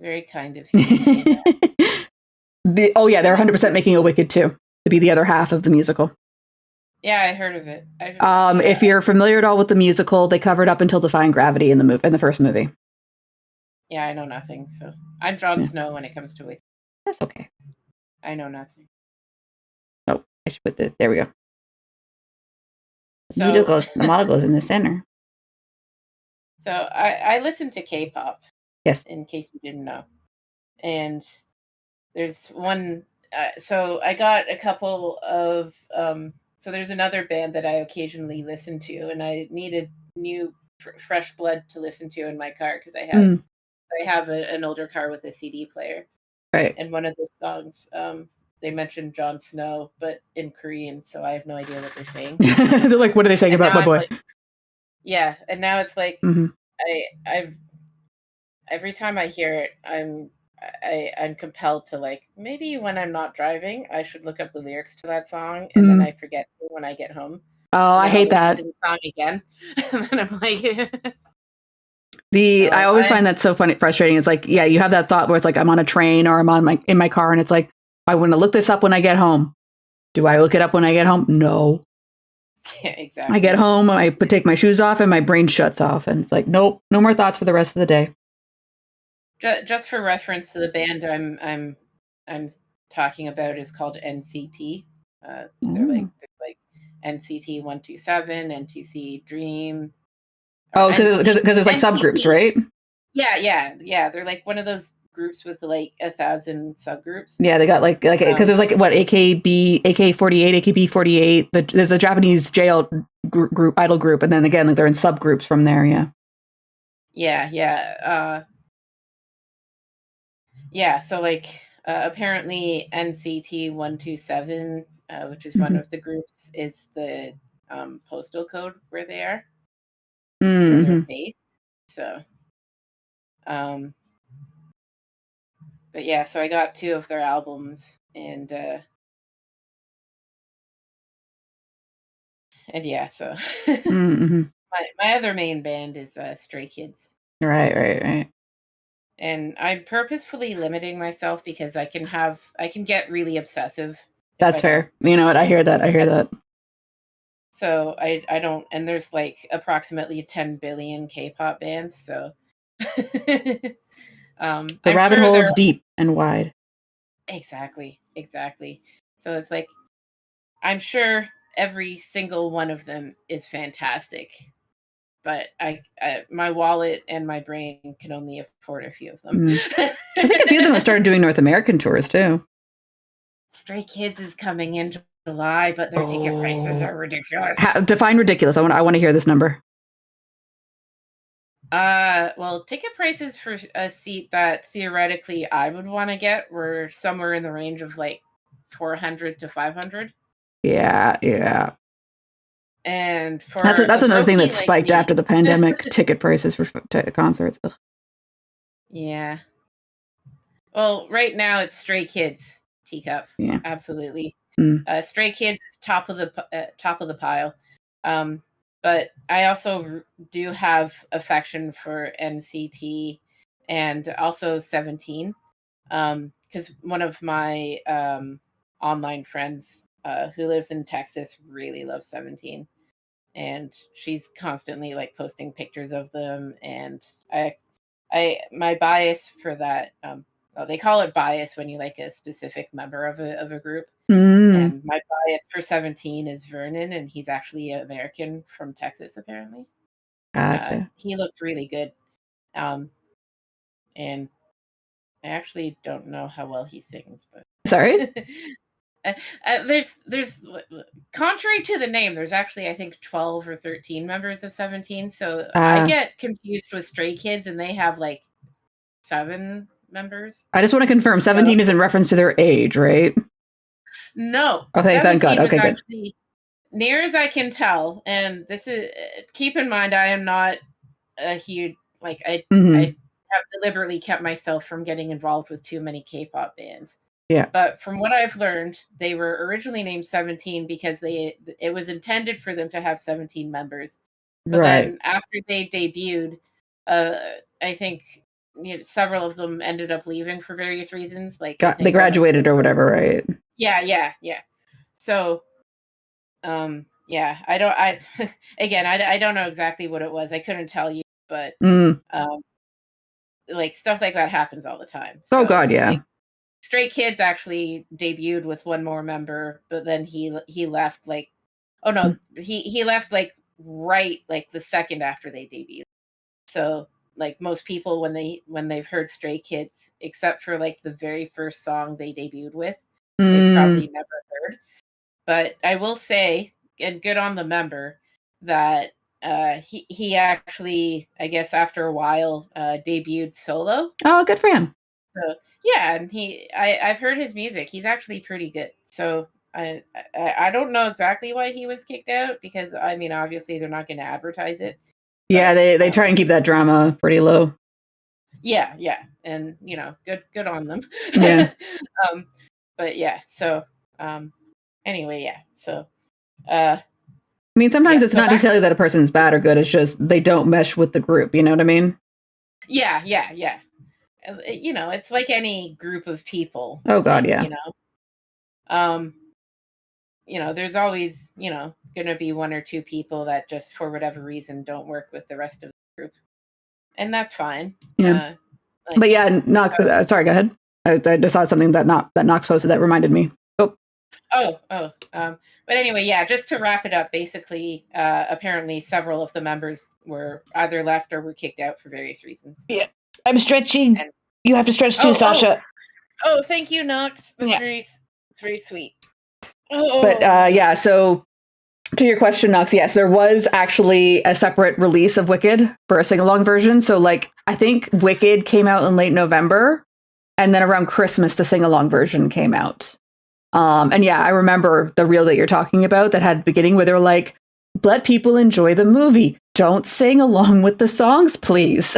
Very kind of you. Oh yeah, they're 100% making a Wicked 2 to be the other half of the musical. Yeah, I heard of it. If you're familiar at all with the musical, they covered up until Defying Gravity in the first movie. Yeah, I know nothing. So I'm Jon Snow when it comes to Wicked. That's okay. I know nothing. Oh, I should put this. There we go. So, the model goes in the center. So I listen to K-pop. Yes. In case you didn't know. And there's one. So I got a couple of. So there's another band that I occasionally listen to, and I needed new fresh blood to listen to in my car because I have an older car with a CD player. Right. And one of the songs, they mentioned Jon Snow, but in Korean, so I have no idea what they're saying. They're like, what are they saying about my boy? Like, yeah, and now it's like I've every time I hear it, I'm compelled to like maybe when I'm not driving, I should look up the lyrics to that song, and then I forget when I get home. Oh, I hate that. The song again, and I'm like. I always find that so funny, frustrating. It's like, yeah, you have that thought where it's like I'm on a train or I'm in my car, and it's like I want to look this up when I get home. Do I look it up when I get home? No. Yeah, exactly. I get home, I take my shoes off, and my brain shuts off, and it's like, nope, no more thoughts for the rest of the day. Just for reference to the band I'm talking about is called NCT. They're like NCT 127, NTC Dream. Oh, because there's like subgroups, right? Yeah. They're like one of those groups with like 1,000 subgroups. Yeah, they got like because there's like what AK48, AKB48. There's a Japanese jail group, idol group, and then again like they're in subgroups from there. Yeah. Yeah. So like apparently NCT 127, which is one of the groups, is the postal code where they are. Where they're based. So, but yeah, so I got 2 of their albums, and yeah, so my other main band is Stray Kids. Right. And I'm purposefully limiting myself because I can get really obsessive. That's fair. You know what? I hear that. So I don't, and there's like approximately 10 billion K-pop bands, so the rabbit hole is deep and wide. Exactly. So it's like I'm sure every single one of them is fantastic, but my wallet and my brain can only afford a few of them. I think a few of them have started doing North American tours too. Stray Kids is coming in July, but their ticket prices are ridiculous. Define ridiculous. I want to hear this number. Well, ticket prices for a seat that theoretically I would want to get were somewhere in the range of like 400 to 500. Yeah. And for that's another thing that spiked after the pandemic. Ticket prices for concerts. Ugh. Yeah. Well, right now it's Stray Kids, Teacup. Yeah. Absolutely. Stray Kids is top of the pile. But I also do have affection for NCT and also 17. Because one of my online friends who lives in Texas really loves 17. And she's constantly like posting pictures of them, and my bias for that, they call it bias when you like a specific member of a group. And my bias for 17 is Vernon, and he's actually American from Texas apparently. Gotcha. He looks really good, and I actually don't know how well he sings, but sorry. There's contrary to the name, there's actually I think 12 or 13 members of 17. So I get confused with Stray Kids, and they have like 7 members. I just want to confirm 17 is in reference to their age, right? No. Okay, thank God. Okay, good. Near as I can tell, and this is keep in mind I am not a huge I have deliberately kept myself from getting involved with too many K-pop bands. Yeah. But from what I've learned, they were originally named 17 because it was intended for them to have 17 members. But then after they debuted, I think several of them ended up leaving for various reasons. Like they graduated or whatever, right? Yeah. So, yeah, I don't know exactly what it was. I couldn't tell you, but like stuff like that happens all the time. So, God, yeah. Like, Stray Kids actually debuted with one more member, but then he left he left right the second after they debuted. So like most people when they've heard Stray Kids, except for like the very first song they debuted with, they've probably never heard. But I will say, and good on the member, that he actually, I guess after a while, debuted solo. Oh, good for him. So yeah, and I've heard his music. He's actually pretty good. So I don't know exactly why he was kicked out, because I mean obviously they're not going to advertise it. Yeah, they try and keep that drama pretty low. Yeah, and good on them. Yeah. But yeah, so anyway, yeah, so I mean, sometimes it's not necessarily that a person's bad or good. It's just they don't mesh with the group. You know what I mean? Yeah. It's like any group of people. Oh God, yeah. There's always, going to be one or two people that just for whatever reason don't work with the rest of the group, and that's fine. Yeah. But yeah, Nox. Sorry, go ahead. I just saw something that Nox posted that reminded me. But anyway, yeah, just to wrap it up, basically, apparently several of the members were either left or were kicked out for various reasons. Yeah, I'm stretching. And you have to stretch too, Sasha. Oh, thank you, Nox. It's very sweet. But yeah, so to your question, Nox, yes, there was actually a separate release of Wicked for a sing-along version. So like, I think Wicked came out in late November, and then around Christmas, the sing-along version came out. And yeah, I remember the reel that you're talking about that had beginning where they were like, let people enjoy the movie. Don't sing along with the songs, please.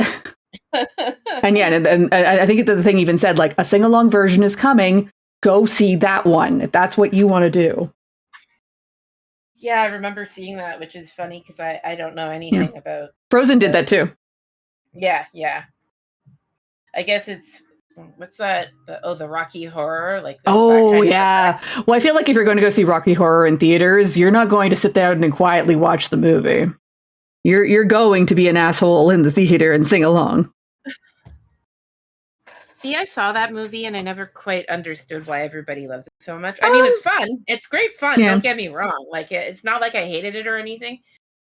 And yeah, and I think the thing even said like a sing-along version is coming. Go see that one if that's what you want to do. Yeah, I remember seeing that, which is funny because I don't know anything about. Frozen did that too. Yeah. I guess it's what's that? The Rocky Horror, like. Oh yeah. Well, I feel like if you're going to go see Rocky Horror in theaters, you're not going to sit down and quietly watch the movie. You're going to be an asshole in the theater and sing along. See, I saw that movie and I never quite understood why everybody loves it so much. I mean, it's fun. It's great fun. Yeah. Don't get me wrong. Like, it's not like I hated it or anything,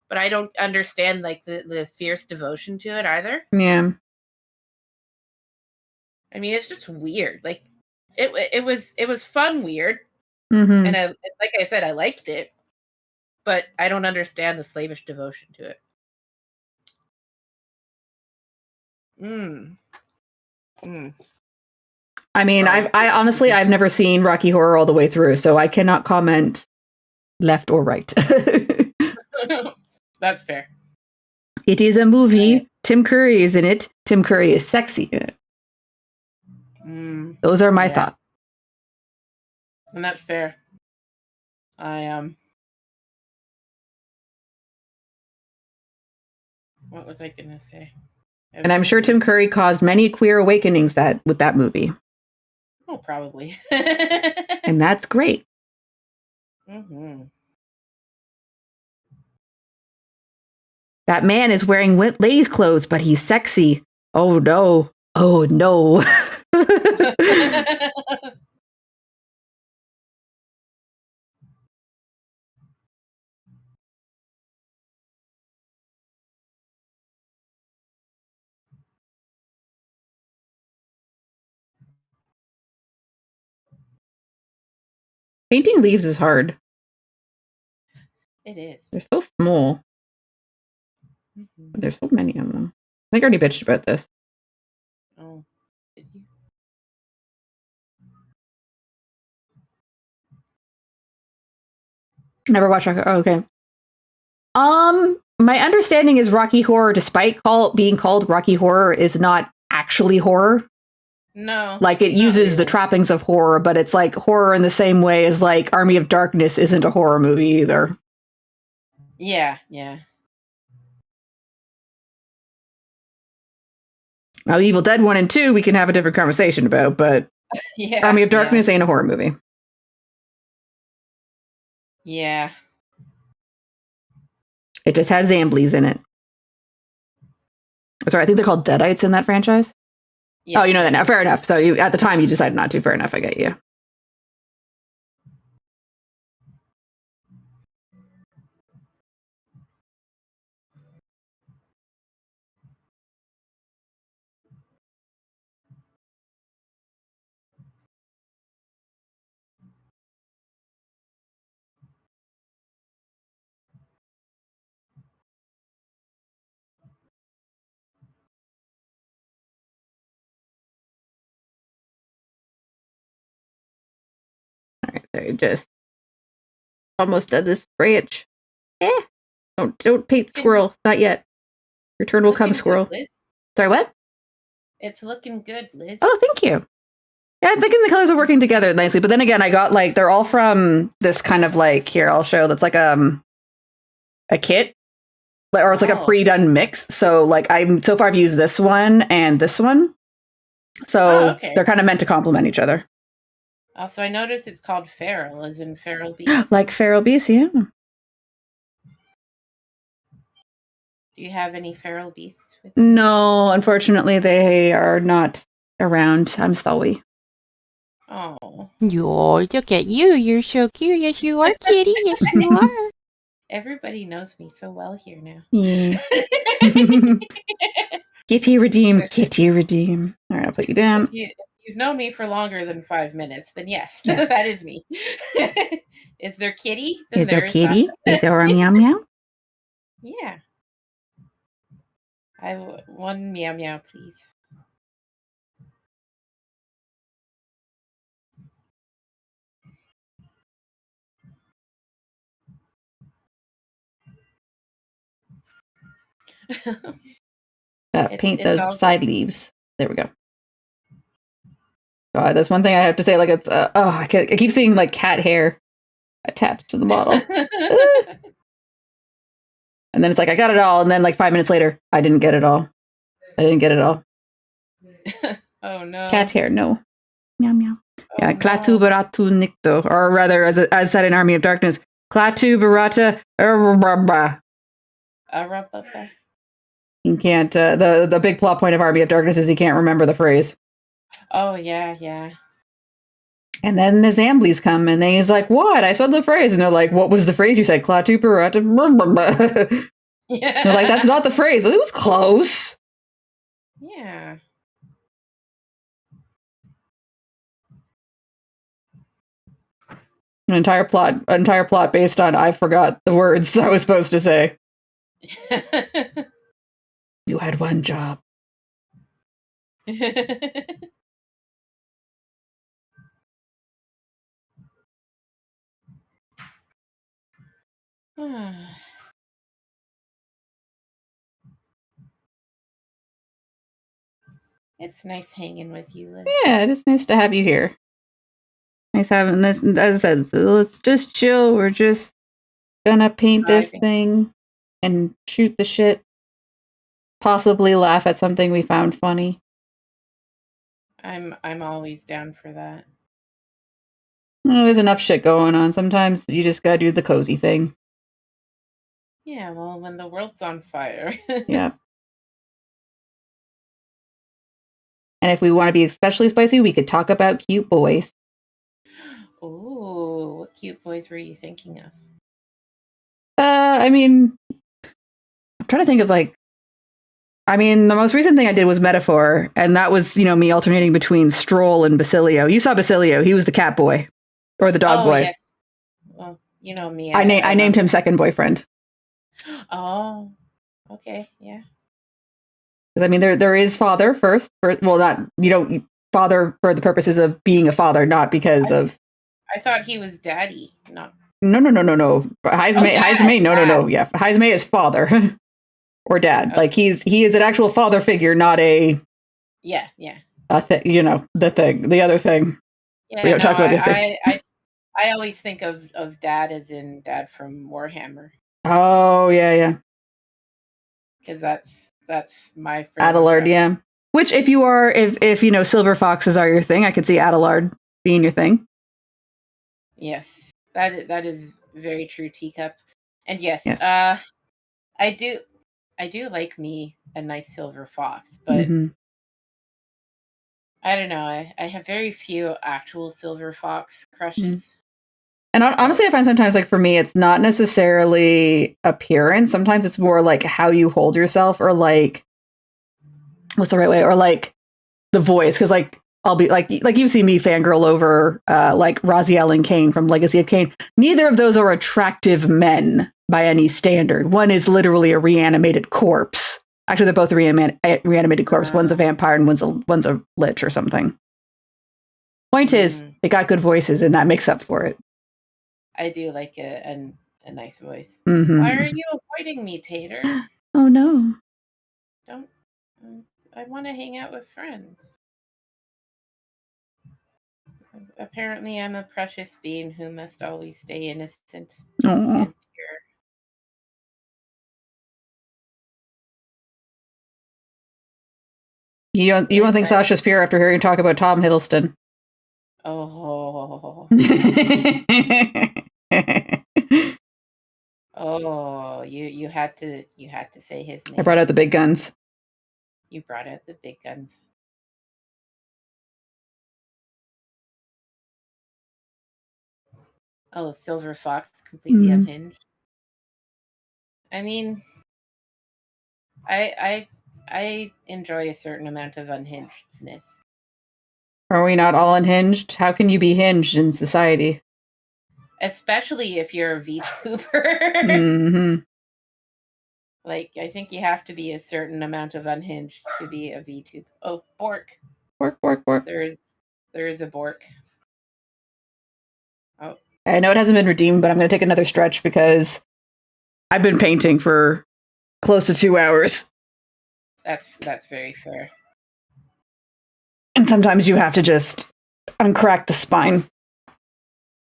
but I don't understand like the fierce devotion to it either. Yeah. I mean, it's just weird. Like, it was fun weird, and like I said, I liked it, but I don't understand the slavish devotion to it. I mean, I honestly, I've never seen Rocky Horror all the way through, so I cannot comment left or right. That's fair. It is a movie. Tim Curry is in it. Tim Curry is sexy in it. Those are my thoughts. And that's fair. What was I gonna say? And I'm sure Tim Curry caused many queer awakenings with that movie. Oh, probably. And that's great. That man is wearing ladies' clothes, but he's sexy. Oh no. Oh no. Painting leaves is hard. It is. They're so small. There's so many of them. I think I already bitched about this. Oh, did you? Never watched Rocky. Oh, okay. My understanding is Rocky Horror, despite being called Rocky Horror, is not actually horror. No. Like, it uses the trappings of horror, but it's like horror in the same way as like Army of Darkness isn't a horror movie either. Yeah. Now, Evil Dead 1 and 2, we can have a different conversation about, but Army of Darkness ain't a horror movie. Yeah. It just has Zamblies in it. Sorry, I think they're called Deadites in that franchise. Yes. Oh, you know that now. Fair enough. So at the time you decided not to. Fair enough. I get you. All right, so just almost done this branch. Don't paint the squirrel. Not yet. Your turn will come, squirrel. Good, sorry, what? It's looking good, Liz. Oh, thank you. Yeah, I'm thinking the colors are working together nicely. But then again, I got like they're all from this kind of like here. I'll show. That's like a kit, or it's like a pre-done mix. So like so far I've used this one and this one. So they're kind of meant to complement each other. Also, I noticed it's called feral, as in feral beast. Like feral beast, yeah. Do you have any feral beasts with you? No, unfortunately, they are not around. I'm sorry. Oh. Yo, look at you. You're so cute. Yes, you are, kitty. Yes, you are. Everybody knows me so well here now. Yeah. Kitty redeem, kitty redeem. All right, I'll put you down. If you've known me for longer than 5 minutes, then yes. That is me. Is there kitty? Then is there kitty? Is there a meow meow? Yeah. I have one meow meow, please. Paint those side leaves. There we go. God, that's one thing I have to say. Like it's I keep seeing like cat hair attached to the bottle. And then it's like I got it all, and then like 5 minutes later, I didn't get it all. Oh no. Cat hair, no. Meow meow. Yeah, Klaatu Baratu Nikto, or rather, as said in Army of Darkness, Klaatu Barata. You can't. The big plot point of Army of Darkness is he can't remember the phrase. Oh yeah. And then the Zamblies come, and then he's like, "What? I said the phrase." And they're like, "What was the phrase you said?" Klaatu Barata. Yeah. They're like, "That's not the phrase." It was close. Yeah. An entire plot based on I forgot the words I was supposed to say. You had one job. It's nice hanging with you, Liz. Yeah, it is nice to have you here. Nice having this. As I said, so let's just chill. We're just gonna paint this thing and shoot the shit. Possibly laugh at something we found funny. I'm always down for that. Well, there's enough shit going on. Sometimes you just gotta do the cozy thing. Yeah, well, when the world's on fire. Yeah. And if we want to be especially spicy, we could talk about cute boys. Ooh, what cute boys were you thinking of? I mean, I'm trying to think of the most recent thing I did was Metaphor, and that was, me alternating between Stroll and Basilio. You saw Basilio. He was the cat boy. Or the dog boy. Yes. Well, you know me. I named him second boyfriend. Oh, okay, yeah. Because there is father first. Father for the purposes of being a father, not because of. I thought he was daddy, not. No. Heisme, no. Yeah, Heisme is father or dad. Okay. Like he is an actual father figure, not a. Yeah. The other thing. Yeah, we don't talk about the thing. I always think of dad as in dad from Warhammer. Oh yeah. Because that's my Adelard, yeah. Which if silver foxes are your thing, I could see Adelard being your thing. Yes, that is very true, Teacup. And yes. I do like me a nice silver fox, but I don't know. I have very few actual silver fox crushes. And honestly, I find sometimes, for me, it's not necessarily appearance. Sometimes it's more how you hold yourself, or what's the right way, or the voice. Because I'll be you see me fangirl over Raziel and Cain from Legacy of Kain. Neither of those are attractive men by any standard. One is literally a reanimated corpse. Actually, they're both a reanimated corpse. One's a vampire and one's a lich or something. Point is, they got good voices, and that makes up for it. I do like a nice voice. Mm-hmm. Why are you avoiding me, Tater? Oh no! Don't. I want to hang out with friends. Apparently, I'm a precious being who must always stay innocent and pure. You don't think Sascha's pure after hearing talk about Tom Hiddleston? Oh. Oh, you had to say his name. I brought out the big guns. You brought out the big guns. Oh, Silver Fox completely unhinged. I mean, I enjoy a certain amount of unhingedness. Are we not all unhinged? How can you be hinged in society? Especially if you're a VTuber. I think you have to be a certain amount of unhinged to be a VTuber. Oh, Bork. Bork. There is a Bork. Oh. I know it hasn't been redeemed, but I'm going to take another stretch because I've been painting for close to 2 hours. That's very fair. And sometimes you have to just uncrack the spine.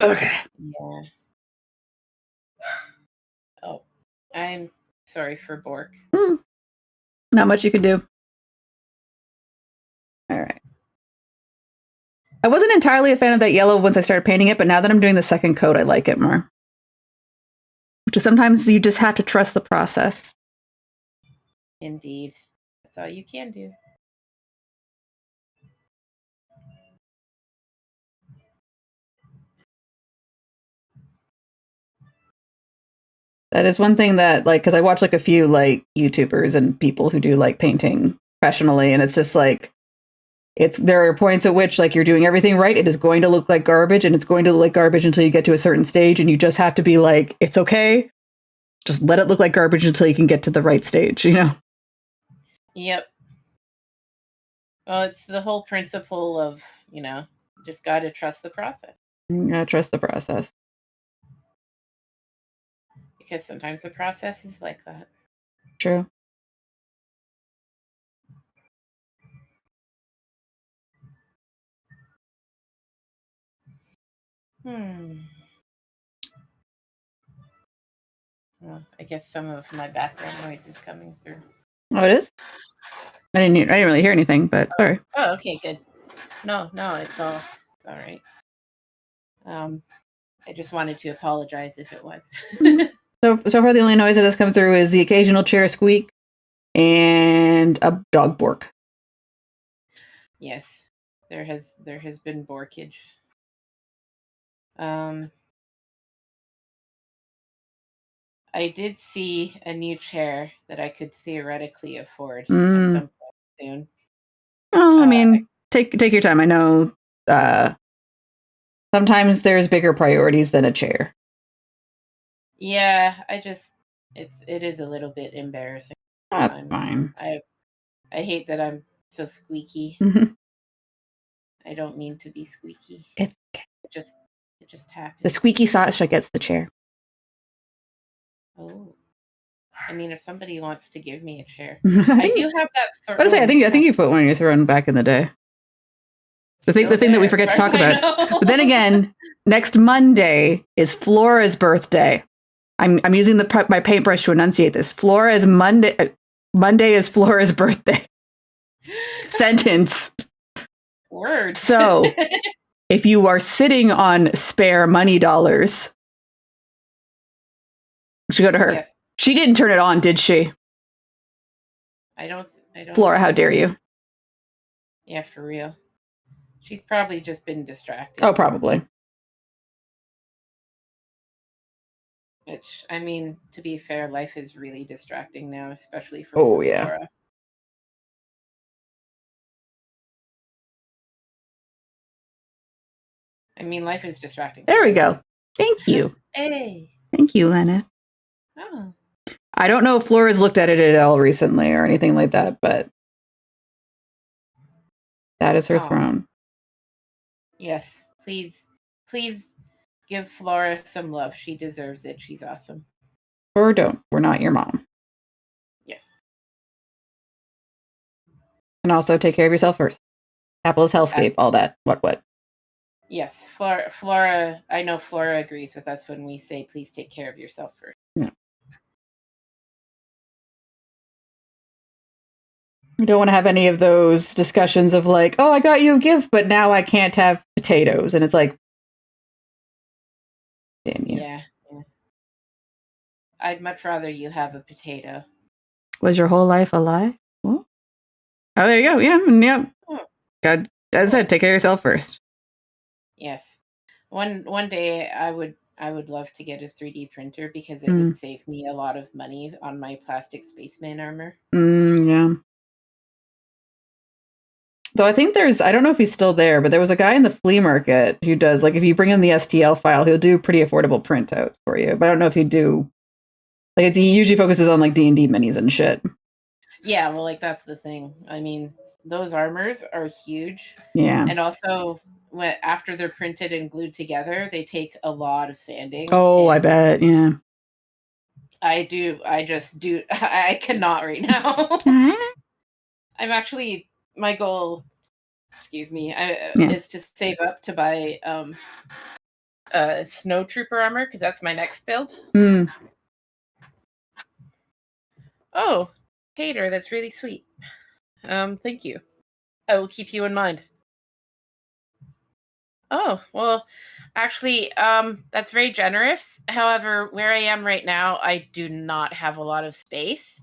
Okay. Yeah. Oh, I'm sorry for Bork. Not much you can do. All right. I wasn't entirely a fan of that yellow once I started painting it, but now that I'm doing the second coat, I like it more. Which is sometimes you just have to trust the process. Indeed. That's all you can do. That is one thing that, because I watch a few YouTubers and people who do painting professionally, and it's just there are points at which you're doing everything right. It is going to look like garbage, and it's going to look like garbage until you get to a certain stage, and you just have to be it's okay. Just let it look like garbage until you can get to the right stage, Yep. Well, it's the whole principle of, just got to trust the process. You gotta trust the process. Because sometimes the process is like that. True. Well, I guess some of my background noise is coming through. Oh, it is? I didn't really hear anything, but sorry. Oh, okay, good. No, it's all right. I just wanted to apologize if it was. So far the only noise that has come through is the occasional chair squeak and a dog bark. Yes, there has been borkage. I did see a new chair that I could theoretically afford at some point soon. Oh, I mean, take your time. I know sometimes there's bigger priorities than a chair. Yeah, it is a little bit embarrassing. That's fine. I hate that I'm so squeaky. I don't mean to be squeaky. It's okay. It just happens. The squeaky Sascha gets the chair. Oh. I mean, if somebody wants to give me a chair, I do have that. What to say? I think you put one in your throne back in the day. The thing that we forget to talk about. But then again, next Monday is Flora's birthday. I'm using my paintbrush to enunciate this. Monday is Flora's birthday. Sentence. Words. So, if you are sitting on spare money dollars, you should go to her. Yes. She didn't turn it on, did she? I don't. Flora, how dare you? Yeah, for real. She's probably just been distracted. Oh, probably. Which, I mean, to be fair, life is really distracting now, especially for Flora. I mean, life is distracting. There we go. Thank you. Hey. Thank you, Lena. Oh. I don't know if Flora's looked at it at all recently or anything like that, but that is her throne. Yes. Please give Flora some love. She deserves it. She's awesome. Or don't. We're not your mom. Yes. And also take care of yourself first. Apple's hellscape, all that. What? Yes. Flora, I know Flora agrees with us when we say please take care of yourself first. Yeah. We don't want to have any of those discussions of like, oh, I got you a gift, but now I can't have potatoes. And it's like, damn you. Yeah. I'd much rather you have a potato. Was your whole life a lie? Well, oh, there you go. Yeah. God, as I said, take care of yourself first. Yes. One day I would love to get a 3D printer because it would save me a lot of money on my plastic spaceman armor. Yeah. Though I think I don't know if he's still there, but there was a guy in the flea market who does, like, if you bring him the STL file, he'll do pretty affordable printouts for you. But I don't know if he'd do, like, he usually focuses on, like, D&D minis and shit. Yeah, well, like, that's the thing. I mean, those armors are huge. Yeah. And also, after they're printed and glued together, they take a lot of sanding. Oh, I bet, yeah. I cannot right now. I'm actually, my goal, excuse me, is to save up to buy snow trooper armor, because that's my next build. Oh, Tater, that's really sweet. Thank you. I will keep you in mind. Oh, well, actually, that's very generous. However, where I am right now, I do not have a lot of space.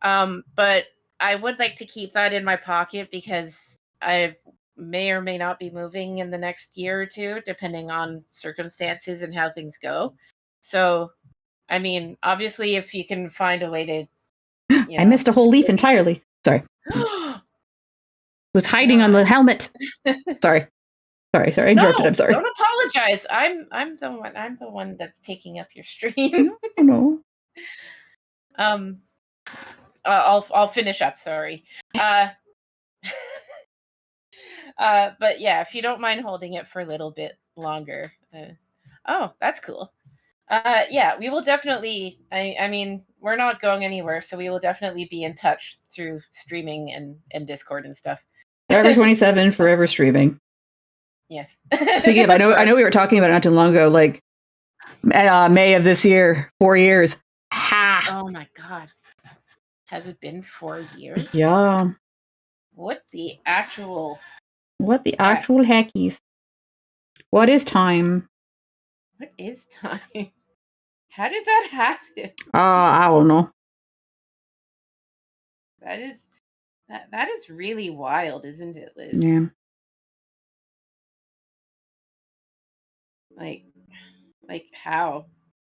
But I would like to keep that in my pocket because I may or may not be moving in the next year or two, depending on circumstances and how things go. So, I mean, obviously, if you can find a way to... I missed a whole leaf entirely. Sorry. Was hiding on the helmet. Sorry. I interrupted. I'm sorry. Don't apologize. I'm the one that's taking up your stream. No. I'll finish up. Sorry. But yeah, if you don't mind holding it for a little bit longer. Oh, that's cool. Yeah, we will definitely. I mean, we're not going anywhere, so we will definitely be in touch through streaming and Discord and stuff. Forever 27, forever streaming. Yes. Speaking of, I know we were talking about it not too long ago, like May of this year, 4 years. Ha! Oh my god. Has it been 4 years? Yeah. What the actual heckies? What is time? What is time? How did that happen? I don't know. That is really wild, isn't it, Liz? Yeah. Like how?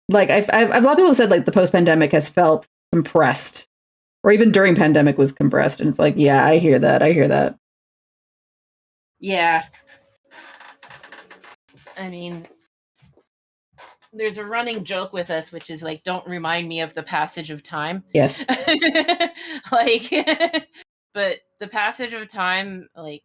Like I've a lot of people said like the post-pandemic has felt compressed, or even during pandemic was compressed, and it's like, yeah, I hear that. Yeah. I mean, there's a running joke with us, which is like, don't remind me of the passage of time. Yes. Like, but the passage of time, like,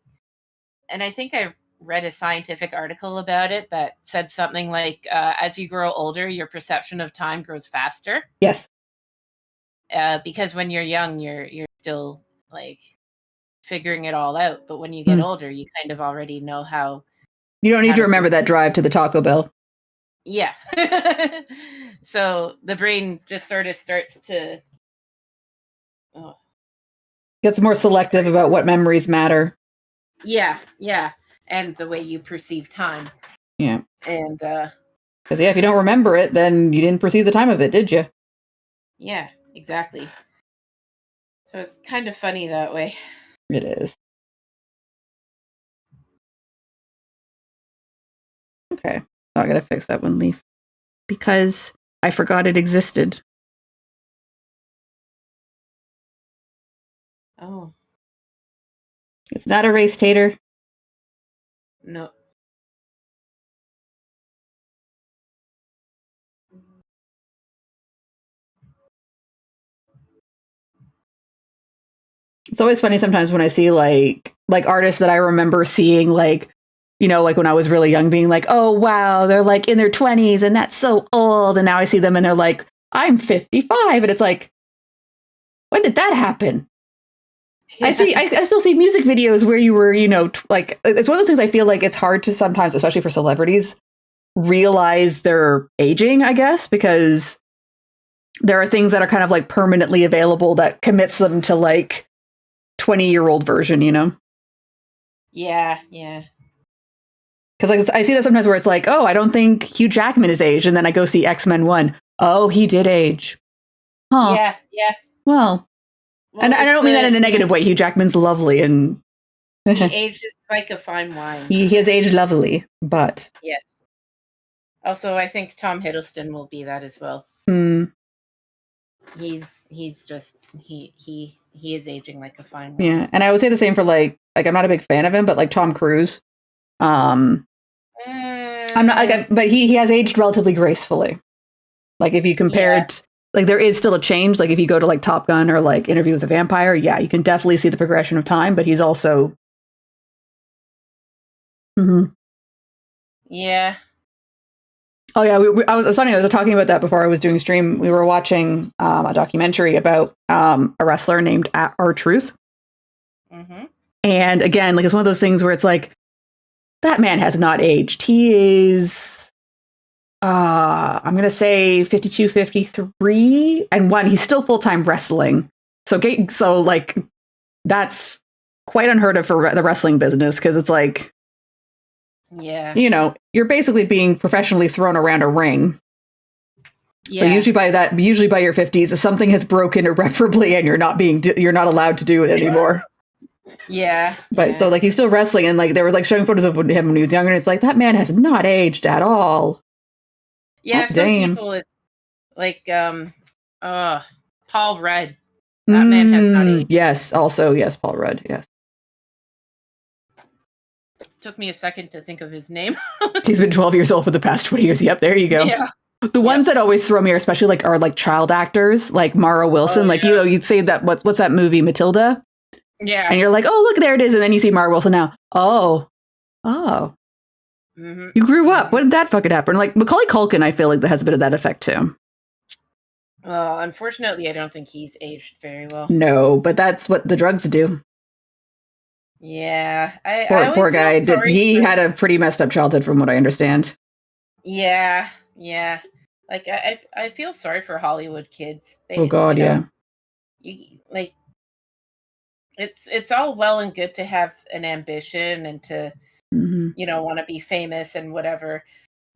and I think I read a scientific article about it that said something like, as you grow older, your perception of time grows faster. Yes. Because when you're young, you're still like figuring it all out. But when you get older, you kind of already know how. You don't need to remember that drive to the Taco Bell. Yeah. So the brain just sort of starts to gets more selective about what memories matter. Yeah. And the way you perceive time. Yeah. And because if you don't remember it, then you didn't perceive the time of it, did you? Yeah, exactly. So it's kind of funny that way. It is. Okay. I gotta fix that one leaf. Because I forgot it existed. Oh. It's not erased, Tater. No. It's always funny sometimes when I see like artists that I remember seeing, like, you know, like when I was really young, being like, oh, wow, they're like in their 20s and that's so old. And now I see them and they're like, I'm 55. And it's like, when did that happen? Yeah. I still see music videos where you were, you know, like, it's one of those things I feel like it's hard to sometimes, especially for celebrities, realize they're aging, I guess, because there are things that are kind of like permanently available that commits them to like 20-year-old version, you know? Yeah. Because like, I see that sometimes where it's like, oh, I don't think Hugh Jackman is aged. And then I go see X-Men 1. Oh, he did age. Huh. Yeah. Well, and I don't mean that in a negative way. Hugh Jackman's lovely and... he ages like a fine wine. He has aged lovely, but... Yes. Also, I think Tom Hiddleston will be that as well. He's just he is aging like a fine wine. Yeah, and I would say the same for like I'm not a big fan of him, but like Tom Cruise. I'm not like, but he has aged relatively gracefully. Like if you compared, like there is still a change. Like if you go to like Top Gun or like Interview with a Vampire, yeah, you can definitely see the progression of time. But he's also, yeah. Oh yeah, I was funny. I was talking about that before I was doing stream. We were watching a documentary about a wrestler named R-Truth. And again, like it's one of those things where it's like, that man has not aged. He is, I'm going to say 52, 53. And one, he's still full-time wrestling. So like, that's quite unheard of for the wrestling business, because it's like, yeah, you know, you're basically being professionally thrown around a ring. Yeah. But usually by your 50s, something has broken irreparably and you're not allowed to do it anymore. Yeah. But so like he's still wrestling, and like they were like showing photos of him when he was younger, and it's like that man has not aged at all. Yeah, some people, it's like Paul Rudd. That man has not aged. Yes, also yes, Paul Rudd. Yes. Took me a second to think of his name. He's been 12 years old for the past 20 years. Yep, there you go. Yeah. The ones that always throw me, especially are like child actors, like Mara Wilson. You'd say that what's that movie, Matilda? Yeah. And you're like, oh, look, there it is. And then you see Mara Wilson now. Oh. You grew up. When did that fucking happen? Like Macaulay Culkin, I feel like that has a bit of that effect too. Unfortunately, I don't think he's aged very well. No, but that's what the drugs do. Yeah, Poor guy. He had a pretty messed up childhood, from what I understand. Yeah. Like I feel sorry for Hollywood kids. Oh God, yeah. Like it's all well and good to have an ambition and to want to be famous and whatever,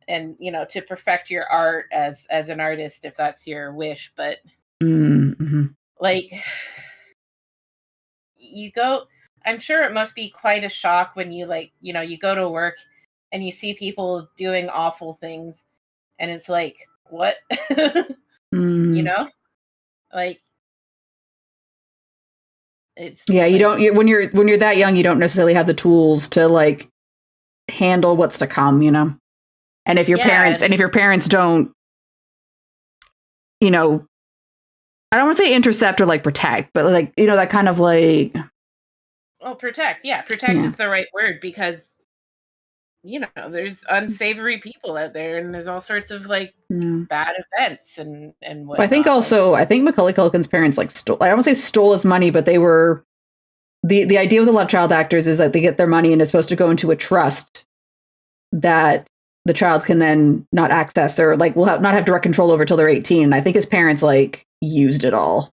and to perfect your art as an artist if that's your wish, but like I'm sure it must be quite a shock when you you go to work and you see people doing awful things and it's like, what? Like it's you don't when you're that young, you don't necessarily have the tools to like handle what's to come, and if your parents don't, I don't want to say intercept or like protect, but like that kind of like, well, protect is the right word, because there's unsavory people out there and there's all sorts of like bad events and what. I think Macaulay Culkin's parents like stole, I don't want to say stole his money, but they were the idea with a lot of child actors is that they get their money and it's supposed to go into a trust that the child can then not access or like will not have direct control over till they're 18. And I think his parents like used it all,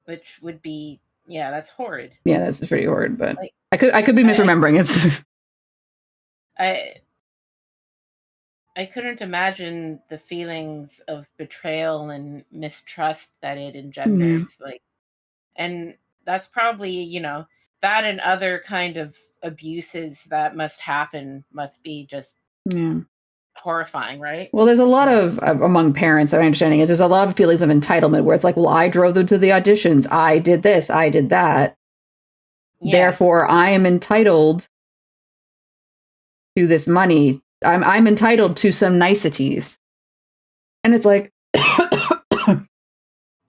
which would be that's horrid. Yeah, that's pretty horrid. But like, I could be misremembering. I couldn't imagine the feelings of betrayal and mistrust that it engenders. Like, and that's probably, that and other kind of abuses that must happen must be just horrifying, right? Well, there's a lot of, among parents, my understanding is there's a lot of feelings of entitlement where it's like, well, I drove them to the auditions. I did this. I did that. Yeah. Therefore, I am entitled to this money. I'm entitled to some niceties. And it's like,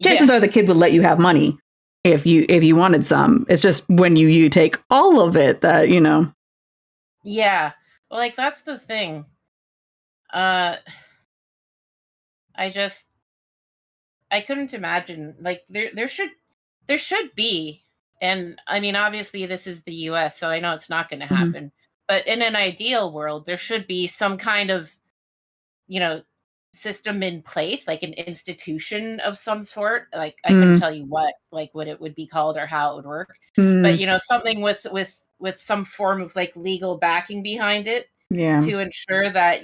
chances are the kid would let you have money if you wanted some. It's just when you take all of it that, Yeah. Well, like, that's the thing. I couldn't imagine, like, there should be, and I mean, obviously this is the US, so I know it's not going to happen, but in an ideal world, there should be some kind of, system in place, like an institution of some sort. Like, I couldn't tell you what it would be called or how it would work, but something with some form of like legal backing behind it, to ensure that,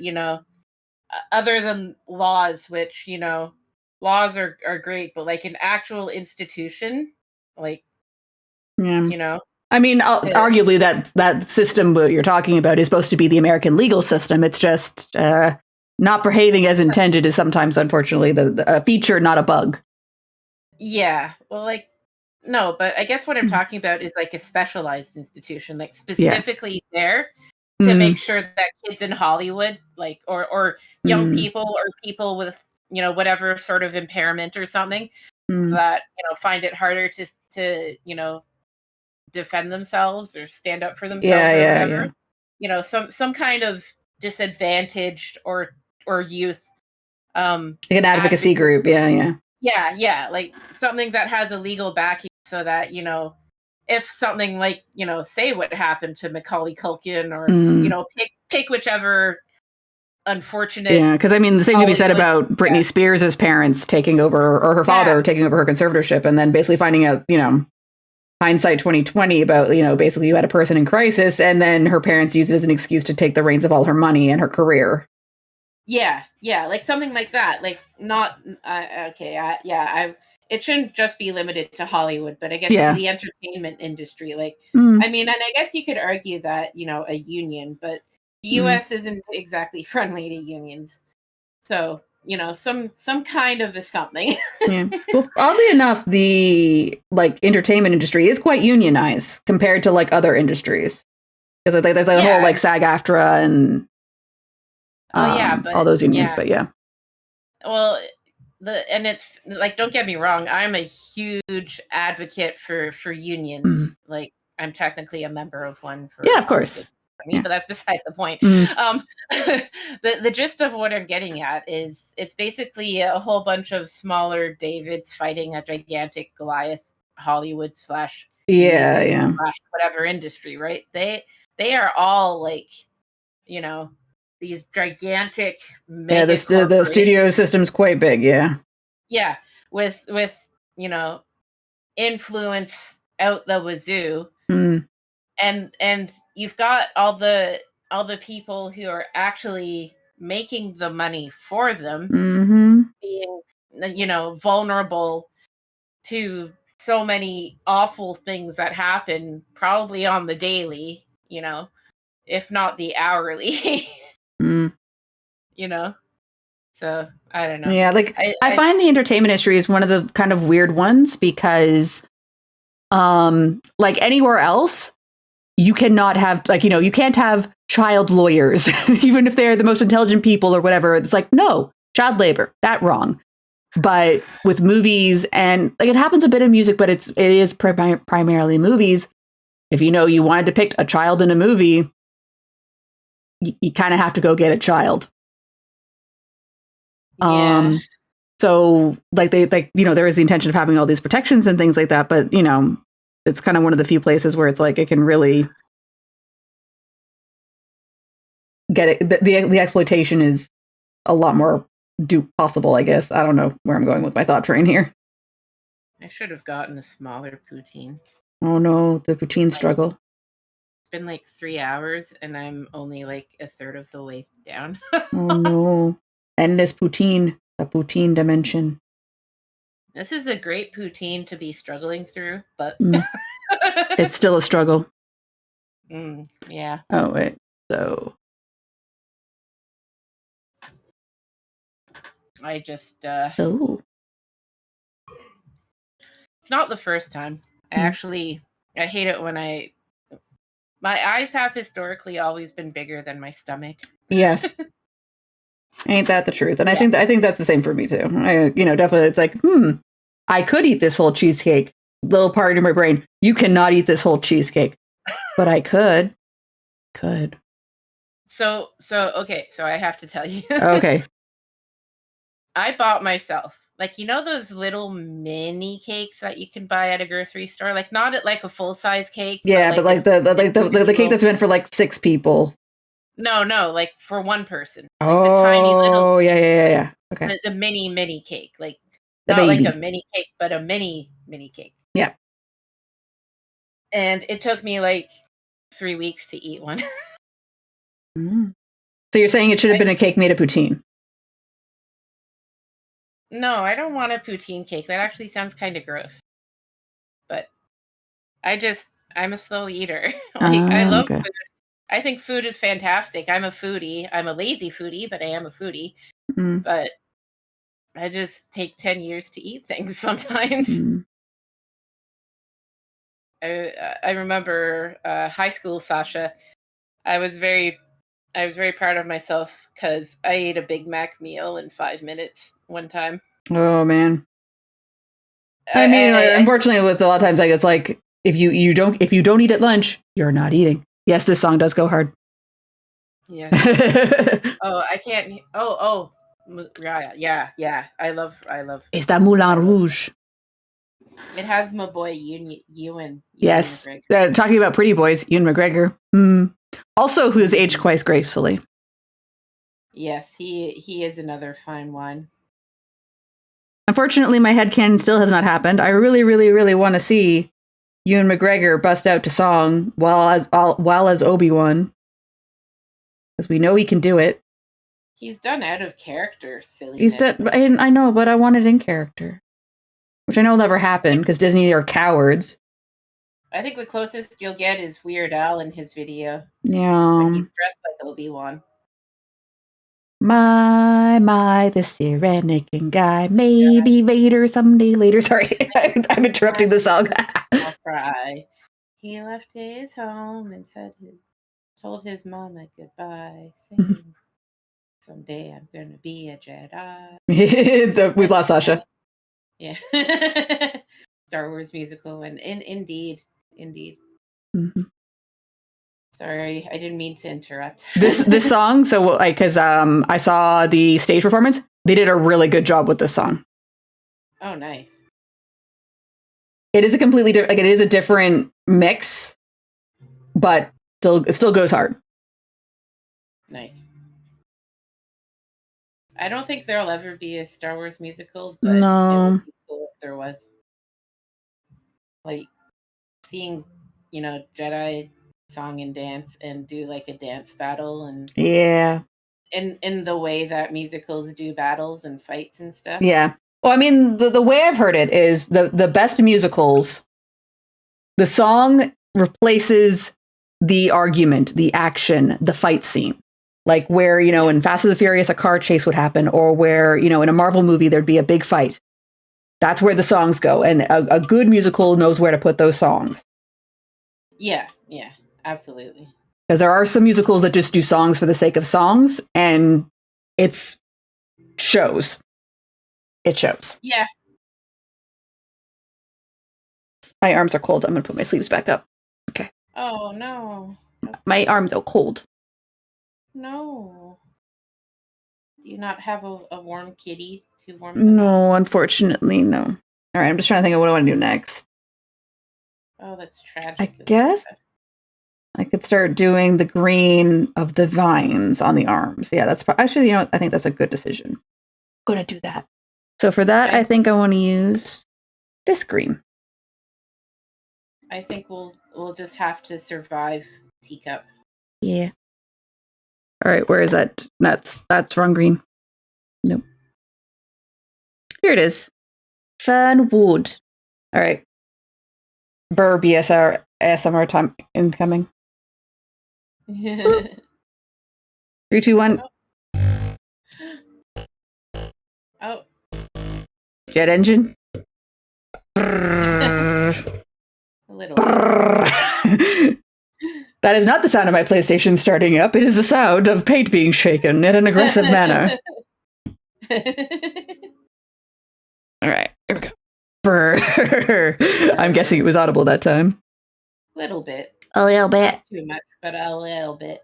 other than laws, which, laws are great, but like an actual institution, like, I mean, arguably that system what you're talking about is supposed to be the American legal system. It's just not behaving as intended is sometimes, unfortunately, a feature, not a bug. Yeah. Well, like, no, but I guess what I'm talking about is like a specialized institution, like specifically there to make sure that kids in Hollywood, like, or young people or people with, whatever sort of impairment or something that, find it harder to, defend themselves or stand up for themselves or whatever, some kind of disadvantaged or youth, like an advocacy group. Yeah, like something that has a legal backing so that, if something like, say what happened to Macaulay Culkin or, pick whichever unfortunate. Yeah, because I mean, the same can be said about Britney Spears' parents taking over, or her father taking over her conservatorship, and then basically finding out, hindsight 2020 about, basically you had a person in crisis, and then her parents used it as an excuse to take the reins of all her money and her career. Yeah, like something like that. Like, not it shouldn't just be limited to Hollywood, but I guess to the entertainment industry. Like, I mean, and I guess you could argue that, a union, but the US isn't exactly friendly to unions. So, some kind of a something. Yeah. Well, oddly enough, the like entertainment industry is quite unionized compared to like other industries. Because there's like the whole like SAG-AFTRA and but, all those unions, but well, and it's like, don't get me wrong, I'm a huge advocate for unions. Like, I'm technically a member of one. Of course. But that's beside the point. The gist of what I'm getting at is it's basically a whole bunch of smaller Davids fighting a gigantic Goliath Hollywood / Yeah. Whatever industry, right? They are all like, you know, these gigantic mega the studio system's quite big, yeah. Yeah, with you know, influence out the wazoo. And you've got all the people who are actually making the money for them being, you know, vulnerable to so many awful things that happen probably on the daily, you know, if not the hourly. You know, so I don't know. Yeah, like I find the entertainment industry is one of the kind of weird ones because like anywhere else you cannot have, like, you know, you can't have child lawyers even if they're the most intelligent people or whatever. It's like, no, child labor, that wrong. But with movies, and like it happens a bit in music, but it is primarily movies. If you know you want to depict a child in a movie, you kind of have to go get a child. Yeah. So like you know, there is the intention of having all these protections and things like that, but you know, it's kind of one of the few places where it's like it can really get it. The exploitation is a lot more possible, I guess. I don't know where I'm going with my thought train here. I should have gotten a smaller poutine. Oh no, the poutine struggle. It's been like 3 hours and I'm only like a third of the way down. Oh no. Endless poutine, the poutine dimension. This is a great poutine to be struggling through, but it's still a struggle. Yeah. Oh wait, so I just oh. It's not the first time. I hate it when my eyes have historically always been bigger than my stomach. Yes. Ain't that the truth? And yeah. I think that's the same for me too. You know, definitely it's like, I could eat this whole cheesecake. Little part in my brain, you cannot eat this whole cheesecake. But I could. So okay, so I have to tell you. Okay. I bought myself, like, you know those little mini cakes that you can buy at a grocery store? Like not at like a full-size cake. Yeah, but like the cake that's meant for like 6 people. No, like for one person. Like the tiny little. Oh, yeah. Okay. The mini cake, like the not baby. like a mini cake, but a mini cake. Yeah. And it took me like 3 weeks to eat one. So you're saying it should have been a cake made of poutine? No, I don't want a poutine cake. That actually sounds kind of gross. But I'm a slow eater. I love food. I think food is fantastic. I'm a foodie. I'm a lazy foodie, but I am a foodie. But I just take 10 years to eat things sometimes. I remember high school, Sascha. I was very proud of myself because I ate a Big Mac meal in 5 minutes one time. Oh man! I mean, unfortunately, with a lot of times, like it's like if you don't eat at lunch, you're not eating. Yes, this song does go hard. Yeah. Oh, I can't. Oh, yeah. I love. It's that Moulin Rouge. It has my boy Ewan. Yes, talking about pretty boys, Ewan McGregor. Also, who's aged quite gracefully. Yes, he is another fine wine. Unfortunately, my headcanon still has not happened. I really, really, really want to see Ewan McGregor bust out to song while as Obi-Wan, because we know he can do it. He's done out of character, silly. He's done. I know, but I want it in character, which I know will never happen because Disney are cowards. I think the closest you'll get is Weird Al in his video. Yeah, when he's dressed like Obi-Wan. My, the Cyrenaican guy. Maybe Vader someday later. Sorry, I'm interrupting the song. I'll cry. He left his home and told his mama goodbye. Saying, someday I'm gonna be a Jedi. We've lost Sascha. Yeah. Star Wars musical, and indeed. Sorry, I didn't mean to interrupt. this song, so like, because I saw the stage performance, they did a really good job with this song. Oh, nice. It is a completely different, like it is a different mix, but it still goes hard. Nice. I don't think there'll ever be a Star Wars musical, but No. it would be cool if there was. Like seeing, Jedi song and dance and do like a dance battle and in the way that musicals do battles and fights and stuff. Yeah. Well, I mean, the way I've heard it is the best musicals, the song replaces the argument, the action, the fight scene. Like where, in Fast and the Furious, a car chase would happen, or where, in a Marvel movie, there'd be a big fight. That's where the songs go. And a good musical knows where to put those songs. Yeah, absolutely. Because there are some musicals that just do songs for the sake of songs, and it shows. It shows. Yeah. My arms are cold. I'm going to put my sleeves back up. Okay. Oh, no. My arms are cold. No. Do you not have a warm kitty to warm them No, up? Unfortunately, no. All right, I'm just trying to think of what I want to do next. Oh, that's tragic. I guess I could start doing the green of the vines on the arms. Yeah, that's actually, I think that's a good decision. I'm going to do that. So for that, I think I want to use this green. I think we'll just have to survive teacup. Yeah. All right, where is that? That's wrong green. Nope. Here it is. Fern wood. All right. Burr BSR ASMR time incoming. 3, 2, 1. Oh. Jet engine. A little. That is not the sound of my PlayStation starting up. It is the sound of paint being shaken in an aggressive manner. All right, here we go. Brr. I'm guessing it was audible that time. Little bit. A little bit. Not too much, but a little bit.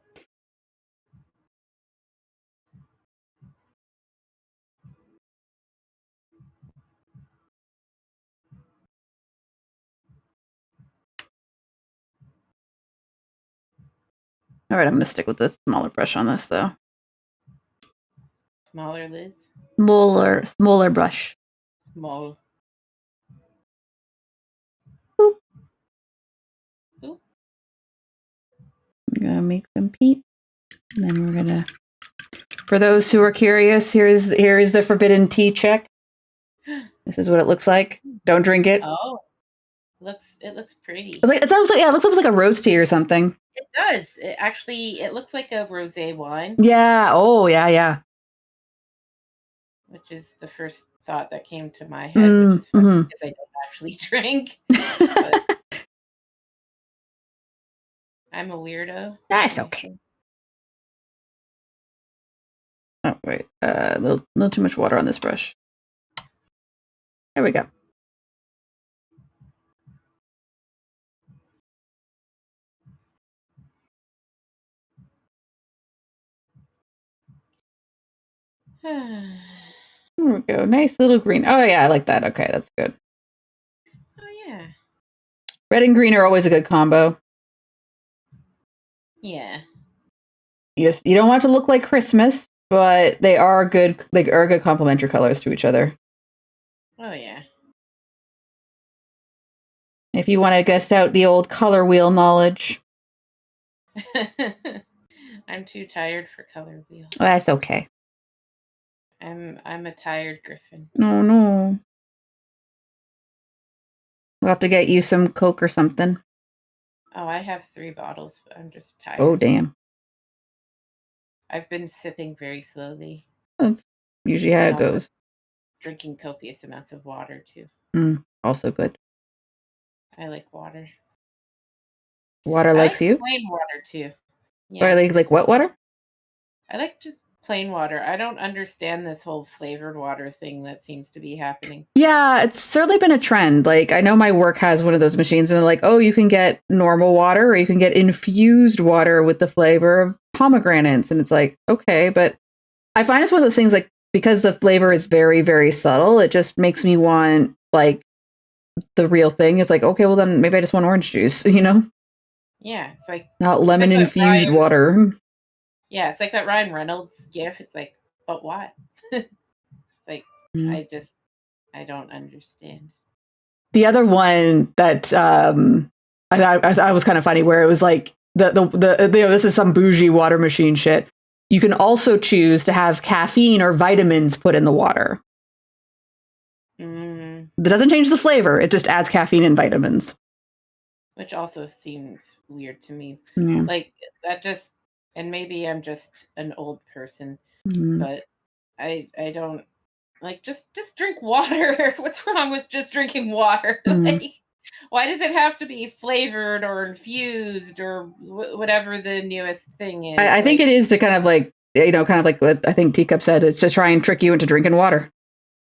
All right, I'm going to stick with the smaller brush on this, though. Smaller, Liz? Smaller brush. Small. Boop. Boop. I'm going to make some paint. And then we're going to... For those who are curious, here is the forbidden tea check. This is what it looks like. Don't drink it. Oh. It looks pretty. It looks like a rose tea or something. It does. It looks like a rosé wine. Yeah. Oh, yeah. Which is the first thought that came to my head, which is funny because I don't actually drink. I'm a weirdo. That's okay. Oh, wait. A little too much water on this brush. There we go. There we go. Nice little green. Oh, yeah, I like that. Okay, that's good. Oh, yeah. Red and green are always a good combo. Yeah. Yes, you don't want it to look like Christmas, but they are good. They are good complementary colors to each other. Oh, yeah. If you want to guess out the old color wheel knowledge. I'm too tired for color wheels. Oh, that's okay. I'm a tired griffin. Oh, no. We'll have to get you some Coke or something. Oh, I have 3 bottles, but I'm just tired. Oh, damn. I've been sipping very slowly. That's usually how it goes. Drinking copious amounts of water, too. Also good. I like water. Water likes you? Plain water, too. Yeah. Or like what water? I like just plain water. I don't understand this whole flavored water thing that seems to be happening. Yeah, it's certainly been a trend. Like, I know my work has one of those machines, and they're like, oh, you can get normal water, or you can get infused water with the flavor of pomegranates. And it's like, okay, but I find it's one of those things, like, because the flavor is very, very subtle, it just makes me want, like, the real thing. It's like, okay, well then maybe I just want orange juice, you know? Yeah, it's like not lemon infused water. Yeah, it's like that Ryan Reynolds gif. It's like, but why? It's like I don't understand. The other one that I was kind of funny, where it was like this is some bougie water machine shit. You can also choose to have caffeine or vitamins put in the water. That doesn't change the flavor. It just adds caffeine and vitamins. Which also seems weird to me. Yeah. Like that just, and maybe I'm just an old person, but I don't like just drink water. What's wrong with just drinking water? Like, why does it have to be flavored or infused or whatever the newest thing is? I think it is to kind of like, kind of like what I think Teacup said. It's to try and trick you into drinking water.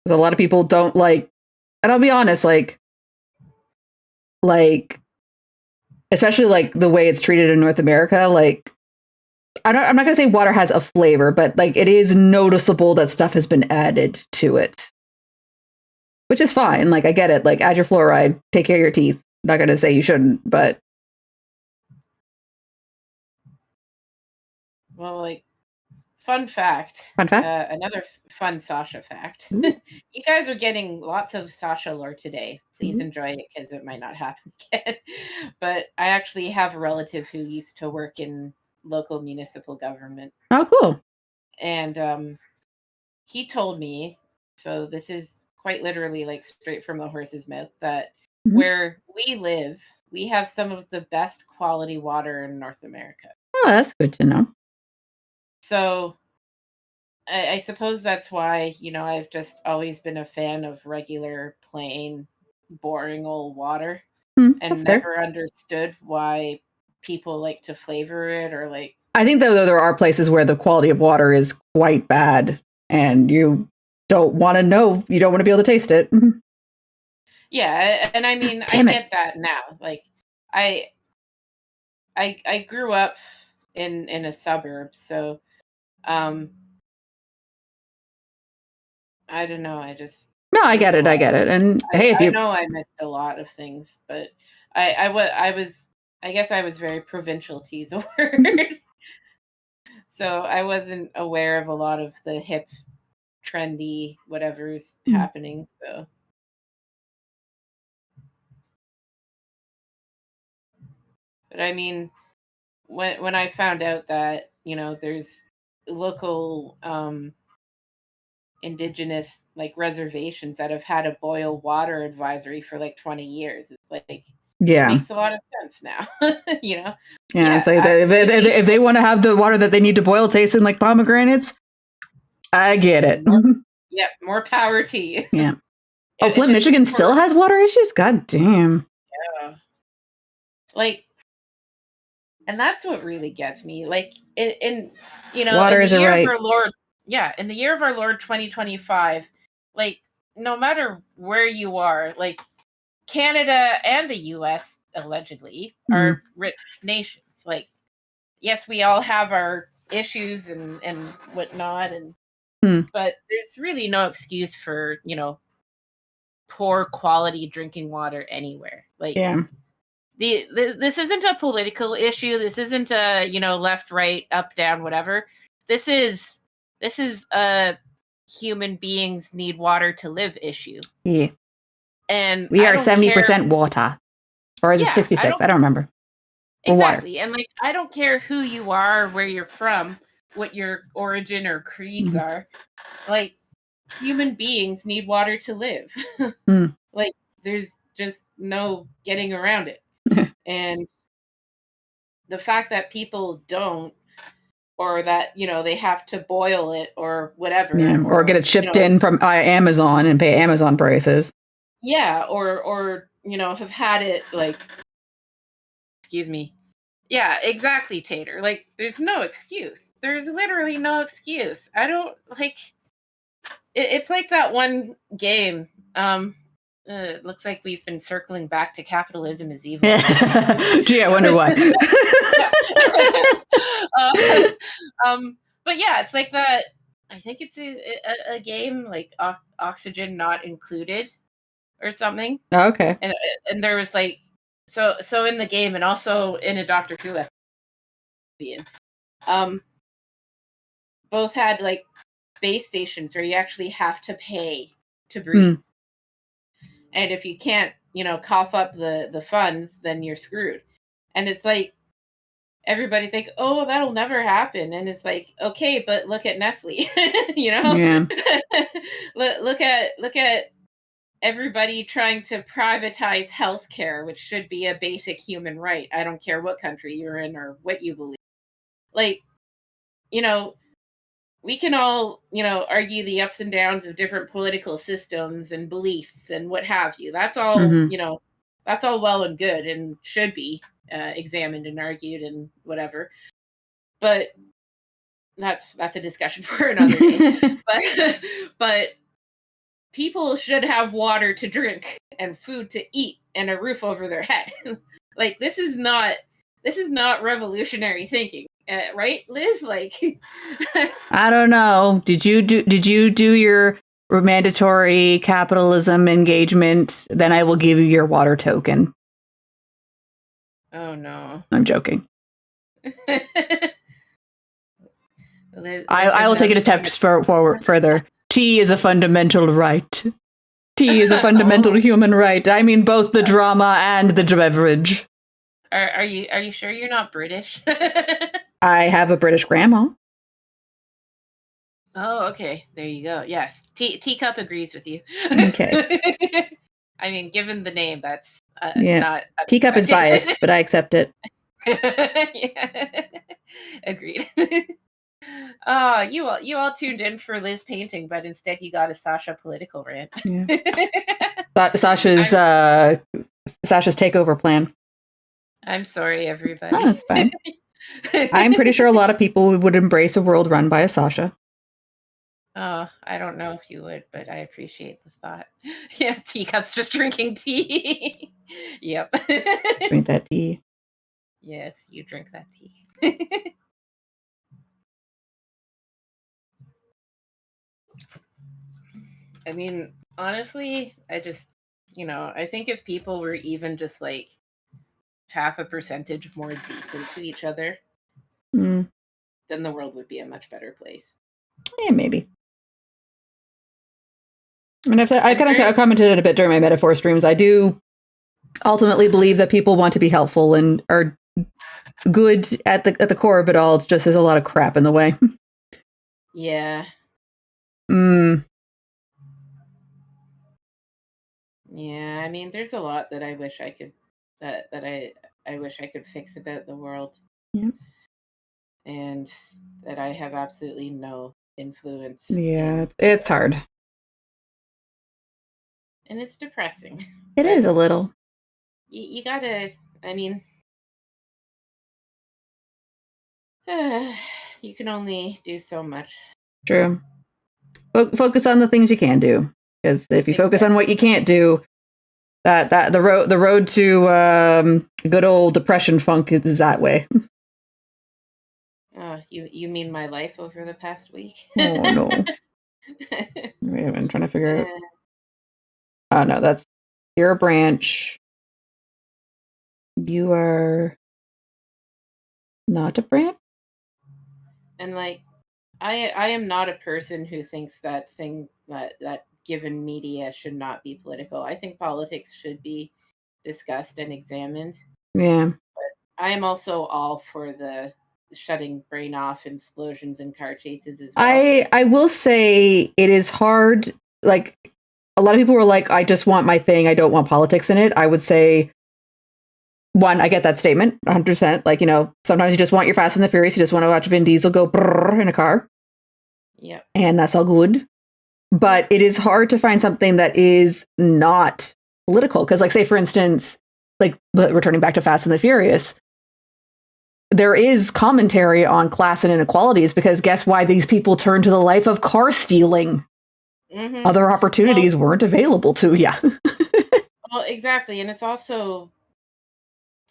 Because a lot of people don't like, and I'll be honest, like, especially like the way it's treated in North America, like, I'm not going to say water has a flavor, but like it is noticeable that stuff has been added to it. Which is fine. Like, I get it. Like, add your fluoride, take care of your teeth. I'm not going to say you shouldn't, but. Well, like, fun fact. Another fun Sascha fact. You guys are getting lots of Sascha lore today. Please enjoy it, because it might not happen again. But I actually have a relative who used to work in local municipal government. Oh, cool. And he told me, so this is quite literally like straight from the horse's mouth, that where we live, we have some of the best quality water in North America. Oh, that's good to know. So I suppose that's why, I've just always been a fan of regular, plain, boring old water, and never understood why people like to flavor it or like. I think though there are places where the quality of water is quite bad, and you don't want to know. You don't want to be able to taste it. Yeah, and I mean, I get that now. Like, I grew up in a suburb, so I don't know. I get it. And hey, if I know I missed a lot of things, but I guess I was very provincial, to use a word. So I wasn't aware of a lot of the hip, trendy whatever's happening. So, but I mean, when I found out that there's local indigenous like reservations that have had a boil water advisory for like 20 years, it's like, it makes a lot of sense now. It's like if they want to have the water that they need to boil tasting like pomegranates, I get it. More power to you. Yeah. Oh, Flint, Michigan still has water issues? God damn. Yeah. Like, and that's what really gets me. Like, in water is a right. In the year of our Lord 2025, like, no matter where you are, like, Canada and the US allegedly are rich nations. Like, yes, we all have our issues and whatnot, but there's really no excuse for poor quality drinking water anywhere. Like, this isn't a political issue. This isn't a left, right, up, down, whatever. This is a human beings need water to live issue. Yeah. And we are 70% water. Or is it 66? I don't remember. Exactly. And like, I don't care who you are, where you're from, what your origin or creeds are. Like, human beings need water to live. Like, there's just no getting around it. And the fact that people don't, or that they have to boil it or whatever, or get it shipped in from Amazon and pay Amazon prices, or have had it like, excuse me, exactly, Tater. Like, there's no excuse. There's literally no excuse. I don't like it's like that one game. It looks like we've been circling back to capitalism is evil. Gee, I wonder why. But yeah, it's like that. I think it's a game like Oxygen Not Included, or something. Oh, okay. And there was like so in the game and also in a Doctor Who episode, both had like space stations where you actually have to pay to breathe. And if you can't, cough up the funds, then you're screwed. And it's like everybody's like, "Oh, that'll never happen." And it's like, "Okay, but look at Nestle." Yeah. look at everybody trying to privatize healthcare, which should be a basic human right. I don't care what country you're in or what you believe. Like, we can all, argue the ups and downs of different political systems and beliefs and what have you. That's all, that's all well and good and should be examined and argued and whatever. But that's a discussion for another day. but people should have water to drink and food to eat and a roof over their head. Like this is not revolutionary thinking. Right, Liz? Like, I don't know. Did you do your mandatory capitalism engagement? Then I will give you your water token. Oh no, I'm joking. Liz I will take it a step forward further. Tea is a fundamental right. Tea is a fundamental human right. I mean, both the drama and the beverage. Are you sure you're not British? I have a British grandma. Oh, okay. There you go. Yes, Teacup agrees with you. Okay. I mean, given the name, that's not. Teacup is biased, but I accept it. Yeah. Agreed. You all tuned in for Liz painting, but instead you got a Sascha political rant. Yeah. Sasha's takeover plan. I'm sorry, everybody. Oh, that's fine. I'm pretty sure a lot of people would embrace a world run by a Sascha. Oh, I don't know if you would, but I appreciate the thought. Yeah, Teacup's just drinking tea. Yep. Drink that tea. Yes, you drink that tea. I mean, honestly, I just, I think if people were even just like half a percentage more decent to each other, then the world would be a much better place. Yeah, maybe. I mean, I commented it a bit during my metaphor streams. I do ultimately believe that people want to be helpful and are good at the core of it all. It's just there's a lot of crap in the way. Yeah. Yeah, I mean, there's a lot that I wish I could I wish I could fix about the world. Yeah. And that I have absolutely no influence. Yeah, it's hard. And it's depressing. It is a little. You gotta, I mean, you can only do so much. True. Focus on the things you can do, because if you focus on what you can't do, that the road to good old depression funk is that way. You mean my life over the past week? Oh no. Wait, I'm trying to figure out. Oh no, you're a branch. You are not a branch. And like, I am not a person who thinks that things that given media should not be political. I think politics should be discussed and examined. Yeah. But I am also all for the shutting brain off explosions and car chases as well. I will say it is hard. Like, a lot of people were like, I just want my thing. I don't want politics in it. I would say, one, I get that statement 100%. Like, sometimes you just want your Fast and the Furious. You just want to watch Vin Diesel go brrr in a car. Yeah. And that's all good. But it is hard to find something that is not political. Because, like, say, for instance, like, returning back to Fast and the Furious, there is commentary on class and inequalities, because guess why these people turn to the life of car stealing? Mm-hmm. Other opportunities weren't available to you. Well, exactly. And it's also,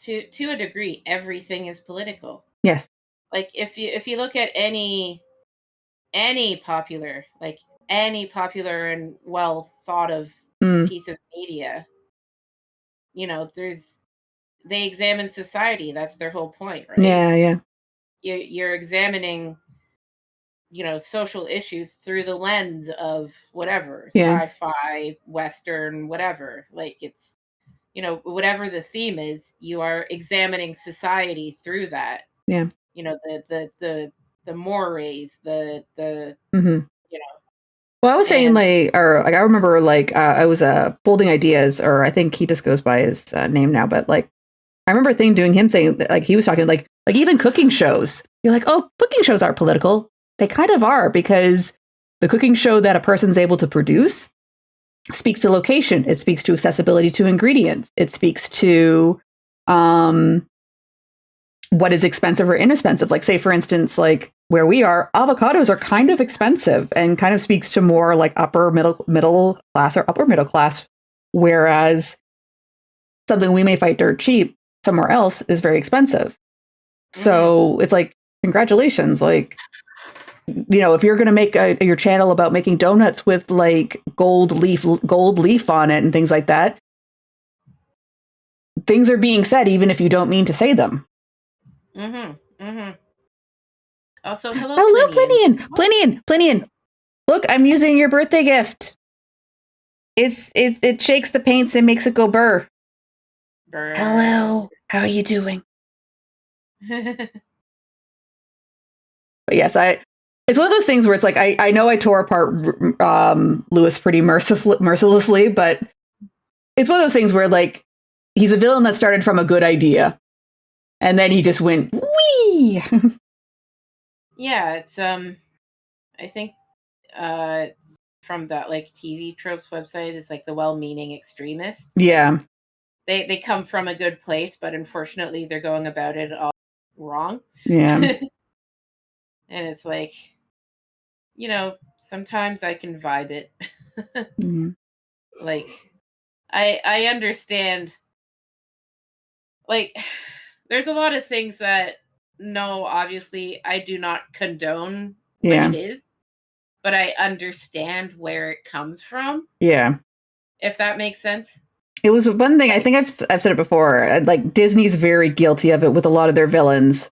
to a degree, everything is political. Yes. Like, if you look at any popular and well thought of piece of media. You know, they examine society. That's their whole point, right? Yeah. You're examining, social issues through the lens of whatever, sci-fi, Western, whatever. Like, it's, whatever the theme is, you are examining society through that. Yeah. The mores, the Well, I was saying I remember I was folding ideas, or I think he just goes by his name now, but like I remember doing him saying that, like he was talking like even cooking shows. You're like, oh, cooking shows aren't political. They kind of are, because the cooking show that a person's able to produce speaks to location. It speaks to accessibility to ingredients. It speaks to what is expensive or inexpensive. Like, say, for instance, like where we are, avocados are kind of expensive, and kind of speaks to more like upper middle class or upper middle class, whereas something we may find dirt cheap somewhere else is very expensive. So it's like, congratulations. Like, if you're going to make your channel about making donuts with like gold leaf on it and things like that, things are being said even if you don't mean to say them. Also, hello Plinian. Look, I'm using your birthday gift. It shakes the paints and makes it go burr. Hello, how are you doing? But yes, it's one of those things where it's like I know I tore apart Lewis pretty mercilessly, but it's one of those things where like he's a villain that started from a good idea, and then he just went wee. Yeah, it's I think it's from that like TV tropes website. It's like the well-meaning extremist. Yeah. They come from a good place, but unfortunately they're going about it all wrong. Yeah. And it's like, sometimes I can vibe it. Like, I understand. Like, there's a lot of things that, no, obviously I do not condone what it is, but I understand where it comes from. Yeah. If that makes sense. It was one thing, I think I've said it before, like Disney's very guilty of it with a lot of their villains.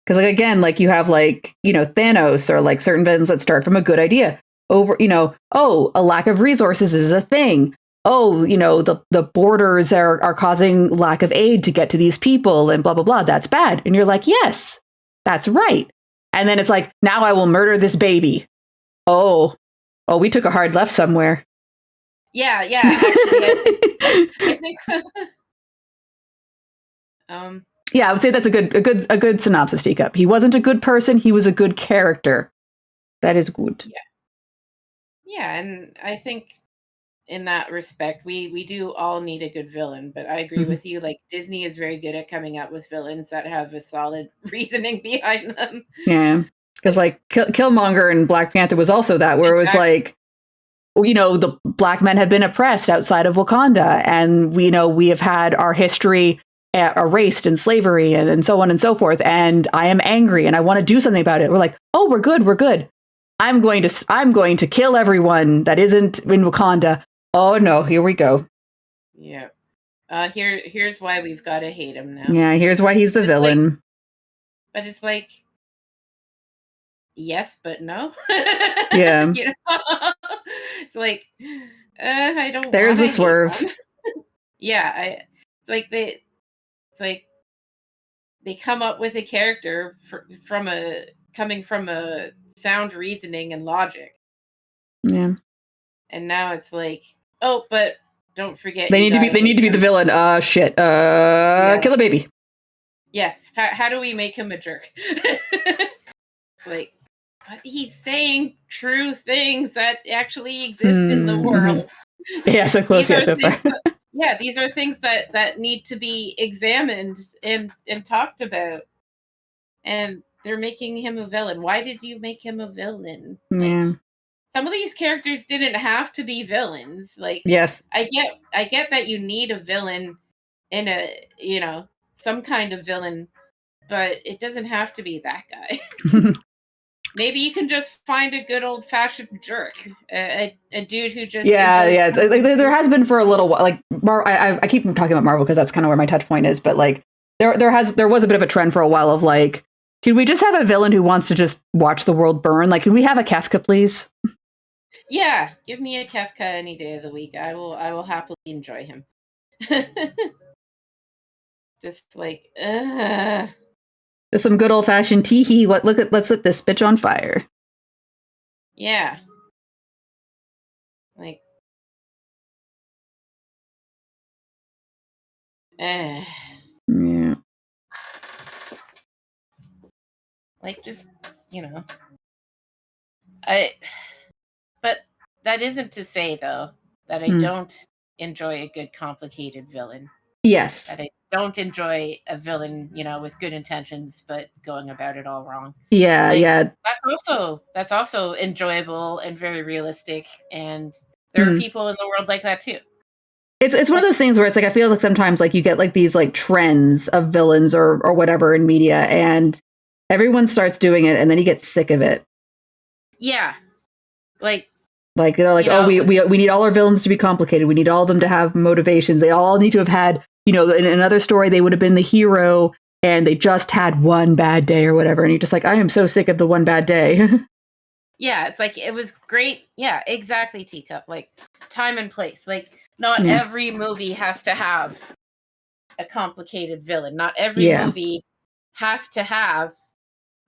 Because like, again, like you have like, Thanos, or like certain villains that start from a good idea over, a lack of resources is a thing. Oh, the borders are causing lack of aid to get to these people and blah, blah, blah. That's bad. And you're like, yes, that's right. And then it's like, now I will murder this baby. Oh, we took a hard left somewhere. Yeah. Actually, I think yeah, I would say that's a good synopsis, Teacup. He wasn't a good person. He was a good character. That is good. Yeah, and I think in that respect, we do all need a good villain. But I agree with you. Like, Disney is very good at coming up with villains that have a solid reasoning behind them. Yeah, because like Killmonger in Black Panther was also that, where it was like, the black men have been oppressed outside of Wakanda, and we have had our history erased in slavery and so on and so forth. And I am angry and I want to do something about it. We're like, oh, we're good. I'm going to kill everyone that isn't in Wakanda. Oh no, here we go. Yeah. Here's why we've got to hate him now. Yeah, here's why he's the villain. Like, but it's like, yes, but no. Yeah. It's like, I don't. There's the swerve. Yeah, it's like they come up with a character coming from a sound reasoning and logic. Yeah. And now it's like, oh, but don't forget they need to be the villain. Shit. Kill a baby. Yeah. How do we make him a jerk? Like, but he's saying true things that actually exist in the world. Yeah, so close yet so far. Yeah, these are things that need to be examined and talked about. And they're making him a villain. Why did you make him a villain? Yeah. Some of these characters didn't have to be villains. Like, yes, I get that you need a villain in a, some kind of villain, but it doesn't have to be that guy. Maybe you can just find a good old fashioned jerk, a dude who just yeah. Like there has been for a little while. Like I keep talking about Marvel because that's kind of where my touch point is. But like there was a bit of a trend for a while of like, can we just have a villain who wants to just watch the world burn? Like, can we have a Kefka, please? Yeah, give me a Kefka any day of the week. I will happily enjoy him. Just like, Just some good old fashioned tee-hee. Let's set this bitch on fire. Yeah. Like, Yeah. Like, just, but that isn't to say, though, that I don't enjoy a good, complicated villain. Yes. That I don't enjoy a villain, with good intentions, but going about it all wrong. Yeah, like, yeah. That's also enjoyable and very realistic, and there are people in the world like that too. It's one of those things where it's like I feel like sometimes like you get like these like trends of villains or whatever in media, and everyone starts doing it, and then you get sick of it. Yeah, like they're like, we need all our villains to be complicated. We need all of them to have motivations. They all need to have had, in another story they would have been the hero, and they just had one bad day or whatever. And you're just like, I am so sick of the one bad day. Yeah, it's like it was great. Yeah, exactly, Teacup. Like time and place. Like not every movie has to have a complicated villain. Not every movie has to have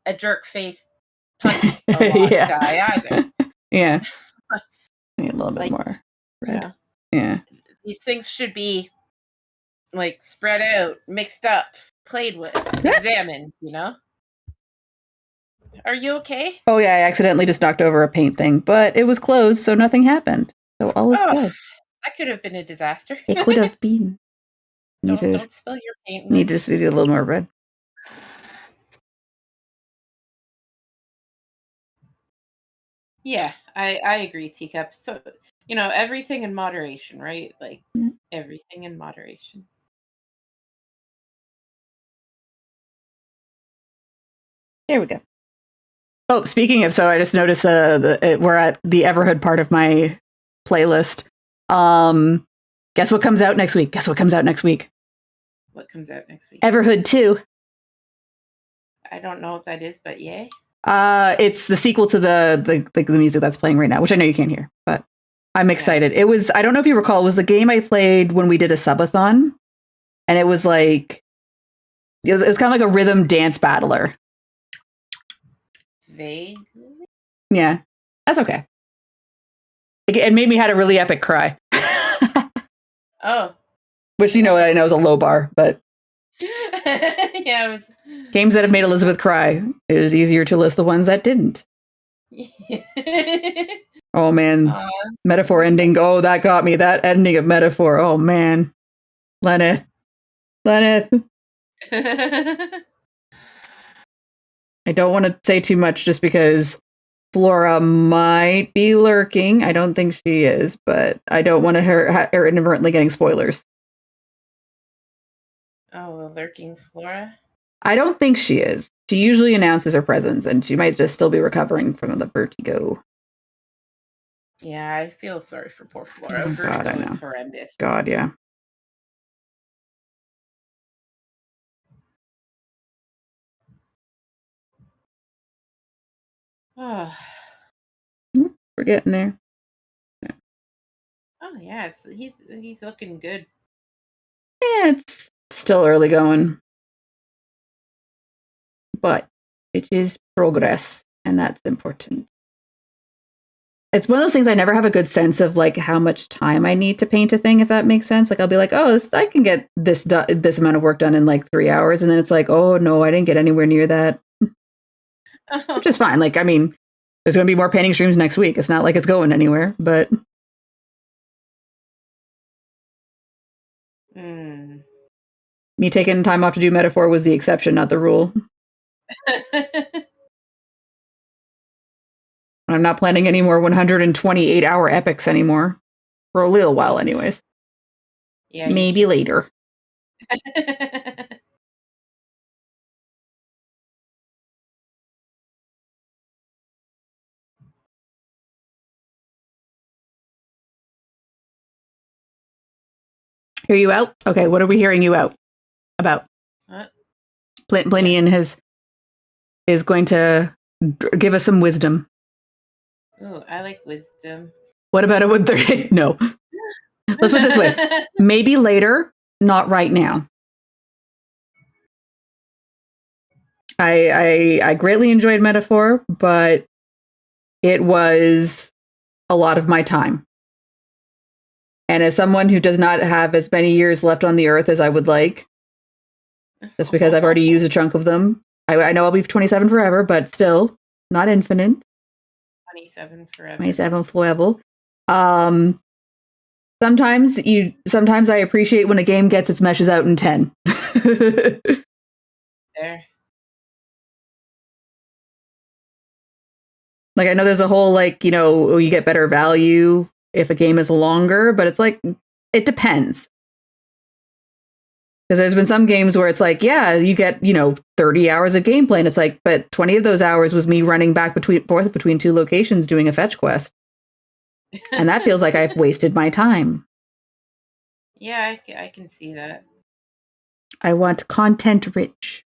a jerk face punch a lot guy either. Yeah. Need a little bit more red. Yeah. These things should be like spread out, mixed up, played with, examined, Are you okay? Oh yeah, I accidentally just knocked over a paint thing, but it was closed, so nothing happened. So all is good. That could have been a disaster. It could have been. Don't spill your paint. Need to see a little more red. Yeah, I agree, Teacup. So, everything in moderation, right? Like, everything in moderation. There we go. Oh, speaking of, so I just noticed we're at the Everhood part of my playlist. Guess what comes out next week? What comes out next week? Everhood 2. I don't know what that is, but yay. It's the sequel to the music that's playing right now, which I know you can't hear, but I'm excited. It was, I don't know if you recall, it was the game I played when we did a subathon, and it was like, it was kind of like a rhythm dance battler. Vaguely? Yeah, that's okay. It made me had a really epic cry. Oh. Which, I know is a low bar, but yeah. Games that have made Elizabeth cry, it is easier to list the ones that didn't. Oh, man. Metaphor ending. Oh, that got me. That ending of Metaphor. Oh, man. Lenneth. I don't want to say too much just because Flora might be lurking. I don't think she is, but I don't want her inadvertently getting spoilers. Oh, lurking Flora? I don't think she is. She usually announces her presence, and she might just still be recovering from the vertigo. Yeah, I feel sorry for poor Flora. Vertigo is horrendous. God, yeah. Oh. We're getting there. Yeah. Oh yeah, he's looking good. Yeah, it's still early going, but it is progress, and that's important. It's one of those things I never have a good sense of like how much time I need to paint a thing, if that makes sense. Like I'll be like, oh, I can get this amount of work done in like 3 hours, and then it's like, oh no, I didn't get anywhere near that. Which is fine. Like, I mean, there's going to be more painting streams next week. It's not like it's going anywhere, but me taking time off to do Metaphor was the exception, not the rule. I'm not planning any more 128-hour epics anymore. For a little while, anyways. Yeah, maybe later. Hear you out? Okay, what are we hearing you out about? What? Plinian is going to give us some wisdom. Ooh, I like wisdom. What about a 130? No. Let's put it this way. Maybe later, not right now. I greatly enjoyed Metaphor, but it was a lot of my time. And as someone who does not have as many years left on the earth as I would like, just because I've already used a chunk of them, I know I'll be 27 forever, but still, not infinite. 27 forever. 27 forever. Sometimes I appreciate when a game gets its meshes out in 10. There. Like, I know there's a whole, like, you know, you get better value if a game is longer, but it's like, it depends. Because there's been some games where it's like, yeah, you get, 30 hours of gameplay, and it's like, but 20 of those hours was me running back forth between two locations doing a fetch quest. And that feels like I've wasted my time. Yeah, I can see that. I want content rich.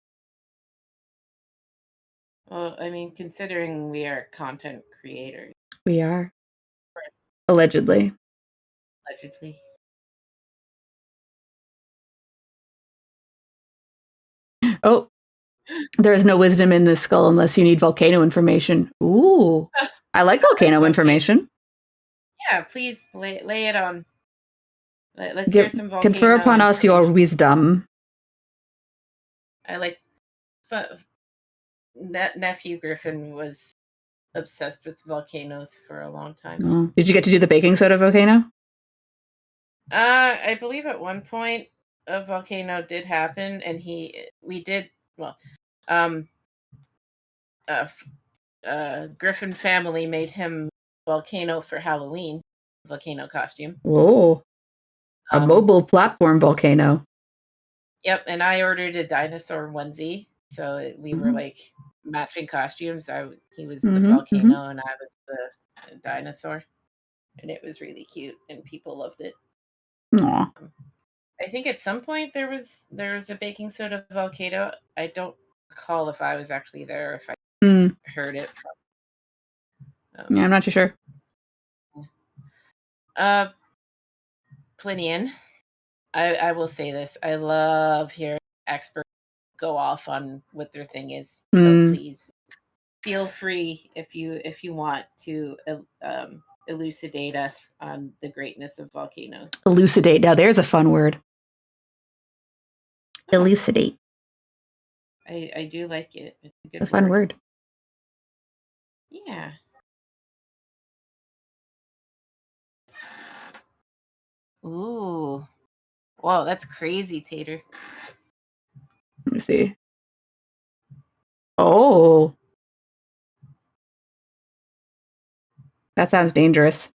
Well, I mean, considering we are content creators. We are. Allegedly. Allegedly. Oh, there is no wisdom in this skull unless you need volcano information. Ooh, I like volcano information. Yeah, please lay it on. Let's hear some volcano. Confer upon us your wisdom. I like. Nephew Griffin was obsessed with volcanoes for a long time. Oh. Did you get to do the baking soda volcano? I believe at one point a volcano did happen, and Griffin family made him volcano for Halloween, volcano costume. Oh, a mobile platform volcano. Yep, and I ordered a dinosaur onesie, so we were like matching costumes. He was the volcano, and I was the dinosaur, and it was really cute, and people loved it. Aww. I think at some point there was a baking soda volcano. I don't recall if I was actually there or if I heard it from. Yeah, I'm not too sure. Plinian, I will say this. I love hearing experts go off on what their thing is. So please feel free if you want to elucidate us on the greatness of volcanoes. Elucidate. Now there's a fun word. Elucidate. I do like it. It's a good a fun word. Yeah. Ooh. Wow, that's crazy, Tater. Let me see. Oh. That sounds dangerous.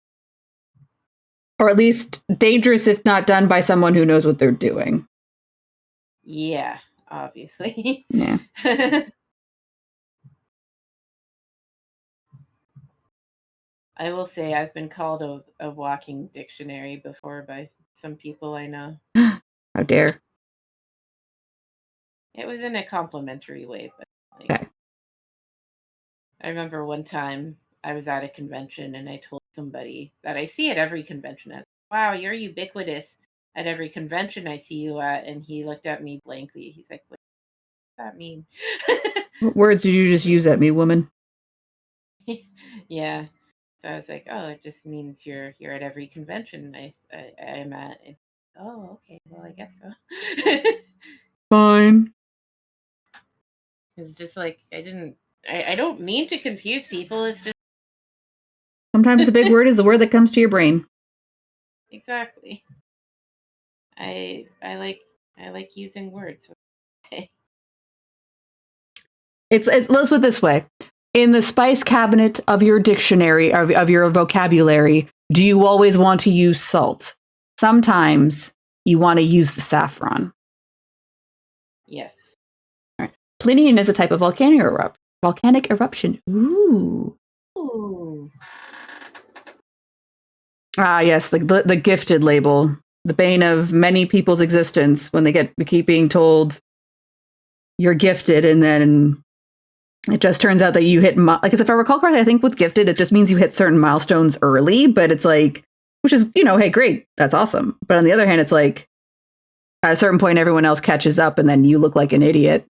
Or at least dangerous if not done by someone who knows what they're doing. Yeah, obviously. Yeah. I will say I've been called a walking dictionary before by some people I know. How dare. It was in a complimentary way, but okay. I remember one time I was at a convention and I told somebody that I see at every convention as, wow, you're ubiquitous at every convention I see you at. And he looked at me blankly. He's like, what does that mean? What words did you just use at me, woman? Yeah. So I was like, oh, it just means you're at every convention I'm at. And, oh, okay. Well, I guess so. Fine. It's just like, I don't mean to confuse people. It's just. Sometimes the big word is the word that comes to your brain. Exactly. I like using words. Let's put it this way. In the spice cabinet of your dictionary, of your vocabulary, do you always want to use salt? Sometimes you want to use the saffron. Yes. All right. Plinian is a type of volcanic eruption. Ooh. Ooh. Ah, yes, the gifted label. the bane of many people's existence when they keep being told you're gifted, and then it just turns out that you hit, like, if I recall correctly, I think with gifted, it just means you hit certain milestones early, but it's like, which is, hey, great, that's awesome. But on the other hand, it's like, at a certain point, everyone else catches up, and then you look like an idiot.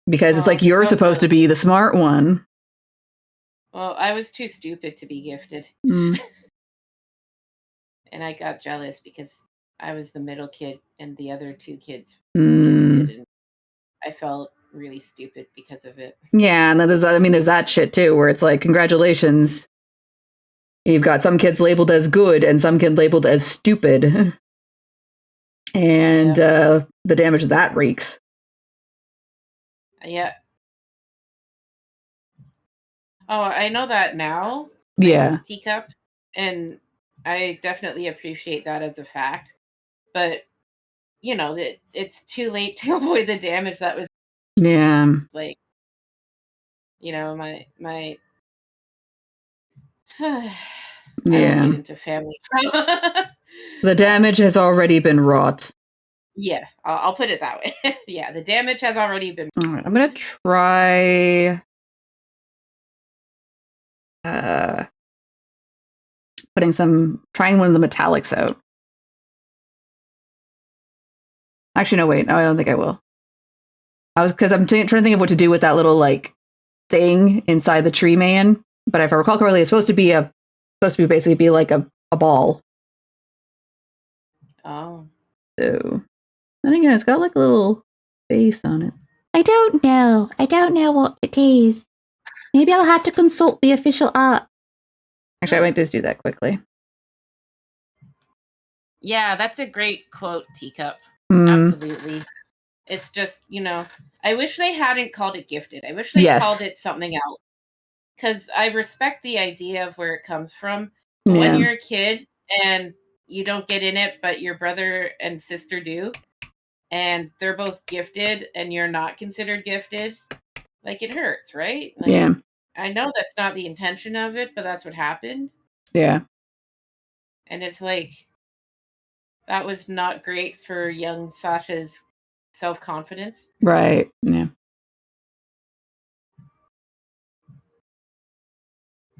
Because it's like, you're supposed to be the smart one. Well, I was too stupid to be gifted. Mm. And I got jealous because I was the middle kid and the other two kids were gifted, and I felt really stupid because of it. Yeah, and then there's that shit too, where it's like, congratulations, you've got some kids labeled as good and some kids labeled as stupid, and the damage that wreaks. Yeah. Oh, I know that now. Yeah. Teacup, and I definitely appreciate that as a fact. But that it's too late to avoid the damage that was. Yeah. Like, my yeah. I don't get into family trauma. The damage has already been wrought. Yeah, I'll put it that way. Yeah, the damage has already been. All right, I'm gonna try trying one of the metallics out. Actually, no, wait, no, I don't think I will. Because I'm trying to think of what to do with that little like thing inside the tree man. But if I recall correctly, it's supposed to be basically be like a ball. Oh. So, and again, it's got like a little face on it. I don't know what it is. Maybe I'll have to consult the official art. Actually, I might just do that quickly. Yeah, that's a great quote, Teacup. Absolutely. It's just, I wish they hadn't called it gifted. I wish they called it something else. Because I respect the idea of where it comes from. But when you're a kid and you don't get in it, but your brother and sister do, and they're both gifted and you're not considered gifted, like, it hurts, right? Like, yeah. I know that's not the intention of it, but that's what happened. Yeah. And it's like, that was not great for young Sasha's self-confidence. Right. Yeah.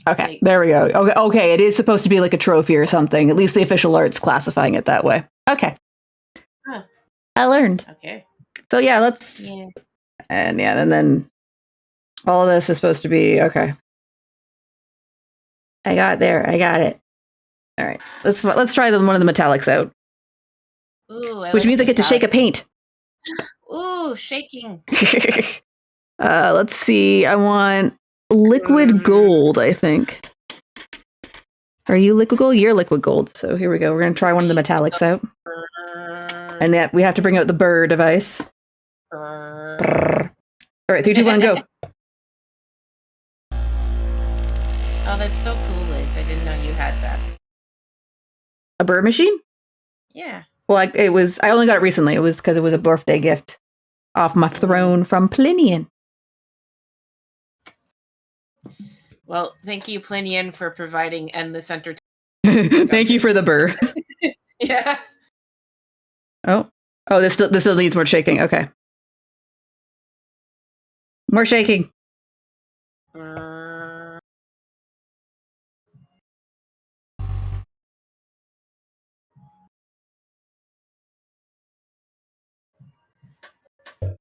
Okay, there we go. Okay, it is supposed to be like a trophy or something. At least the official art's classifying it that way. Okay. Huh. I learned. Okay. So yeah, let's. Yeah. And then all of this is supposed to be okay. I got it. All right, let's try one of the metallics out. Ooh, which means I get to shake a paint. Ooh, shaking. Let's see. I want liquid gold, I think. Are you liquid gold? You're liquid gold. So here we go. We're going to try one of the metallics out. And that we have to bring out the burr device. Brr. All right, 3, 2, 1, go. Oh, that's so cool, Liz. I didn't know you had that. A burr machine? Yeah. Well, I only got it recently. It was because it was a birthday gift off my throne from Plinian. Well, thank you, Plinian, for providing endless entertainment. Thank you for the burr. Yeah. Oh, this still needs more shaking. Okay. More shaking.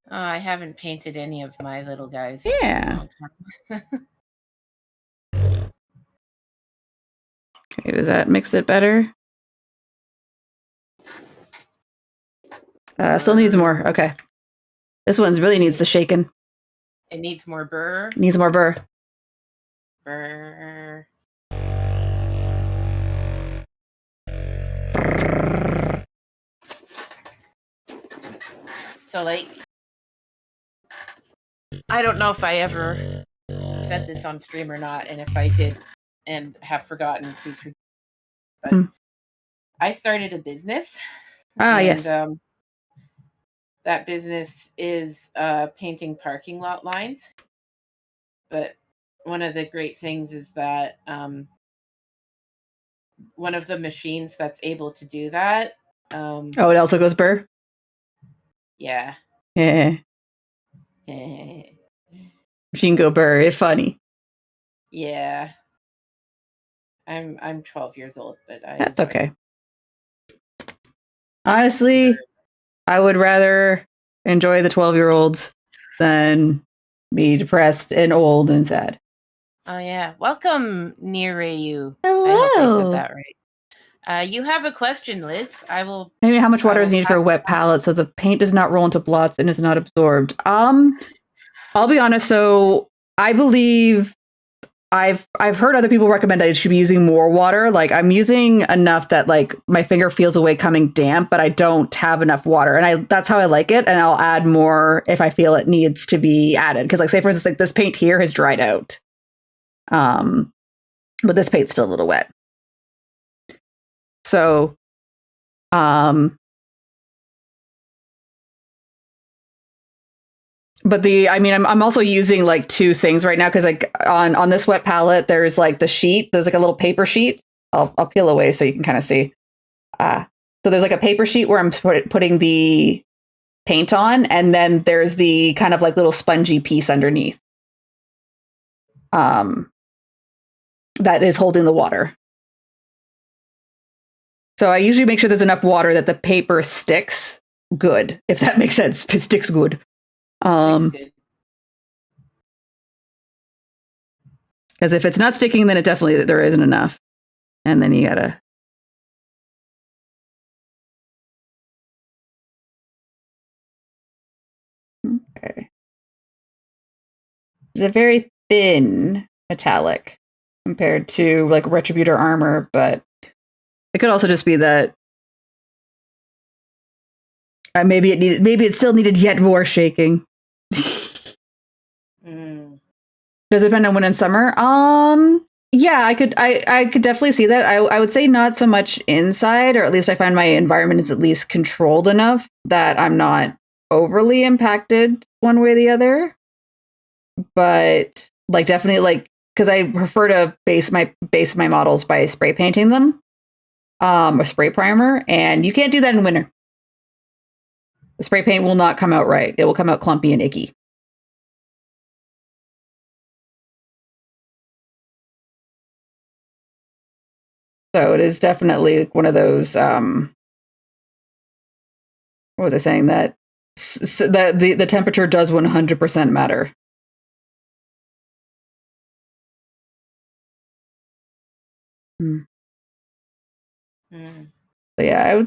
I haven't painted any of my little guys. Yeah. Okay, does that mix it better? Still needs more. Okay. This one really needs the shaking. It needs more burr. Needs more burr. Burr. So, like, I don't know if I ever said this on stream or not, and if I did and have forgotten, please forgive me. But I started a business. Yes. That business is painting parking lot lines. But one of the great things is that one of the machines that's able to do that. Oh, it also goes burr? Yeah. Yeah. Machine go burr. It's funny. Yeah. I'm 12 years old, but That's okay. Honestly, I would rather enjoy the 12-year-olds than be depressed and old and sad. Oh yeah. Welcome, Nirayu. Hello. I hope I said that right. You have a question, Liz. I will. Maybe how much water is needed for a wet palette so the paint does not roll into blots and is not absorbed? I'll be honest. So I believe I've heard other people recommend I should be using more water. Like I'm using enough that like my finger feels away coming damp, but I don't have enough water, and that's how I like it. And I'll add more if I feel it needs to be added. Because like say for instance, like this paint here has dried out, but this paint's still a little wet. So, but I'm also using like two things right now because like on this wet palette, there's like the sheet. There's like a little paper sheet. I'll peel away so you can kind of see. So there's like a paper sheet where I'm putting the paint on, and then there's the kind of like little spongy piece underneath. That is holding the water. So I usually make sure there's enough water that the paper sticks good, if that makes sense. It sticks good. Because if it's not sticking, then there isn't enough. And then you gotta. Okay. It's a very thin metallic compared to like Retributor armor, but it could also just be that maybe it still needed yet more shaking. Does it depend on when in summer? Yeah, I could definitely see that. I would say not so much inside, or at least I find my environment is at least controlled enough that I'm not overly impacted one way or the other. But like definitely like because I prefer to base my models by spray painting them, a spray primer, and you can't do that in winter. The spray paint will not come out right. It will come out clumpy and icky. So it is definitely one of those. What was I saying? That the temperature does 100% matter. So yeah,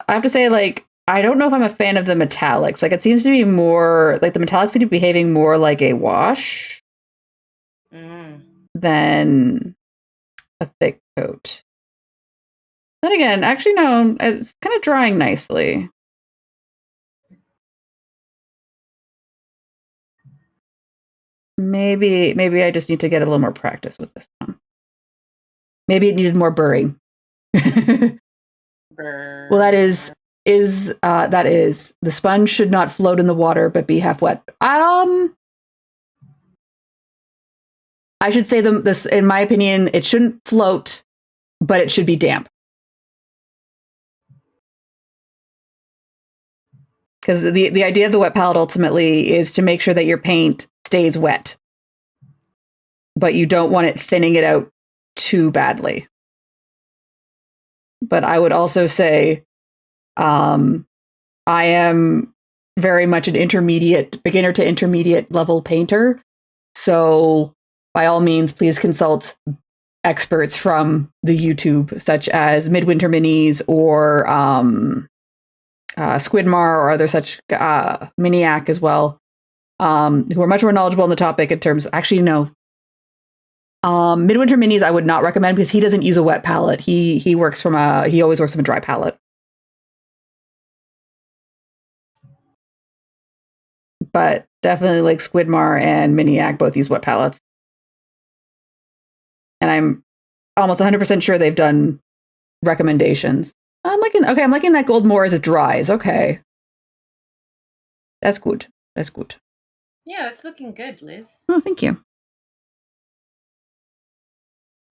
I have to say, like, I don't know if I'm a fan of the metallics. Like, it seems to be more like the metallics seem to be behaving more like a wash than a thick coat. Then again, actually, no, it's kind of drying nicely. Maybe I just need to get a little more practice with this one. Maybe it needed more burring. Well, that is the sponge should not float in the water but be half wet. I should say this in my opinion, it shouldn't float, but it should be damp. Because the idea of the wet palette ultimately is to make sure that your paint stays wet, but you don't want it thinning it out too badly. But I would also say I am very much an beginner to intermediate level painter. So by all means, please consult experts from the YouTube, such as Midwinter Minis or Squidmar or other such Miniac as well, who are much more knowledgeable on the topic in terms. Actually, no. Midwinter Minis I would not recommend because he doesn't use a wet palette. He always works from a dry palette. But definitely like Squidmar and Miniac both use wet palettes. And I'm almost 100% sure they've done recommendations. I'm liking that gold more as it dries. Okay. That's good. Yeah, it's looking good, Liz. Oh, thank you.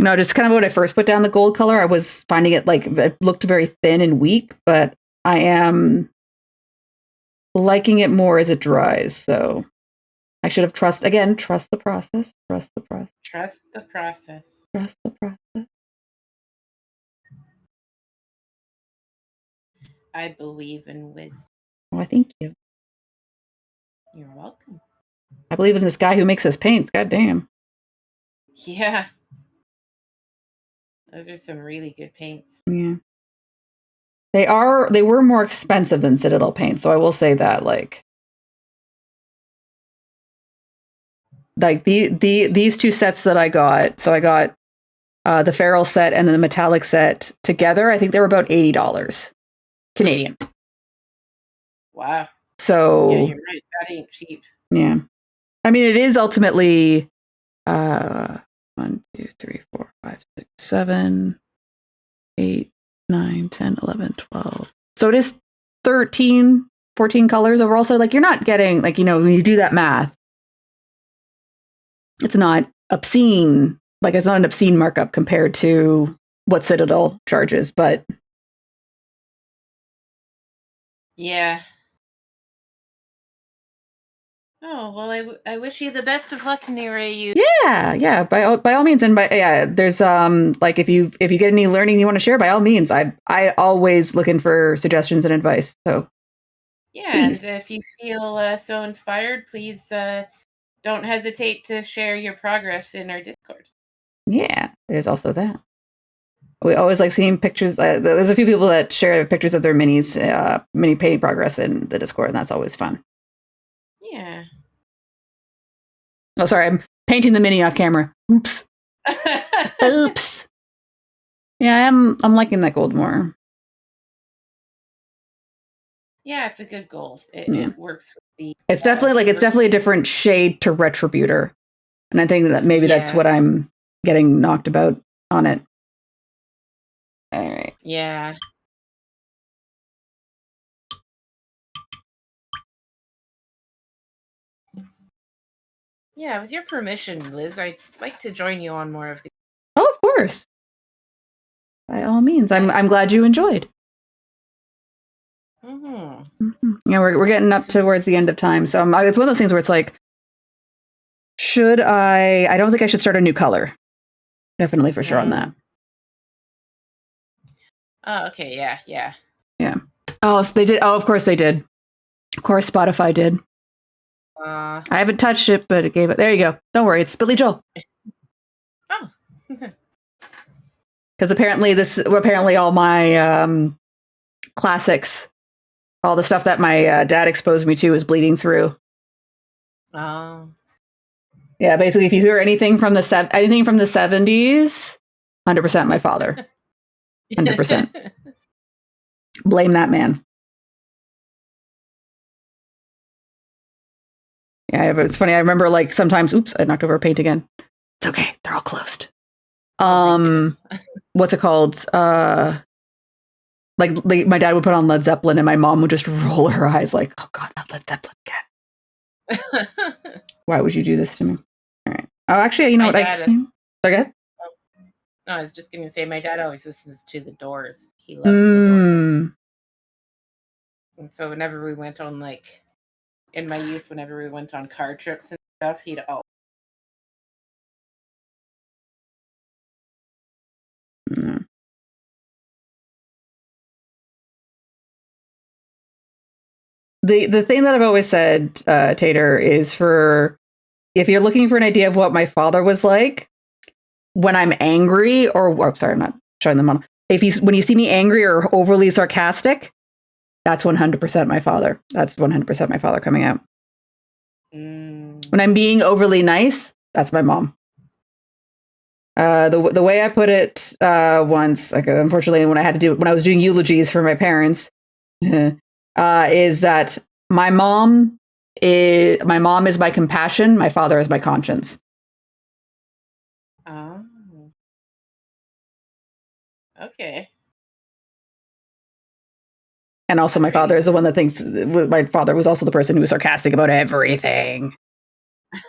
Just kind of when I first put down the gold color, I was finding it like it looked very thin and weak, but I am liking it more as it dries. So I should have trust the process. Trust the process. Trust the process. Trust the process. I believe in wisdom. Oh, thank you. You're welcome. I believe in this guy who makes us paints. God damn. Yeah. Those are some really good paints. Yeah. They were more expensive than Citadel paint, so I will say that these two sets that I got. So I got the feral set and then the metallic set together. I think they were about $80 Canadian. Wow. So yeah, you're right. That ain't cheap. Yeah. I mean, it is ultimately 1, 2, 3, 4, 5, 6, 7, 8, 9, 10, 11, 12. So it is 13, 14 colors overall. So you're not getting when you do that math, it's not obscene. It's not an obscene markup compared to what Citadel charges, but yeah. Oh, well, I wish you the best of luck, Nereyu. Yeah, by all means, and there's if you get any learning you want to share, by all means, I always looking for suggestions and advice. So yeah, please. And if you feel so inspired, please don't hesitate to share your progress in our Discord. Yeah, there's also that. We always like seeing pictures. There's a few people that share pictures of their mini painting progress in the Discord, and that's always fun. Yeah. Oh, sorry, I'm painting the mini off camera. Oops. Oops. Yeah, I'm liking that gold more. Yeah, it's a good gold. It works with the. It's definitely a different shade to Retributor, and I think that maybe that's what I'm getting knocked about on it. All right. Yeah. Yeah, with your permission, Liz, I'd like to join you on more of these. Oh, of course. By all means, I'm glad you enjoyed. Mm-hmm. Yeah, we're getting up towards the end of time, so it's one of those things where it's like, should I? I don't think I should start a new color. Definitely for sure on that. Oh, okay. Yeah. Oh, so they did. Oh, of course they did. Of course, Spotify did. I haven't touched it, but it gave it. There you go. Don't worry, it's Billy Joel. Oh. Because apparently all my classics, all the stuff that my dad exposed me to, is bleeding through. Oh. Yeah, basically, if you hear anything from the 70s, 100% my father. 100%. Blame that man. Yeah, it's funny. I remember sometimes, oops, I knocked over a paint again. It's okay. They're all closed. What's it called? My dad would put on Led Zeppelin and my mom would just roll her eyes like, oh God, not Led Zeppelin again. Why would you do this to me? All right. Oh, actually, you know what? Sorry, go ahead. No, I was just going to say my dad always listens to The Doors. He loves The Doors. And so whenever we went on in my youth, whenever we went on car trips and stuff, he'd always. The thing that I've always said, Tater, is if you're looking for an idea of what my father was like when I'm angry, sorry, I'm not showing them on. When you see me angry or overly sarcastic, that's 100% my father. That's 100% my father coming out. When I'm being overly nice, that's my mom. The way I put it once, unfortunately, when I was doing eulogies for my parents, is that my mom is my compassion, my father is my conscience. Oh. Okay. And also my father is the one that thinks my father was also the person who was sarcastic about everything.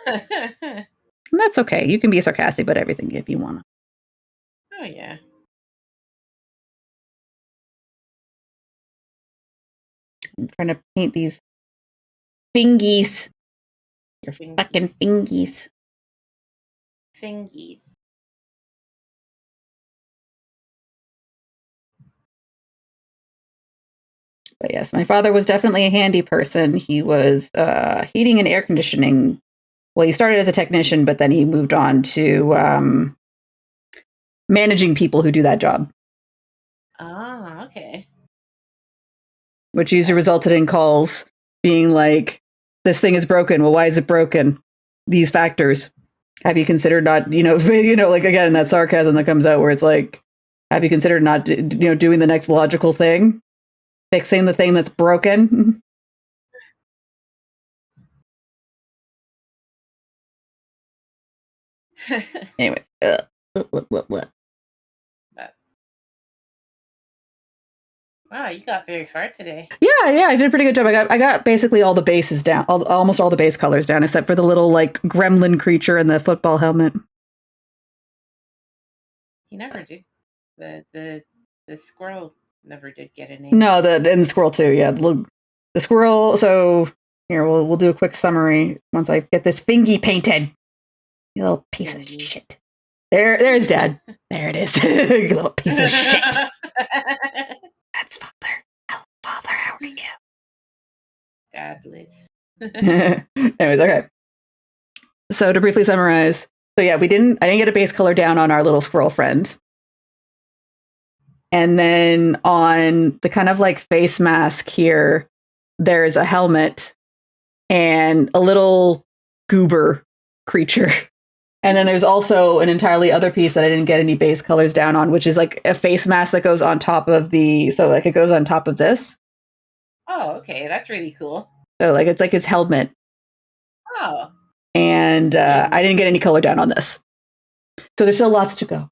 And that's okay. You can be sarcastic about everything if you want. Oh, yeah. I'm trying to paint these fingies. Your fucking fingies. Fingies. But yes, my father was definitely a handy person. He was heating and air conditioning. Well, he started as a technician, but then he moved on to managing people who do that job. Ah, okay. Which usually resulted in calls being like, this thing is broken. Well, why is it broken? These factors. Have you considered not, like, again, that sarcasm that comes out where it's like, have you considered not, doing the next logical thing? Fixing the thing that's broken? Anyways. Wow, you got very far today. Yeah, I did a pretty good job. I got basically all the bases down, almost all the base colors down, except for the little like gremlin creature and the football helmet. He never did. The squirrel never did get a name. No, and the squirrel too. Yeah, the squirrel. So here we'll do a quick summary once I get this fingy painted. You little piece of shit. There's Dad. There it is. You little piece of shit. That's Father. Hello, Father. How are you? Dad, Liz. Anyways, okay. So to briefly summarize, so yeah, I didn't get a base color down on our little squirrel friend. And then on the kind of like face mask here, there's a helmet and a little goober creature. And then there's also an entirely other piece that I didn't get any base colors down on, which is like a face mask that goes on top of so like it goes on top of this. Oh, okay. That's really cool. So like it's like his helmet. Oh. And I didn't get any color down on this. So there's still lots to go.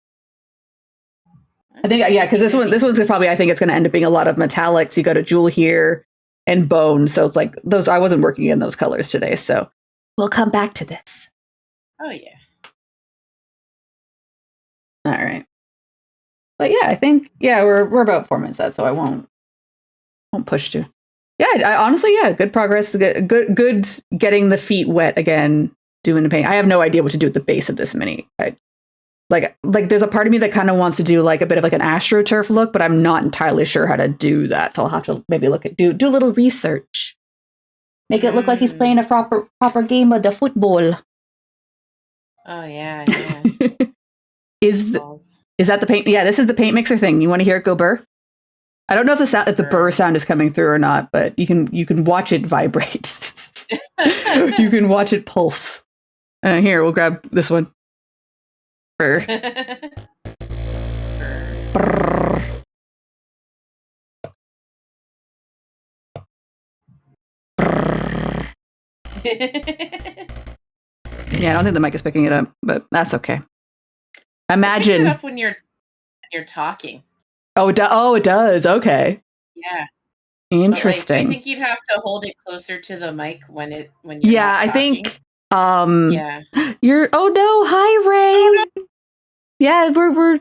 I think, yeah, because this one's probably, I think it's going to end up being a lot of metallics. You got a jewel here and bone. So it's like those, I wasn't working in those colors today. So we'll come back to this. Oh, yeah. All right. But yeah, I think, we're about 4 minutes out, so I won't push to. Yeah, I honestly, good progress. Good getting the feet wet again, doing the paint. I have no idea what to do with the base of this mini. Like there's a part of me that kind of wants to do like a bit of like an AstroTurf look, but I'm not entirely sure how to do that. So I'll have to maybe do a little research. Make it look like he's playing a proper game of the football. Oh yeah. Is that the paint? Yeah, this is the paint mixer thing. You want to hear it go burr? I don't know if the burr sound is coming through or not, but you can watch it vibrate. You can watch it pulse. Here, we'll grab this one. Burr. Burr. Yeah, I don't think the mic is picking it up, but that's okay. Imagine it picks it up when you're talking. Oh, it does. Okay. Yeah. Interesting. I think you'd have to hold it closer to the mic when you're Yeah, not I think. Yeah. You're. Oh no! Hi, Ray. Oh, no. Yeah, we're.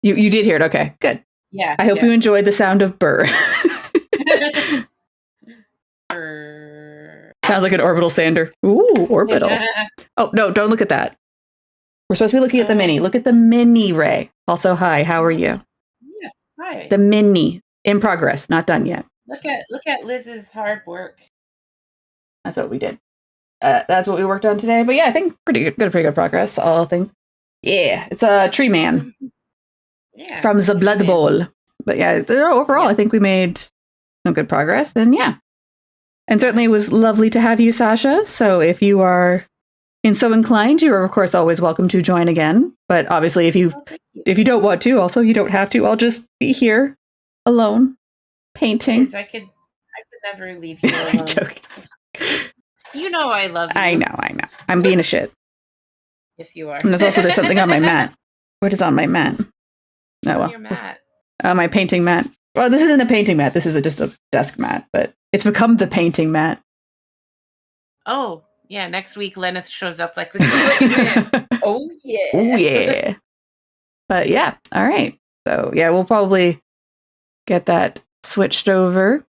You did hear it. Okay, good. Yeah. I hope you enjoyed the sound of burr. Burr. Sounds like an orbital sander. Ooh, orbital. Oh no! Don't look at that. We're supposed to be looking at the mini. Look at the mini, Ray. Also, hi. How are you? Yes. Hi. The mini in progress, not done yet. Look at Liz's hard work. That's what we did. That's what we worked on today. But yeah, I think pretty good progress. All things. Yeah, it's a tree man. Yeah. From the Bloodbowl. But yeah, overall, I think we made some good progress. And yeah. And certainly it was lovely to have you, Sascha. So if you are so inclined, you are of course always welcome to join again. But obviously if you don't want to, also you don't have to. I'll just be here alone painting. Liz, I could never leave you alone. I'm joking. You know I love you. I know. I'm being a shit. Yes, you are. And there's something on my mat. What is on my mat? Oh, well. Your mat. My painting mat. Well, this isn't a painting mat. This is just a desk mat, but it's become the painting mat. Oh, yeah. Next week, Lenneth shows up like the man. Oh, yeah. Oh, yeah. But yeah, all right. So yeah, we'll probably get that switched over.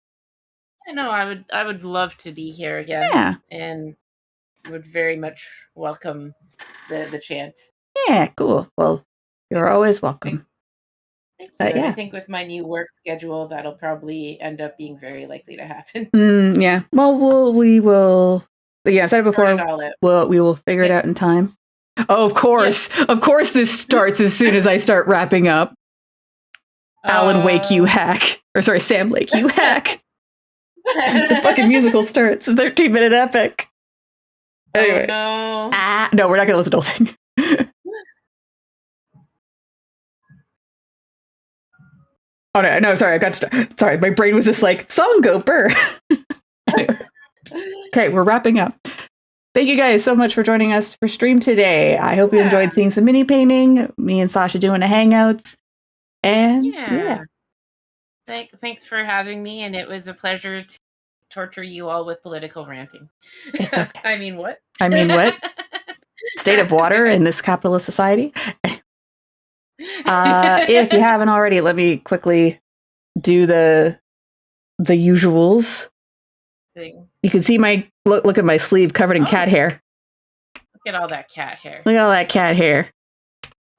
No, I would love to be here again. Yeah. And would very much welcome the chance. Yeah, cool. Well, you're always welcome. Thank you. Yeah. I think with my new work schedule, that'll probably end up being very likely to happen. Yeah. Well, we will. Yeah, I said it before. We will figure it out in time. Oh, of course. Yeah. Of course, this starts as soon as I start wrapping up. Alan Wake, you hack. Or sorry, Sam Lake, you hack. The fucking musical starts. It's a 13-minute epic. Anyway. Oh, no. No, we're not going to listen to the whole thing. Oh, no, sorry, I got to. Sorry, my brain was just like, song go burr. Anyway. Okay, we're wrapping up. Thank you guys so much for joining us for stream today. I hope you enjoyed seeing some mini painting, me and Sascha doing a hangouts. And yeah. Thanks for having me, and it was a pleasure to torture you all with political ranting. It's okay. I mean, what? State of water in this capitalist society. If you haven't already, let me quickly do the usuals. You can see my look at my sleeve covered in cat hair. Look at all that cat hair. Look at all that cat hair.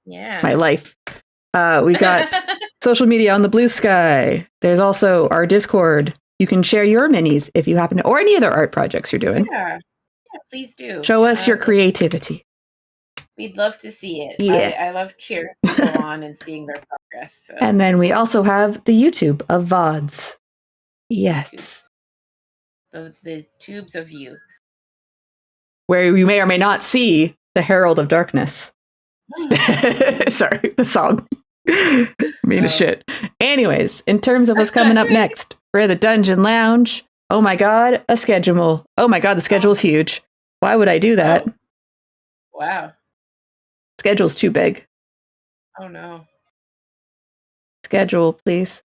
Yeah. My life. We got social media on the blue sky. There's also our Discord. You can share your minis if you happen to, or any other art projects you're doing. Yeah, please do. Show us your creativity. We'd love to see it. Yeah. I love cheering people on and seeing their progress. So. And then we also have the YouTube of VODs. Yes. The tubes of you. Where you may or may not see the Herald of Darkness. Sorry, the song. Mean as shit. Anyways, in terms of what's coming up next, for the Dungeon Lounge, oh my god, a schedule. Oh my god, the schedule's huge. Why would I do that? Wow. Schedule's too big. Oh no. Schedule, please.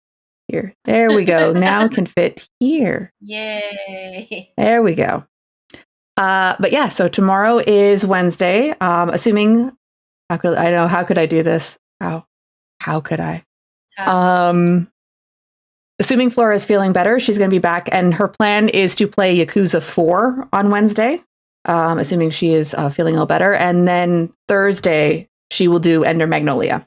Here. There we go. Now it can fit here. Yay. There we go. But yeah, so tomorrow is Wednesday. Assuming how could I do this? How could I? Assuming Flora is feeling better, she's going to be back, and her plan is to play Yakuza 4 on Wednesday. Assuming she is feeling a little better, and then Thursday she will do Ender Magnolia,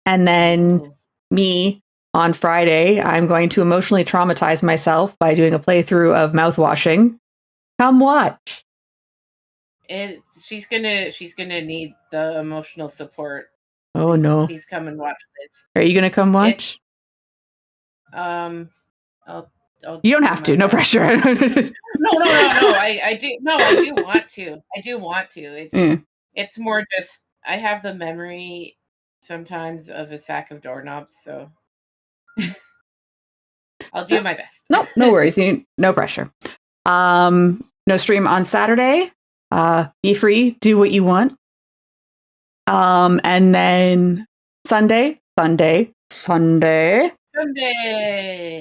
and then me on Friday I'm going to emotionally traumatize myself by doing a playthrough of Mouthwashing. Come watch. She's gonna need the emotional support. Oh no! Please come and watch this. Are you gonna come watch? I'll you don't have to. No pressure. No. I do. No, I do want to. I do want to. It's more just I have the memory sometimes of a sack of doorknobs, so I'll do my best. No worries. No pressure. No stream on Saturday. Be free. Do what you want. And then Sunday.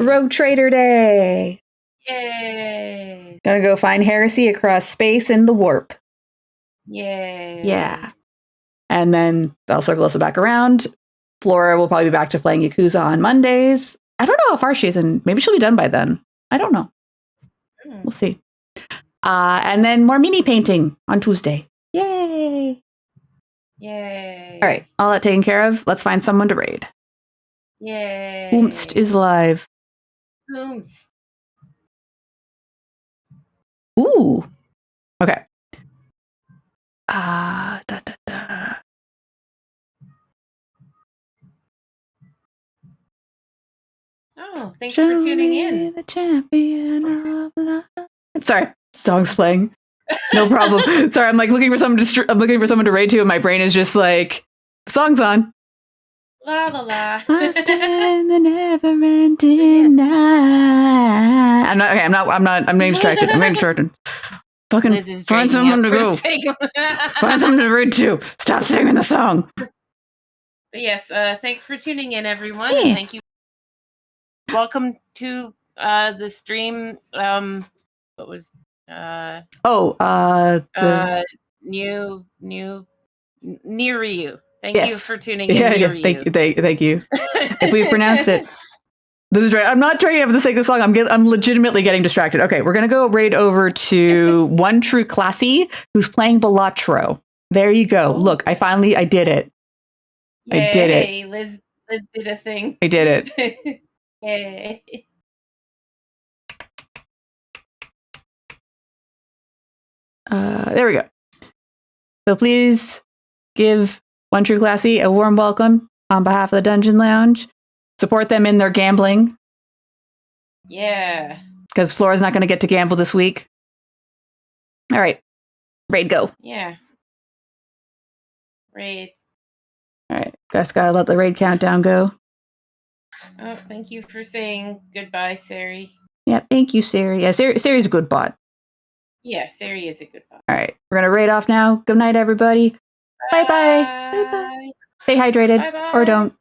Rogue Trader Day. Yay. Gonna go find heresy across space in the warp. Yay. Yeah. And then that'll circle us back around. Flora will probably be back to playing Yakuza on Mondays. I don't know how far she is, and maybe she'll be done by then. I don't know. We'll see. And then more mini painting on Tuesday. Yay. Yay. All right. All that taken care of. Let's find someone to raid. Yay. Oomst is live. Oomst. Ooh. Okay. Oh, thanks for tuning in. The champion of love. Sorry, song's playing. No problem. Sorry, I'm like looking for someone to raid to, and my brain is just like, the song's on. La la la. Lost in the never-ending night. I'm getting distracted. Fucking find someone to go. Find someone to raid to. Stop singing the song. But yes, thanks for tuning in, everyone. Yeah. And thank you. Welcome to the stream. What was New Near You. Thank you for tuning in. Yeah, thank you. If we pronounced it. This is right. I'm not trying to sing this song. I'm legitimately getting distracted. Okay, we're gonna go raid over to One True Classy, who's playing Balatro. There you go. Oh. Look, I did it. Yay, I did it. Liz did a thing. I did it. Yay. There we go. So please give One True Classy a warm welcome on behalf of the Dungeon Lounge. Support them in their gambling. Yeah. Because Flora's not going to get to gamble this week. All right. Raid, go. Yeah. Raid. All right. Just got to let the raid countdown go. Oh, thank you for saying goodbye, Sari. Yeah, thank you, Sari. Yeah, Sari's a good bot. Yeah, Sari is a good bot. All right. We're going to raid off now. Good night, everybody. Bye-bye. Bye-bye. Stay hydrated. Bye-bye. Or don't.